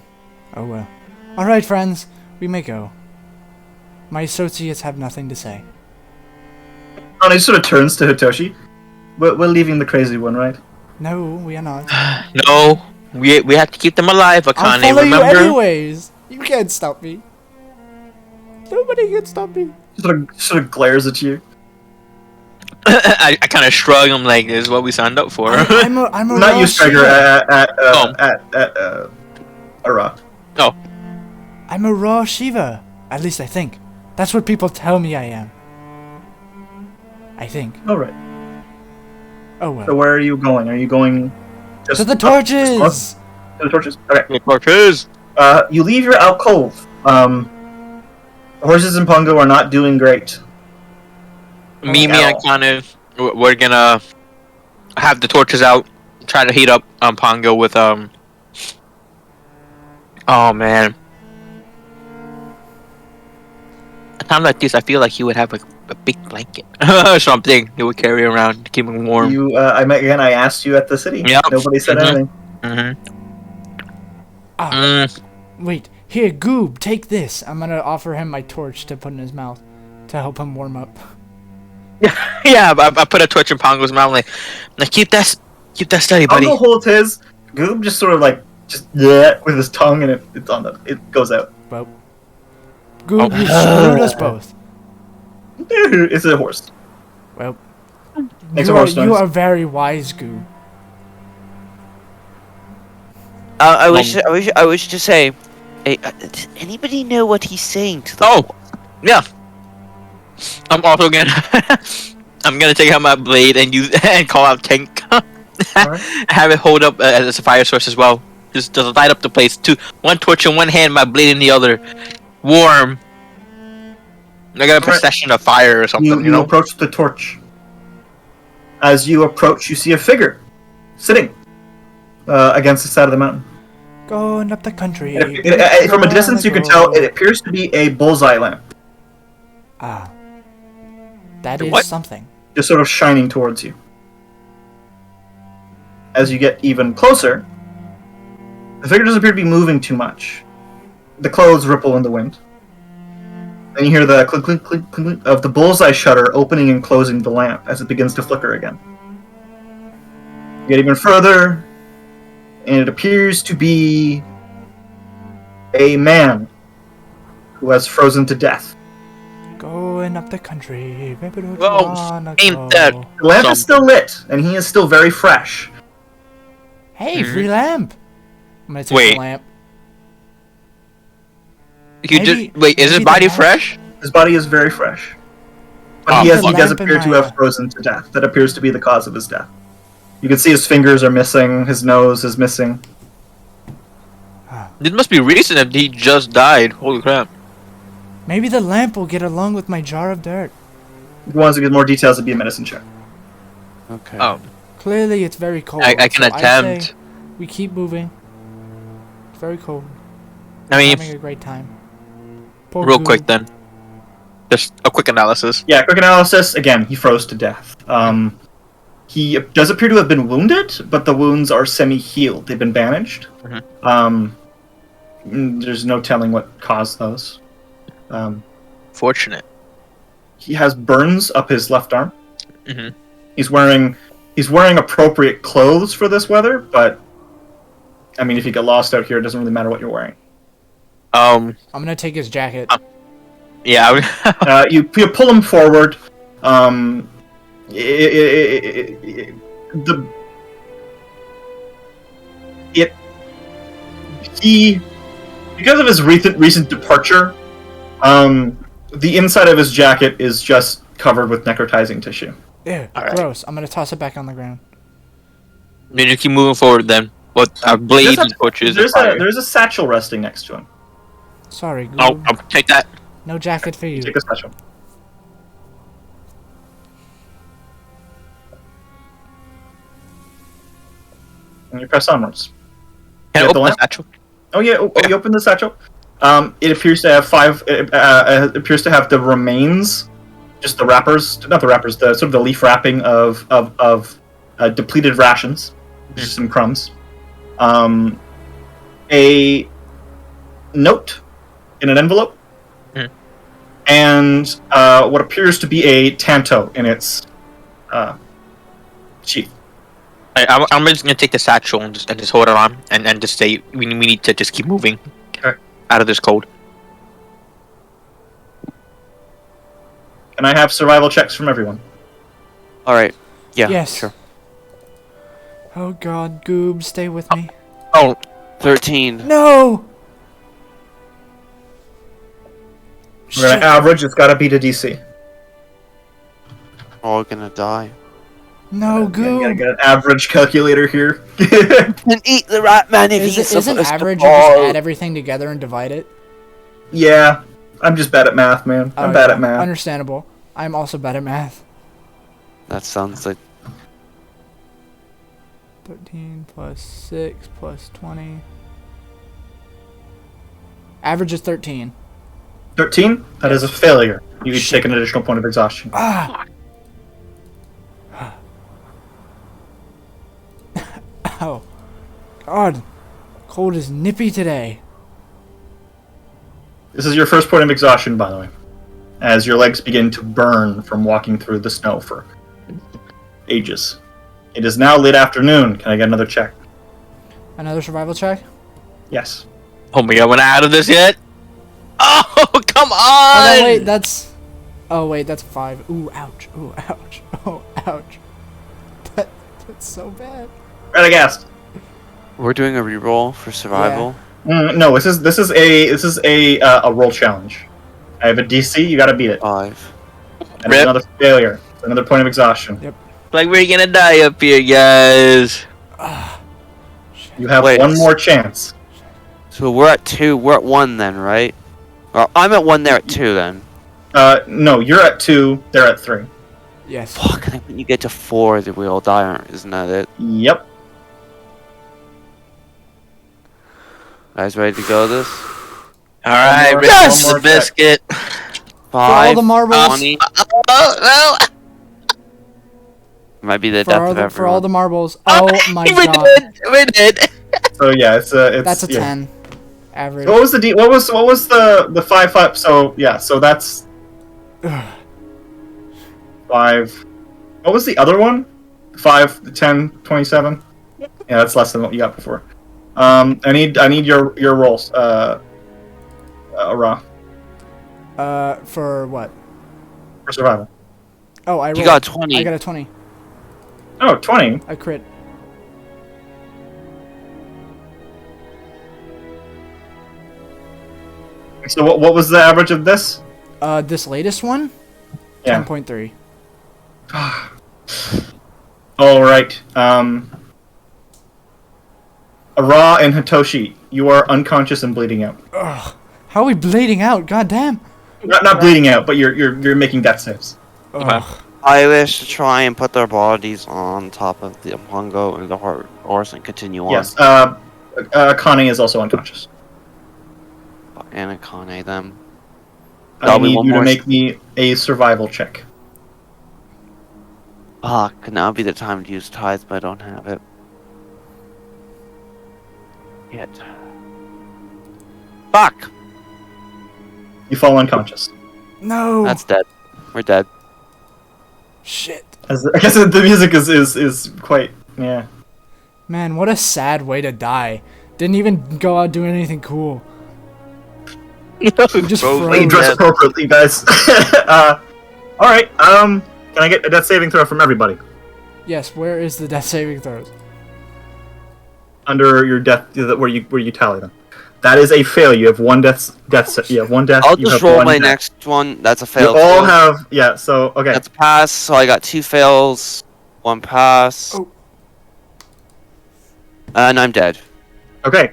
Oh well. Alright, friends, we may go. My associates have nothing to say. And he sort of turns to Hitoshi. We're leaving the crazy one, right? No, we are not. No, we have to keep them alive, I'll Akane. follow you Remember? anyways. You can't stop me. Nobody can stop me. Sort of glares at you. I kind of shrug. I'm like, "This is what we signed up for." I'm a Not raw you, Striker. Shiva. Ara. Oh, I'm a raw Shiva. At least I think. That's what people tell me I am. I think. All right. Oh well. So where are you going? Are you going just To the up, just torches! north? To the torches. Okay. the torches. You leave your alcove. The horses in Pongo are not doing great. Mimi and Akane, we're gonna have the torches out. Try to heat up Pongo with Oh man. A time like this, I feel like he would have a big blanket or something he would carry around to keep him warm. You, I asked you at the city. Yep. Nobody said Mhm. anything. Ah, wait. Here, Goob, take this. I'm gonna offer him my torch to put in his mouth to help him warm up. Yeah, I put a torch in Pongo's mouth. Like keep that steady, buddy. Pongo holds his. Goob just sort of like with his tongue, and it goes out. Well, Goob, you screwed us both. It's a horse. Well, Makes you a horse are noise. very wise, Goob. I wish to say, hey, does anybody know what he's saying to the Oh, yeah. I'm also gonna I'm gonna take out my blade and use and call out Tank. Alright. Have it hold up as a fire source as well. Just to light up the place. One torch in one hand, my blade in the other. Warm. I got a Alright. procession of fire or something, You you know? approach the torch. As you approach, you see a figure sitting against the side of the mountain. Going up the country. From a distance, you can tell it appears to be a bullseye lamp, Ah. That is What? something. just sort of shining towards you. As you get even closer, the figure doesn't appear to be moving too much. The clothes ripple in the wind. Then you hear the clink, clink, clink, clink of the bullseye shutter opening and closing the lamp as it begins to flicker again. You get even further, and it appears to be a man who has frozen to death. Going up the country. Baby, don't you Well, wanna ain't go? that- The lamp Some- is still lit, and he is still very fresh. Hey, free lamp. I'm gonna take Wait. the lamp. You Maybe- just wait, is his maybe the body lamp- fresh? His body is very fresh. But Oh, he does lamp in appear to my, have frozen to death. That appears to be the cause of his death. You can see his fingers are missing, his nose is missing. It must be recent if he just died. Holy crap. Maybe the lamp will get along with my jar of dirt. If he wants to get more details, it'd be a medicine check. Okay. Oh. Clearly, it's very cold. I can so attempt. say we keep moving. It's very cold. I mean, Having a great time. Poor real Goob. quick then. Just a quick analysis. Yeah, quick analysis. Again, he froze to death. He does appear to have been wounded, but the wounds are semi-healed. They've been bandaged. Mhm. There's no telling what caused those. Fortunate. He has burns up his left arm. Mhm. He's wearing appropriate clothes for this weather, but I mean, if you get lost out here, it doesn't really matter what you're wearing. I'm gonna take his jacket. Yeah. You pull him forward. Because of his recent departure, the inside of his jacket is just covered with necrotizing tissue. Ew, Alright. gross. I'm gonna toss it back on the ground. Then you keep moving forward then. What blades and torches and fire. There's a satchel resting next to him. Sorry, Goob. I'll take that. No jacket for you. Take a satchel. And you press onwards. Can I Yeah, the open the lamp? satchel? Oh yeah, you open the satchel. It appears to have five. It appears to have the remains, just the wrappers, not the wrappers, the sort of the leaf wrapping of depleted rations. just some crumbs, a note in an envelope, and what appears to be a tanto in its sheath. I'm just gonna take the satchel and just hold it on and just say we need to just keep moving out of this cold. Can I have survival checks from everyone? All right. Yeah. Yes. Sure. Oh God, Goob, stay with me. Oh, 13. No. We're gonna average. It's gotta beat a DC. All gonna die. No, Gotta Goob. get an average calculator here. And eat the rat man if he's Isn't supposed to average you just fall. add everything together and divide it? Yeah, I'm just bad at math, man. I'm bad yeah, at math. Understandable. I'm also bad at math. That sounds like 13 plus 6 plus 20. Average is 13. 13? That is a failure. You each take an additional point of exhaustion. Ah! Ow. God. Cold is nippy today. This is your first point of exhaustion, by the way. As your legs begin to burn from walking through the snow for ages. It is now late afternoon. Can I get another check? Another survival check? Yes. oh my God, we're not out of this yet. Oh, come Oh, on! no, wait, that's... Oh, wait, that's 5. Ooh, ouch. Ooh, ouch. Oh, ouch. That's so bad. Radagast. we're doing a reroll for survival. No, this is a roll challenge. I have a DC. You got to beat it. 5. And it's another failure. It's another point of exhaustion. Yep. Like we're gonna die up here, guys. You have Wait. one more chance. So we're at 2. We're at 1 then, right? Well, I'm at 1. They're at 2 then. No, you're at 2. They're at 3. Yes. Fuck! I think when you get to 4, that we all die, isn't that it? Yep. Guys, ready to go? This All right, more- yes, one more the biscuit. 5. the marbles. 20. Oh no! Might be the For death all, of the, everyone. for all the marbles. Oh my we God. We did. So yeah, it's That's a yeah. 10. Average. What was the what was the 5? So yeah, so that's 5. What was the other one? 5, 10, 27. Yeah, that's less than what you got before. I need your rolls. Raw For what? for survival. Oh, I You rolled. got 20. I got a 20. Oh, 20. I crit. So what was the average of this? This latest one? Yeah. 10.3. All right. Ra and Hitoshi, you are unconscious and bleeding out. Ugh. How are we bleeding out? God damn. Not bleeding out, but you're making death saves. Ugh. I wish to try and put their bodies on top of the Pongo and the horse and continue on. Yes. Connie is also unconscious. And Akane them. I That'll be need one you to more make me a survival check. Fuck, now would be the time to use tithes, but I don't have it. Yet. Fuck! You fall unconscious. No. That's dead. We're dead. Shit. I guess the music is quite yeah. Man, what a sad way to die. Didn't even go out doing anything cool. just Bro, froze. You dress appropriately, guys. All right. Can I get a death saving throw from everybody Yes, where is the death saving throws? under your death where you tally them? That is a fail. You have one death. You have one death. I'll you just have roll one my death. next one. That's a You fail. all too. have yeah. So okay. That's a pass, so I got 2 fails, 1 pass. Oh. And I'm dead. Okay.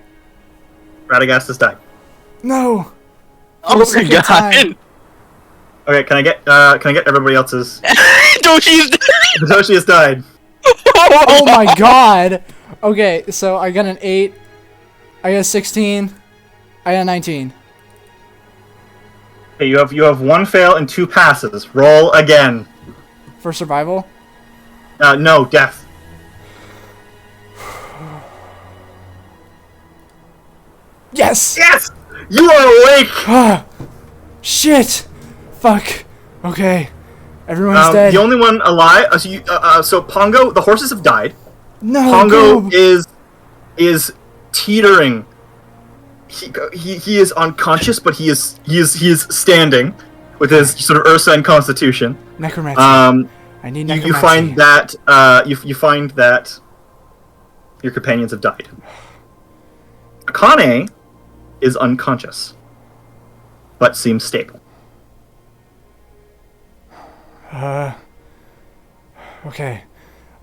Radagast has died. No. Oh my second God! time. Okay. Can I get everybody else's? Don't you? Hitoshi has died. Oh my God. Okay, so I got an 8. I got a 16. I got a 19. Okay. You have 1 fail and 2 passes. Roll again. For survival? No death. Yes! Yes! You are awake! Ah! Shit! Fuck. Okay. Everyone's dead. The only one alive. So Pongo, the horses have died. No, Pongo Goob! is teetering. He is unconscious, but he is standing with his sort of Ursa constitution. Necromancy. I need necromancy. You find that your companions have died. Akane is unconscious, but seems stable. Okay.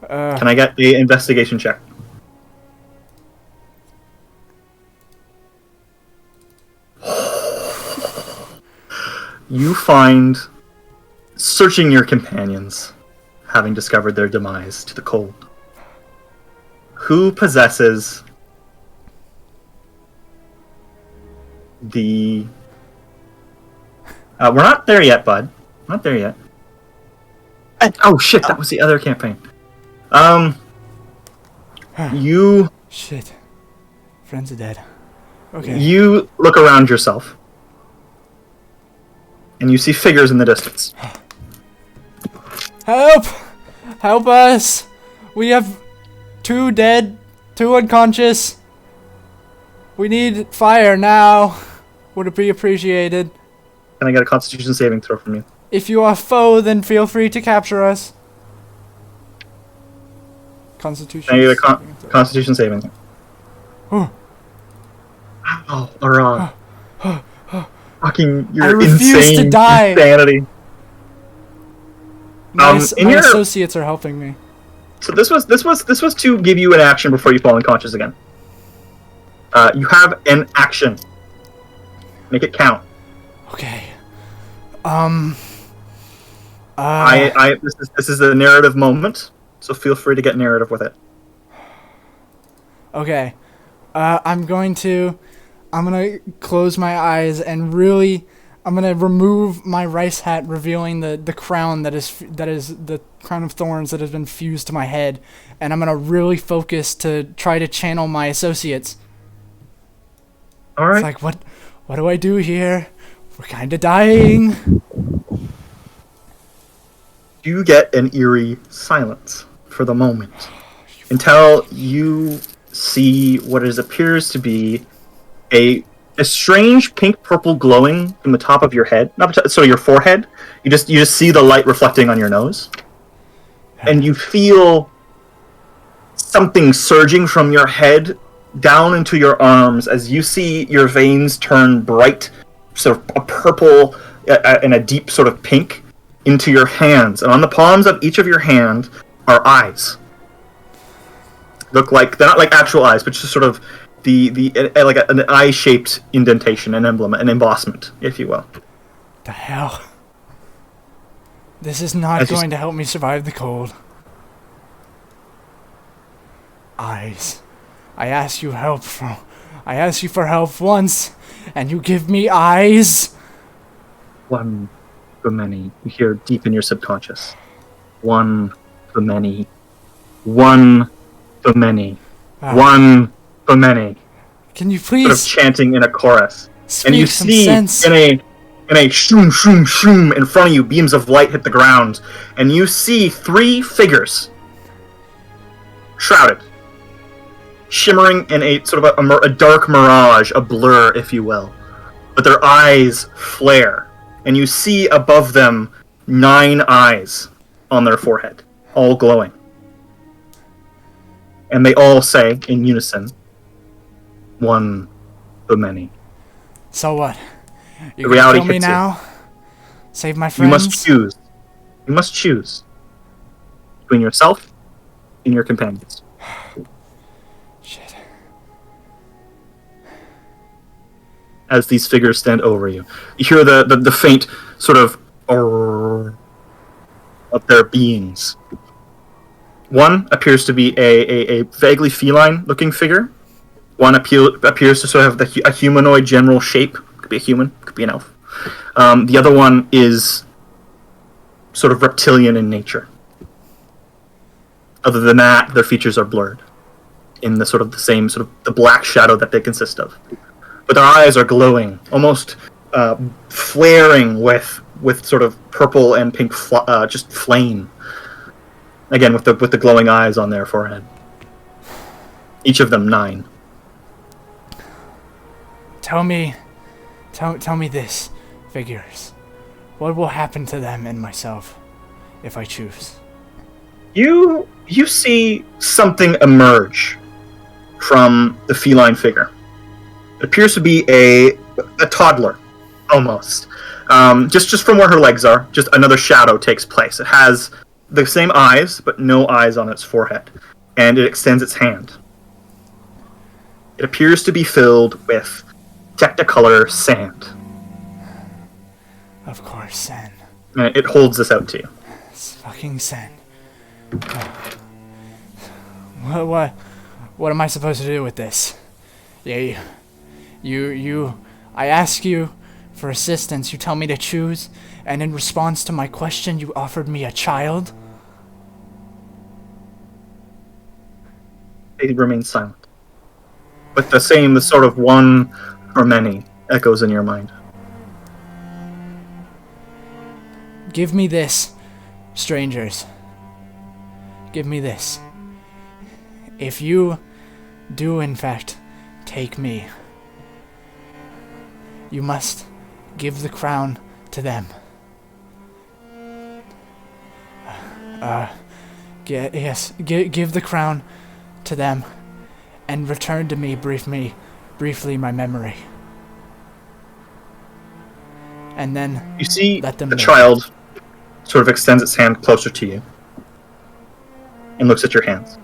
Can I get the investigation check? You find, searching your companions, having discovered their demise to the cold, who possesses the... we're not there yet, bud. Not there yet. Oh shit, that was the other campaign. You... Shit. Friends are dead. Okay. You look around yourself, and you see figures in the distance. Help! Help us! We have 2 dead, 2 unconscious. We need fire now. Would it be appreciated? Can I get a Constitution saving throw from you? If you are foe, then feel free to capture us. Constitution. Can I get a Constitution saving? Oh. Oh, Aran. Fucking, I you're refuse insane. to die. Insanity. My in your associates are helping me. So this was to give you an action before you fall unconscious again. You have an action. Make it count. Okay. This is a narrative moment, so feel free to get narrative with it. Okay. I'm gonna close my eyes and really, I'm gonna remove my rice hat, revealing the crown that is the crown of thorns that has been fused to my head, and I'm gonna really focus to try to channel my associates. All right. It's like, what do I do here? We're kind of dying. You get an eerie silence for the moment until you see what appears to be a strange pink purple glowing from the top of your head, so your forehead. You just see the light reflecting on your nose, and you feel something surging from your head down into your arms as you see your veins turn bright, sort of a purple and a deep sort of pink, into your hands, and on the palms of each of your hand are eyes. Look like they're not like actual eyes, but just sort of like an eye-shaped indentation, an emblem, an embossment, if you will. The hell? This is not going to help me survive the cold. Eyes. I asked you for help once, and you give me eyes. One for many. You hear deep in your subconscious. One for many. One for many. One for many. Can you please sort of chanting in a chorus? speak and you some see sense? in a shoom shoom shoom in front of you, beams of light hit the ground, and you see 3 figures shrouded, shimmering in a sort of a dark mirage, a blur, if you will. But their eyes flare, and you see above them 9 eyes on their forehead, all glowing. And they all say in unison, one for many. So what? You The gonna reality kill me hits you. now? Save my You friends? must choose. You must choose between yourself and your companions. Shit. As these figures stand over you, you hear the faint sort of of their beings. One appears to be a vaguely feline-looking figure. One appears to sort of have a humanoid general shape. Could be a human, could be an elf. The other one is sort of reptilian in nature. Other than that, their features are blurred in the same sort of the black shadow that they consist of. but their eyes are glowing, almost flaring with sort of purple and pink just flame. Again, with the glowing eyes on their forehead. Each of them 9. Tell me this, figures. What will happen to them and myself if I choose? You see something emerge from the feline figure. It appears to be a toddler, almost. Just from where her legs are, just another shadow takes place. It has the same eyes, but no eyes on its forehead, and it extends its hand. It appears to be filled with Technicolor sand. Of course, sand. And it holds this out to you. It's fucking sand. What am I supposed to do with this? Yeah, I ask you for assistance, you tell me to choose, and in response to my question, you offered me a child? They remain silent. With the sort of one or many echoes in your mind. Give me this, strangers. Give me this. If you do, in fact, take me, you must give the crown to them. Give the crown to them, and return to me briefly my memory. And then You see let them the live. child sort of extends its hand closer to you and looks at your hands.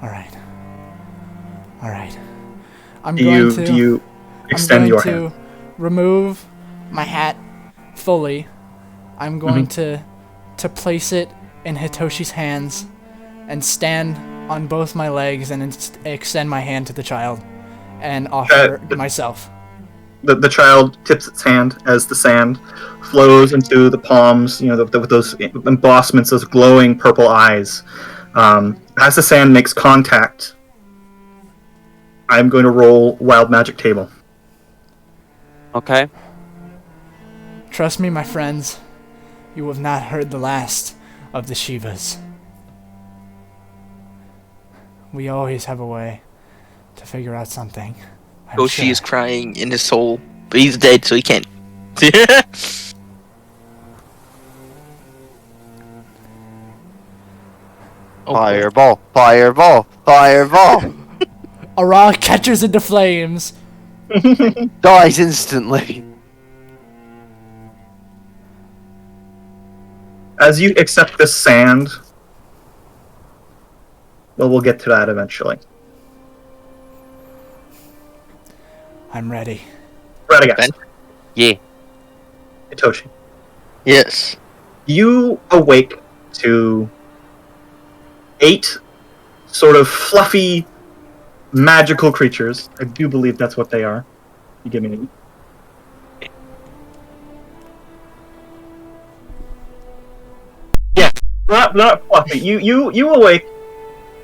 All right. I'm Do going you extend your hand? I'm going to remove my hat fully. I'm going to place it in Hitoshi's hands and stand on both my legs and extend my hand to the child and offer myself. The child tips its hand as the sand flows into the palms, with those embossments, those glowing purple eyes. As the sand makes contact, I'm going to roll Wild Magic Table. Okay. Trust me, my friends, you have not heard the last of the Shivas. We always have a way to figure out something. Yoshi is crying in his soul, but he's dead, so he can't. Fireball, fireball, fireball. Ara catches into flames. Dies instantly. As you accept this sand, well, we'll get to that eventually. I'm ready. Radagast, Yeah. Hitoshi, Yes. you awake to 8 sort of fluffy, magical creatures. I do believe that's what they are. You give me not fluffy. You awake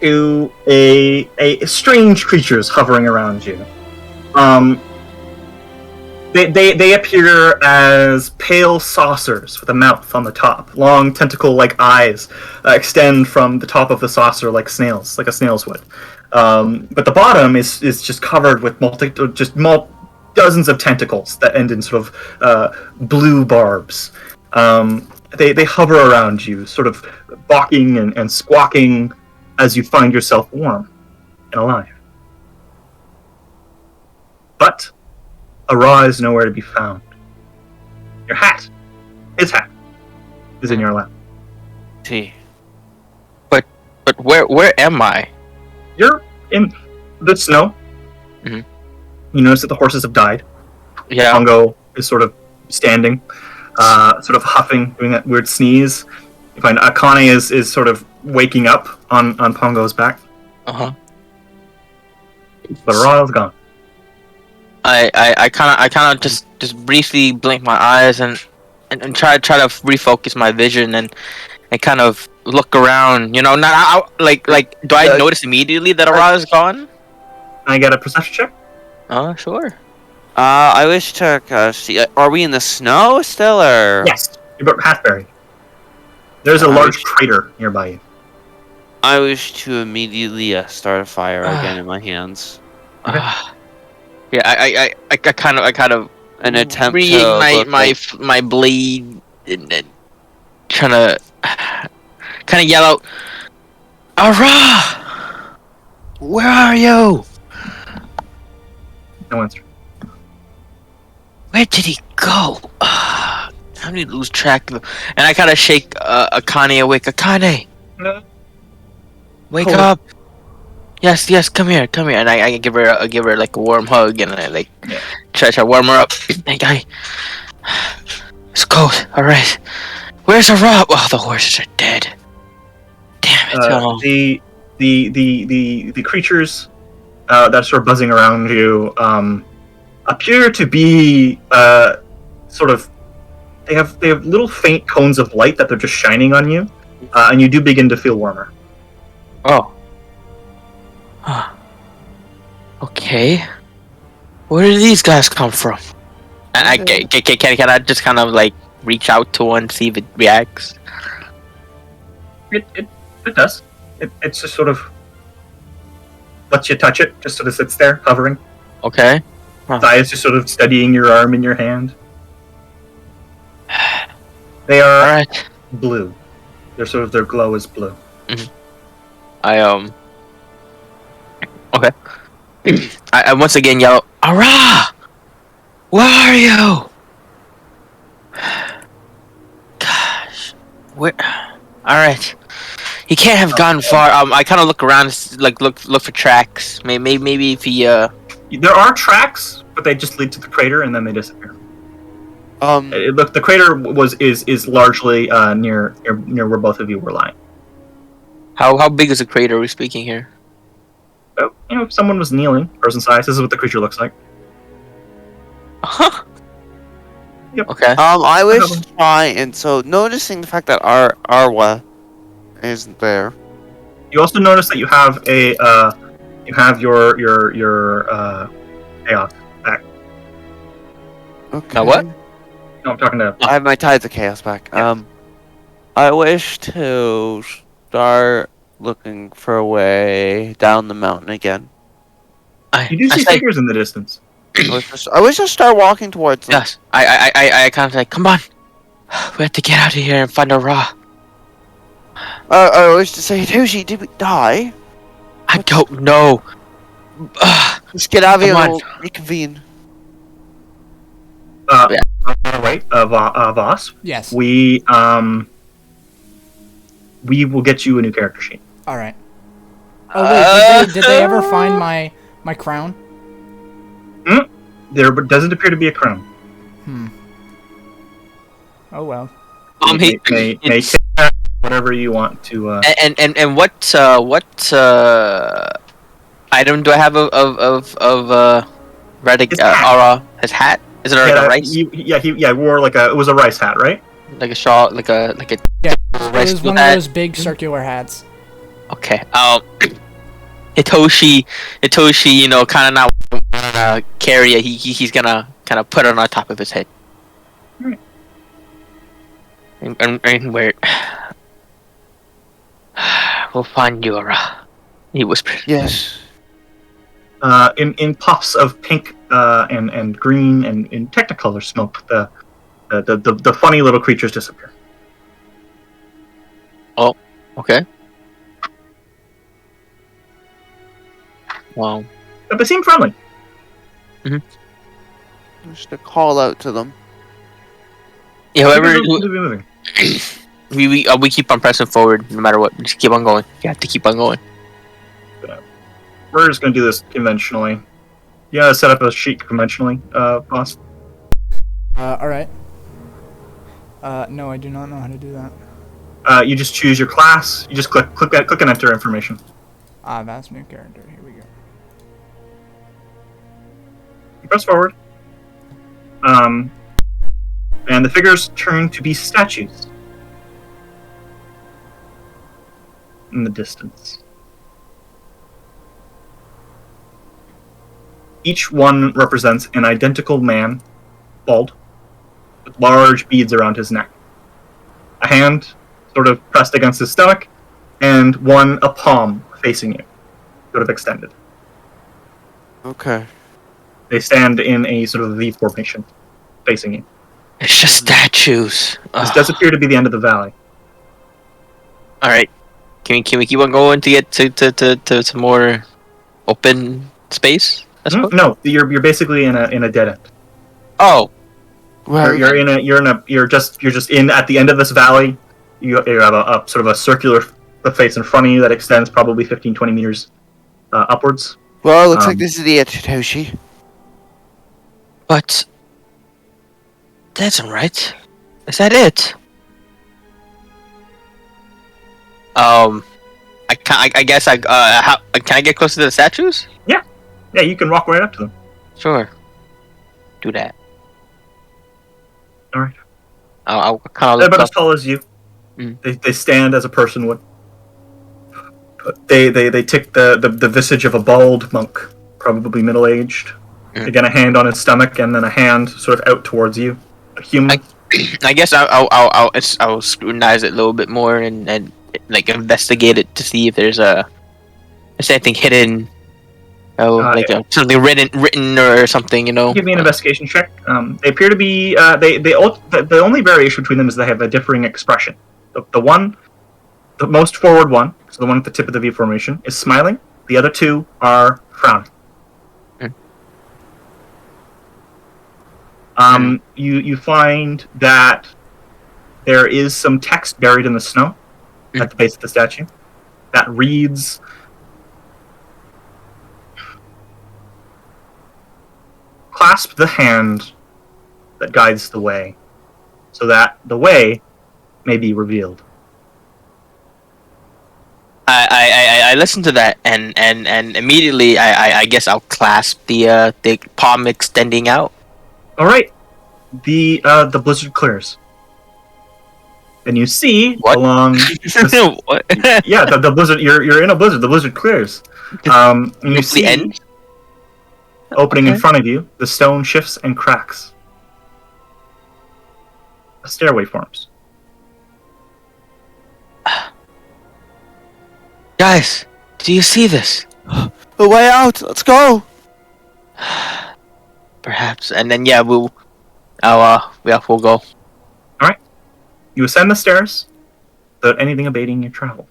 to a strange creatures hovering around you. They appear as pale saucers with a mouth on the top. Long tentacle-like eyes extend from the top of the saucer like snails, like a snail's would. But the bottom is just covered with dozens of tentacles that end in sort of blue barbs. They hover around you, sort of barking and squawking as you find yourself warm and alive. But Ara is nowhere to be found. Your hat, his hat, is in your lap. T. But where am I? You're in the snow. Mhm. You notice that the horses have died. Yeah. Pongo is sort of standing, sort of huffing, doing that weird sneeze. You find Akane is sort of waking up on Pongo's back. Uh-huh. But Ra is gone. I kind of just briefly blink my eyes and try to refocus my vision and kind of look around. You know, not out. Like, do I notice immediately that Ara is gone? I get a perception check. Oh, sure. I wish to see. Are we in the snow still, or? Yes, you're about half buried. There's a I large wish- crater nearby you. I wish to immediately start a fire again in my hands. Okay. Yeah, I kind of An attempt to reignite look like- my blade and trying to kind of yell out, Ara! Where are you? No answer. Where did he go? I need to lose track of him. And I kind of shake Akane awake. Akane, wake Cold. up! Yes, come here. And I give her like a warm hug, and I like try to warm her up. It's cold. All right, where's Ara? Oh, the horses are dead. Damn it! Oh. The creatures that are sort of buzzing around you appear to be sort of they have little faint cones of light that they're just shining on you, and you do begin to feel warmer. Oh. Huh. Okay. Where did these guys come from? And can I just kind of like reach out to one, see if it reacts? It does. It's just sort of lets you touch it, just sort of sits there, hovering. Okay. Its eyes just sort of steadying your arm in your hand. They are Alright. blue. Their glow is blue. Okay. I once again yell, Ara! Where are you? Gosh. Where? Alright. He can't have gone far. I kind of look around, like look for tracks. Maybe if he There are tracks, but they just lead to the crater and then they disappear. Look, the crater is largely near where both of you were lying. How big is the crater we're speaking here? So, if someone was kneeling, person size, this is what the creature looks like. Huh. Yep. Okay. I wish to try, and so noticing the fact that Arwa isn't there. You also notice that you have your chaos back. Okay. Now what? No, I'm talking to. I have my Tides of Chaos back. Yeah. I wish to start looking for a way down the mountain again. You do see figures in the distance. I wish to start walking towards them. Yes. I kind of like, come on. We have to get out of here and find a Ra. I wish to say, Toshi, did we die? I don't know. Let's get out of here Come and on. we'll reconvene. Right, Voss. Yes. We will get you a new character sheet. All right. Oh wait, did they ever find my crown? There doesn't appear to be a crown. Oh well. May take whatever you want to. And what item do I have of Redick His hat. Ara? His hat? Is it like a rice? He wore it was a rice hat, right? Like a shawl, like a Yeah. rice It was one hat? of those big circular hats. Okay. Hitoshi, kind of not wanna carry it. He's gonna kind of put it on top of his head. Right. And where? We'll find you, Ara. He whispered. Yes. In puffs of pink and green and in Technicolor smoke, the funny little creatures disappear. Oh, okay. Wow. But they seem friendly. Just to call out to them. Yeah, whoever Figures don't seem to be moving. we keep on pressing forward no matter what. Just keep on going. You have to keep on going. We're just going to do this conventionally. You gotta set up a sheet conventionally, boss. All right. No, I do not know how to do that. You just choose your class. You just click and enter information. That's new character. Here we go. You press forward. And the figures turn to be statues. in the distance. Each one represents an identical man, bald, with large beads around his neck. A hand sort of pressed against his stomach, and a palm facing you, sort of extended. Okay. They stand in a sort of V formation, facing you. It's just statues. This does appear to be the end of the valley. All right. Can we keep on going to get to some more open space? I suppose? No, you're basically in a dead end. Oh, Well, You're just in at the end of this valley. You have a sort of a circular face in front of you that extends probably 15, 20 meters upwards. well, it looks like this is the Toshi. but that's not right. Is that it? I guess how can I get closer to the statues? Yeah, you can walk right up to them. Sure. Do that. All right. I'll kind of They're look about as up. tall as you. Mm. They stand as a person would. They take the visage of a bald monk, probably middle aged. Mm. Again, a hand on his stomach, and then a hand sort of out towards you. A human. I guess I'll scrutinize it a little bit more and like investigate it to see if there's anything hidden. Something written or something, Give me an investigation check. They appear to be. The only variation between them is they have a differing expression. The most forward one, so the one at the tip of the V formation, is smiling. The other two are frowning. You find that there is some text buried in the snow at the base of the statue that reads, "Clasp the hand that guides the way, so that the way may be revealed." I listened to that and immediately I guess I'll clasp the palm extending out. All right, the blizzard clears, and you see What? along. This, What? yeah, the blizzard. You're in a blizzard. The blizzard clears. And you It's the see end? opening in Okay. front of you. The stone shifts and cracks. A stairway forms. Guys, do you see this? The way out. Let's go. Perhaps, and then we'll go. You ascend the stairs without anything abating your travel.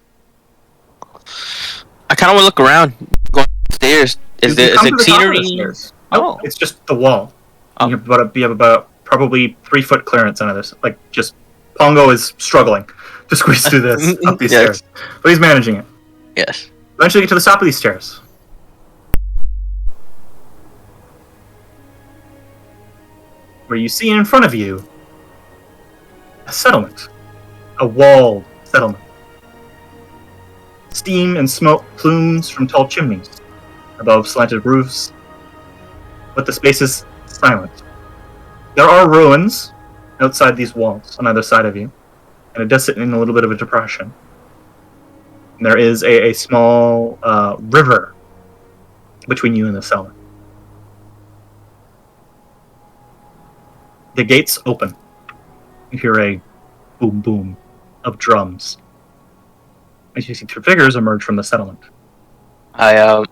I kind of want to look around. Go upstairs. Is You there come to the top of scenery? the stairs. Oh. Nope, it's just the wall. Oh. You have about probably 3 foot clearance under this. Like, just Pongo is struggling to squeeze through this up these Yes. stairs, but he's managing it. Yes. Eventually, you get to the top of these stairs. Where you see in front of you a settlement. A walled settlement. Steam and smoke plumes from tall chimneys above slanted roofs, but the space is silent. There are ruins outside these walls on either side of you, and it does sit in a little bit of a depression. And there is a small river between you and the settlement. The gates open. You hear a boom boom of drums as you see 2 figures emerge from the settlement. I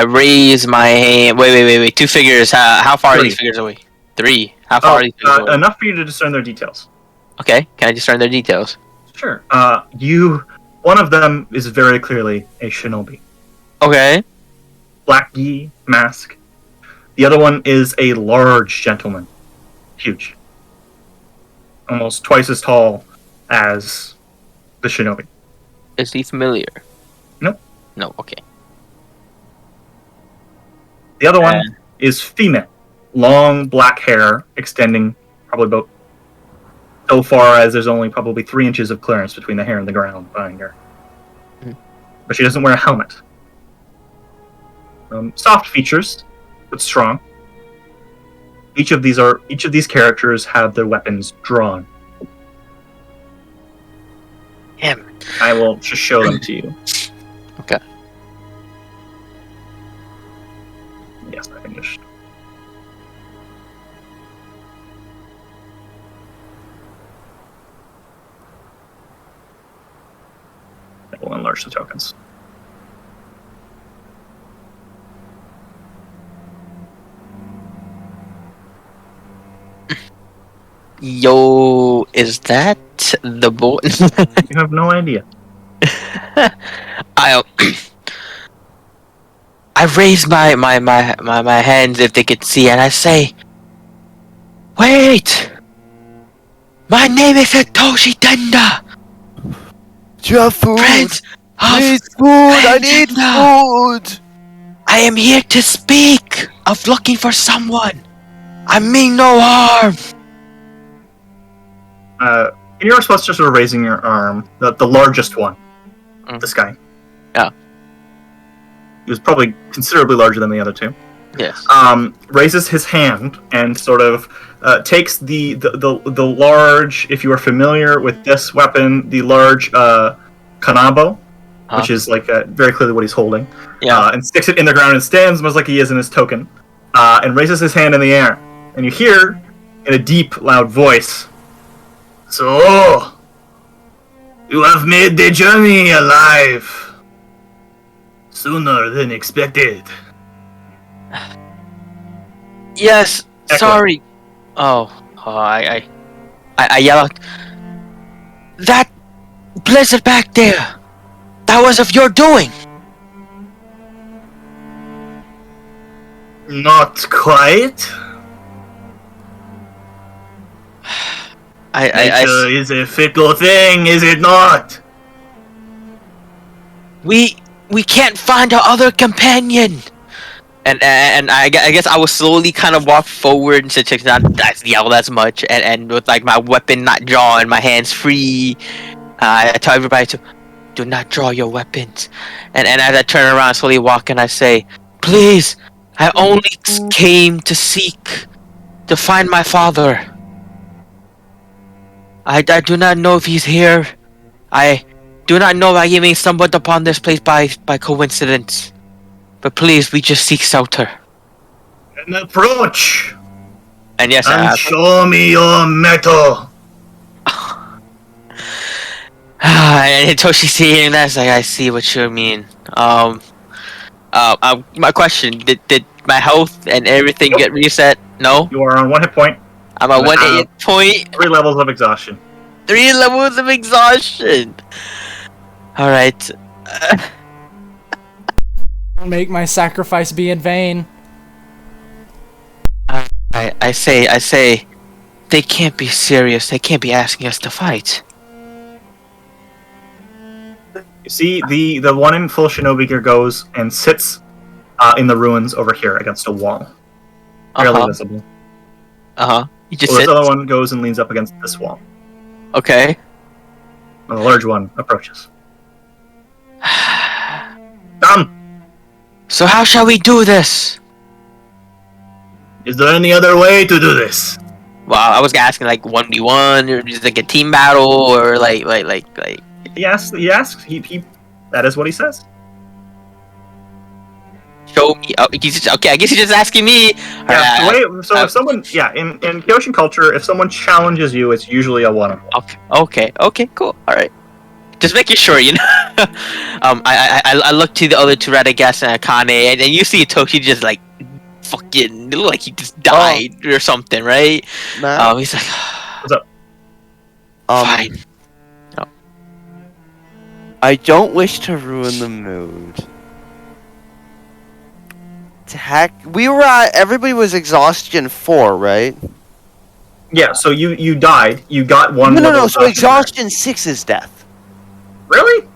raise my hand. Wait. 2 figures. How far are 3. these figures away? 3. How far are these figures away? Enough for you to discern their details. Okay. Can I discern their details? Sure. One of them is very clearly a shinobi. Okay. Black gi, mask. The other one is a large gentleman. Huge. Almost twice as tall as the shinobi. Is he familiar? Nope. No. Okay. The other one is female. Long black hair extending probably about so far as there's only probably 3 inches of clearance between the hair and the ground behind her. But she doesn't wear a helmet. Soft features, but strong. Each of these characters have their weapons drawn. Damn. I will just show them to you. Okay. Yes, I can just. I will enlarge the tokens. Yo, is that the boy? You have no idea. I I raise my hands if they could see, and I say, "Wait! My name is Satoshi Tenda, Do you have food? Prince of Please, food! I need Tenda. food! I am here to speak of looking for someone. I mean no harm." In your response to sort of raising your arm, the largest one, this guy. Yeah. He was probably considerably larger than the other two. Yes. Raises his hand and sort of takes the large, if you are familiar with this weapon, the large kanabo, which is like very clearly what he's holding, and sticks it in the ground and stands much like he is in his token, and raises his hand in the air. And you hear, in a deep, loud voice, "So, you have made the journey alive. Sooner than expected." Yes. Echo. Sorry. I yell out. That blizzard back there. That was of your doing. Not quite. Nature is a fickle thing, is it not? We can't find our other companion. And I guess I will slowly kind of walk forward since it's not yell as much, and with like my weapon not drawn, my hands free. I tell everybody to do not draw your weapons. And as I turn around, slowly walk, and I say, "Please, I only came to seek, to find my father. I do not know if he's here. I do not know if I may stumbled upon this place by coincidence. But please, we just seek shelter." An approach. And yes, And show me your metal. and until she's hearing that, it's like, I see what you mean. My question: Did my health and everything get reset? No, You are on 1 hit point. I'm at 1 point. 3 levels of exhaustion. 3 levels of exhaustion. All right. Make my sacrifice be in vain. I say, they can't be serious. They can't be asking us to fight. You see, the one in full shinobi gear goes and sits in the ruins over here against a wall. Barely visible. You just Well, said. this other one goes and leans up against this wall. Okay. And the large one approaches. Come! So how shall we do this? Is there any other way to do this? Well, I was asking like 1v1 or just like a team battle or like. He asks. He. That is what he says. Show me. Oh, okay, I guess he's just asking me. Yeah. If someone, in Kyoshin culture, if someone challenges you, it's usually a one-on-one. Okay, cool. All right. Just making sure, you know. I look to the other two, Radagast and Akane, and you see Toshi just like fucking look like he just died or something, right? Man. He's like, What's up? Fine. I don't wish to ruin the mood. We were at. Everybody was exhaustion 4, right? Yeah. So you died. You got one. No. So exhaustion 6 is death. Really?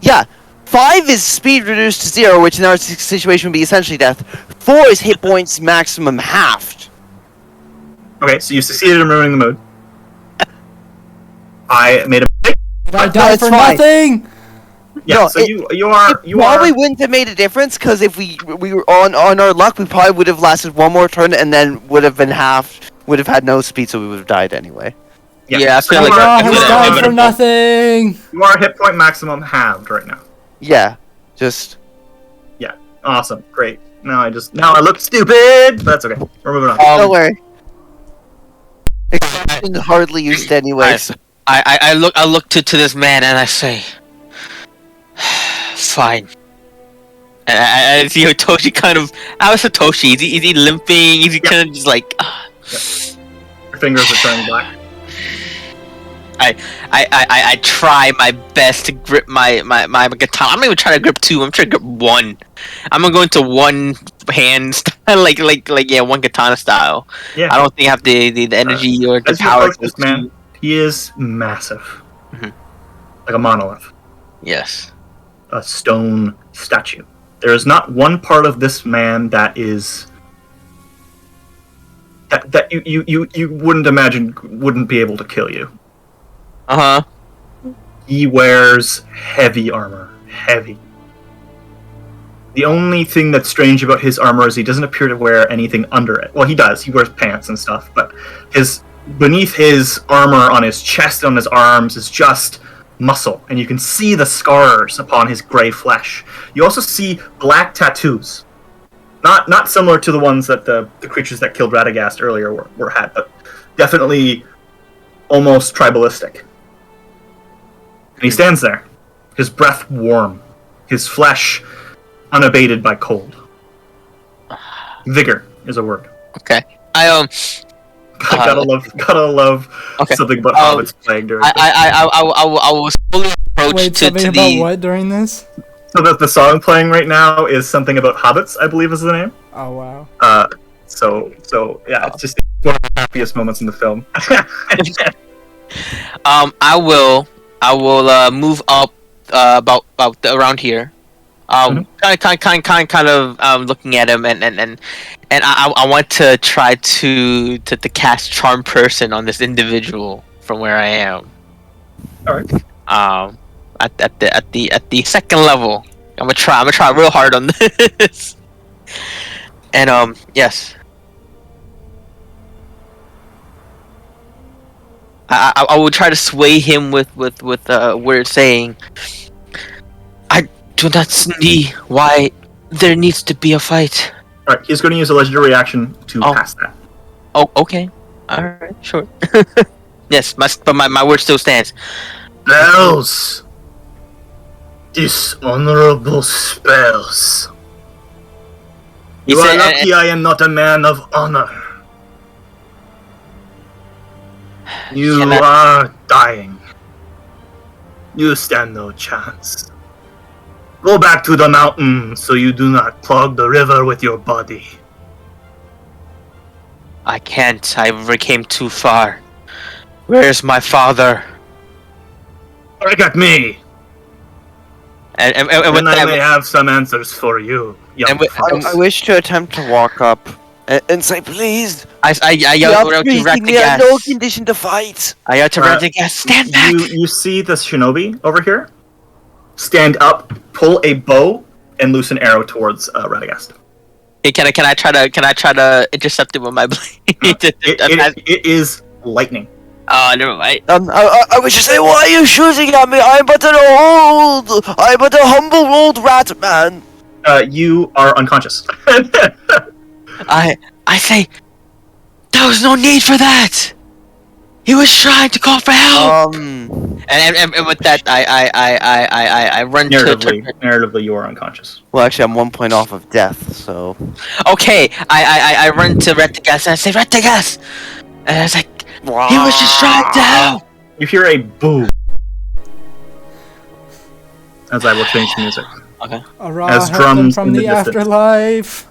Yeah. 5 is speed reduced to 0, which in our situation would be essentially death. 4 is hit points maximum halved. Okay, so you succeeded in ruining the mood. I made a mistake. I died for fine. nothing. Yeah, No, so it- you are Probably wouldn't have made a difference because if we were on our luck, we probably would have lasted one more turn and then would have been halved. Would have had no speed, so we would have died anyway. Yeah, I feel You like are- Ra I has feel died like- for nothing. You are hit point maximum halved right now. Yeah, just Awesome, great. Now I look stupid. But that's okay. We're moving on. don't worry. Exception hardly used anyway. So. I look to this man and I say, fine. And I see Toshi kind of. How's Toshi? Is he limping? Is he kind of just like? Your fingers are turning black. I try my best to grip my katana. I'm not even trying to grip two. I'm trying to grip one. I'm gonna go into one hand style, like one katana style. Yeah. I don't think I have the energy or the As you power. approach this man, he is massive, Mhm. like a monolith, Yes. a stone statue. There is not one part of this man that is that you wouldn't imagine wouldn't be able to kill you. He wears heavy armor. Heavy. The only thing that's strange about his armor is he doesn't appear to wear anything under it. Well, he does. He wears pants and stuff, but beneath his armor on his chest and on his arms is just muscle, and you can see the scars upon his gray flesh. You also see black tattoos. Not similar to the ones that the creatures that killed Radagast earlier were had, but definitely almost tribalistic. And he stands there, his breath warm, his flesh unabated by cold. Vigor is a word. Okay. Gotta love Okay. something about hobbits playing during this. I was fully approached Wait, to something about the. what during this? So that the song playing right now is something about hobbits, I believe is the name. Oh wow. So yeah, it's just one of the happiest moments in the film. I will move up about around here. Kind of looking at him and I want to try to cast Charm Person on this individual from where I am. All right. At the second level, I'm gonna try real hard on this. And yes. I will try to sway him with weird saying. I do not see why there needs to be a fight. All right, he's going to use a legendary reaction to Oh. pass that. Oh, okay. All right, sure. Yes, but my word still stands. Spells. Dishonorable spells. He You are said- lucky I am not a man of honor. You Cannot- are dying. You stand no chance. Go back to the mountain so you do not clog the river with your body. I can't. I ever came too far. Where's my father? Look at me, And with and I may that, have some answers for you, young And with- fox. I wish to attempt to walk up and say, please. I yelled around to We are no Radagast. condition to fight. I yelled to Uh, Radagast, stand back! You see the shinobi over here stand up, pull a bow, and loose an arrow towards Radagast. Hey, can I try to intercept it with my blade? It is lightning. Oh, never mind. I wish to say, why are you shooting at me? I'm but a humble old rat man. You are unconscious. I say, there was no need for that. He was trying to call for help. And with that, I run to. Narratively, you are unconscious. Well, actually, I'm 1 point off of death, so. Okay, I run to Radagast and I say, Radagast, and I was like, he was just trying to help. You hear a boo as I will change the music. Ara As help them drums from in the the distance. afterlife.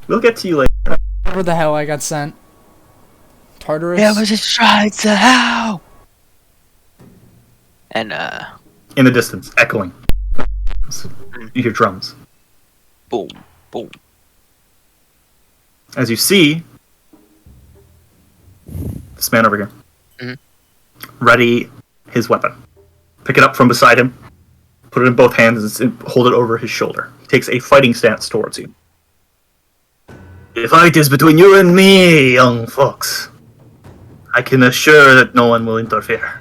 We'll get to you later. Where the hell I got sent? Tartarus? He was just trying to help. And In the distance, echoing. You hear drums. boom, boom. As you see this man over here, Mhm. ready his weapon. Pick it up from beside him, put it in both hands, and hold it over his shoulder. He takes a fighting stance towards you. The fight is between you and me, young fox. I can assure that no one will interfere.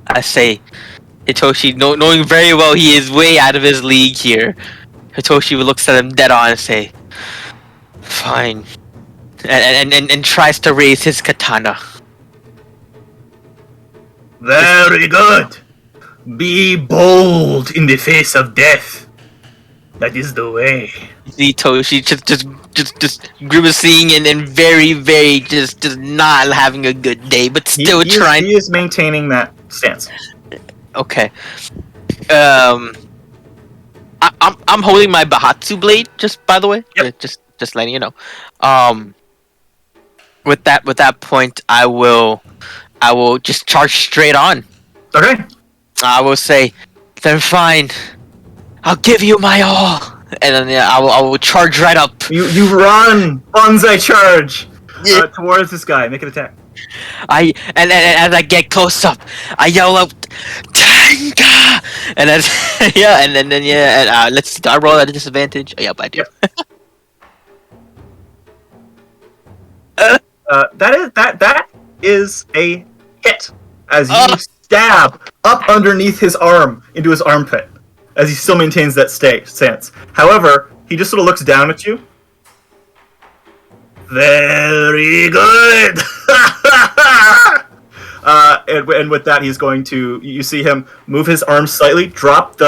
I say, Hitoshi, knowing very well he is way out of his league here, Hitoshi looks at him dead on and say, "Fine," and tries to raise his katana. Very good. Be bold in the face of death. That is the way. Hitoshi just grimacing and very just not having a good day, but still trying. He is maintaining that stance. Okay. I'm holding my Bahatsu blade. Just by the way, Yep. just letting you know. With that point, I will just charge straight on. Okay. I will say, then fine. I'll give you my all, and then I will charge right up. You run, bonsai charge towards this guy. Make an attack. And as I get close up, I yell out, "Tenga!" And then let's see. Do I roll at a disadvantage? Yep, I do. Yep. That is a hit as you stab up underneath his arm into his armpit as he still maintains that stance. However, he just sort of looks down at you. Very good. And with that, he's going to. You see him move his arm slightly, drop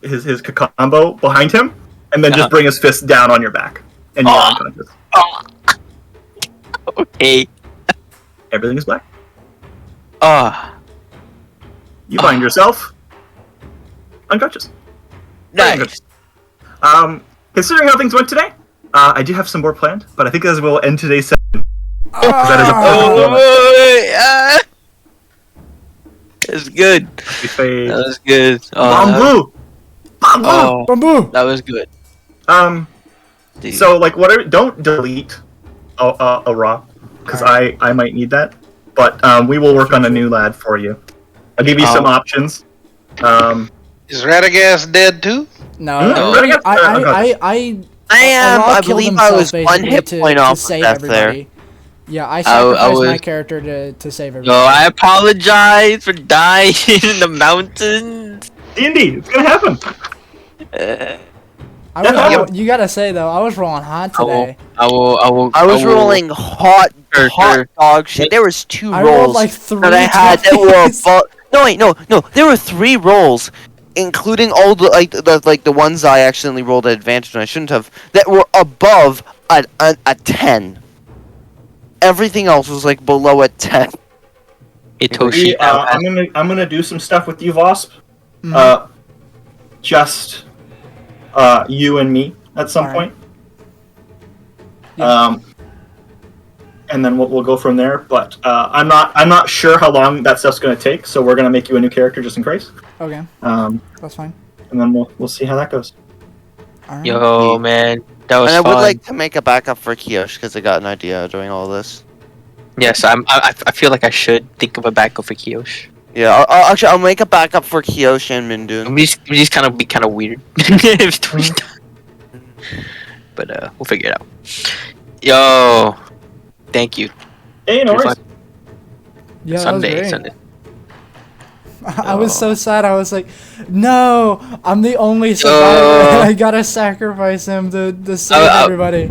his combo behind him, and then just bring his fist down on your back, and you're unconscious. Okay. Everything is black. You find yourself unconscious. Nice. Considering how things went today, I do have some more planned, but I think as we'll end today's session. That is a perfect moment. That's good. That was good. Bamboo! Bamboo! Bamboo! That was good. Dude. So, like, whatever. Don't delete a raw, because I might need that. But we will work on a new lad for you. I'll give you some options. Is Radagast dead too? No, I believe I was basically one hit point to off save death there. everybody. Yeah, I sacrificed my was- character to save everybody. No, I apologize for dying in the mountains. D&D, it's gonna happen. You gotta say though, I was rolling hot today. I will. I was rolling hot dog shit. There was two I rolls rolled like 3 that I had that were twice. above. No. There were 3 rolls, including all the ones I accidentally rolled at advantage and I shouldn't have. That were above a 10. Everything else was like below a 10. Hitoshi. I'm gonna do some stuff with you, Vosp. Just you and me at some Alright. point. Yeah. And then we'll go from there. But I'm not sure how long that stuff's gonna take, so we're gonna make you a new character just in case. Okay, And that's fine. then we'll see how that goes. Alright. Yo, man, that was And I fun. would like to make a backup for Kiyosh because I got an idea during all this. Yes, I feel like I should think of a backup for Kiyosh. Yeah, I'll make a backup for Kiyosh and Mindun. We just kind of be kind of weird. But we'll figure it out. Yo, thank you. Hey, no worries. Yeah, that Sunday, was great. Sunday. I was so sad. I was like, no, I'm the only survivor. I gotta sacrifice him to save everybody.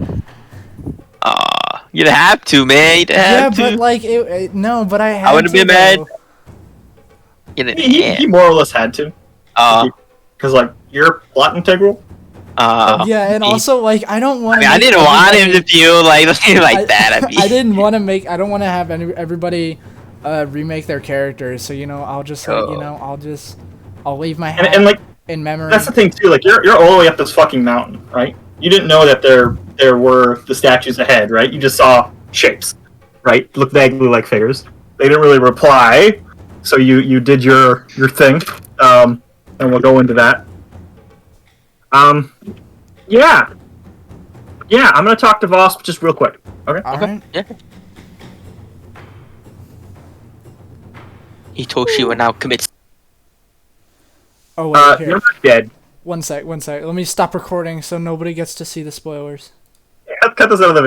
You didn't have to, man. You didn't Yeah, have to. but like, no, but I had I would've to, been mad. though. You didn't. He more or less had to, because like you're plot integral. Yeah, and also like I don't want. I didn't want him to feel like that. I mean, I didn't want to make. I don't want to have everybody remake their characters. So I'll just I'll leave my hat And like in memory. that's the thing too. Like you're all the way up this fucking mountain, right? You didn't know that there were the statues ahead, right? You just saw shapes, right? Looked vaguely like figures. They didn't really reply, so you did your thing, and we'll go into that. Yeah. I'm gonna talk to Voss just real quick. Okay. All right. yeah. Hitoshi will now commit. Oh wait, here. You're not dead. One sec. Let me stop recording so nobody gets to see the spoilers. Cut this out of the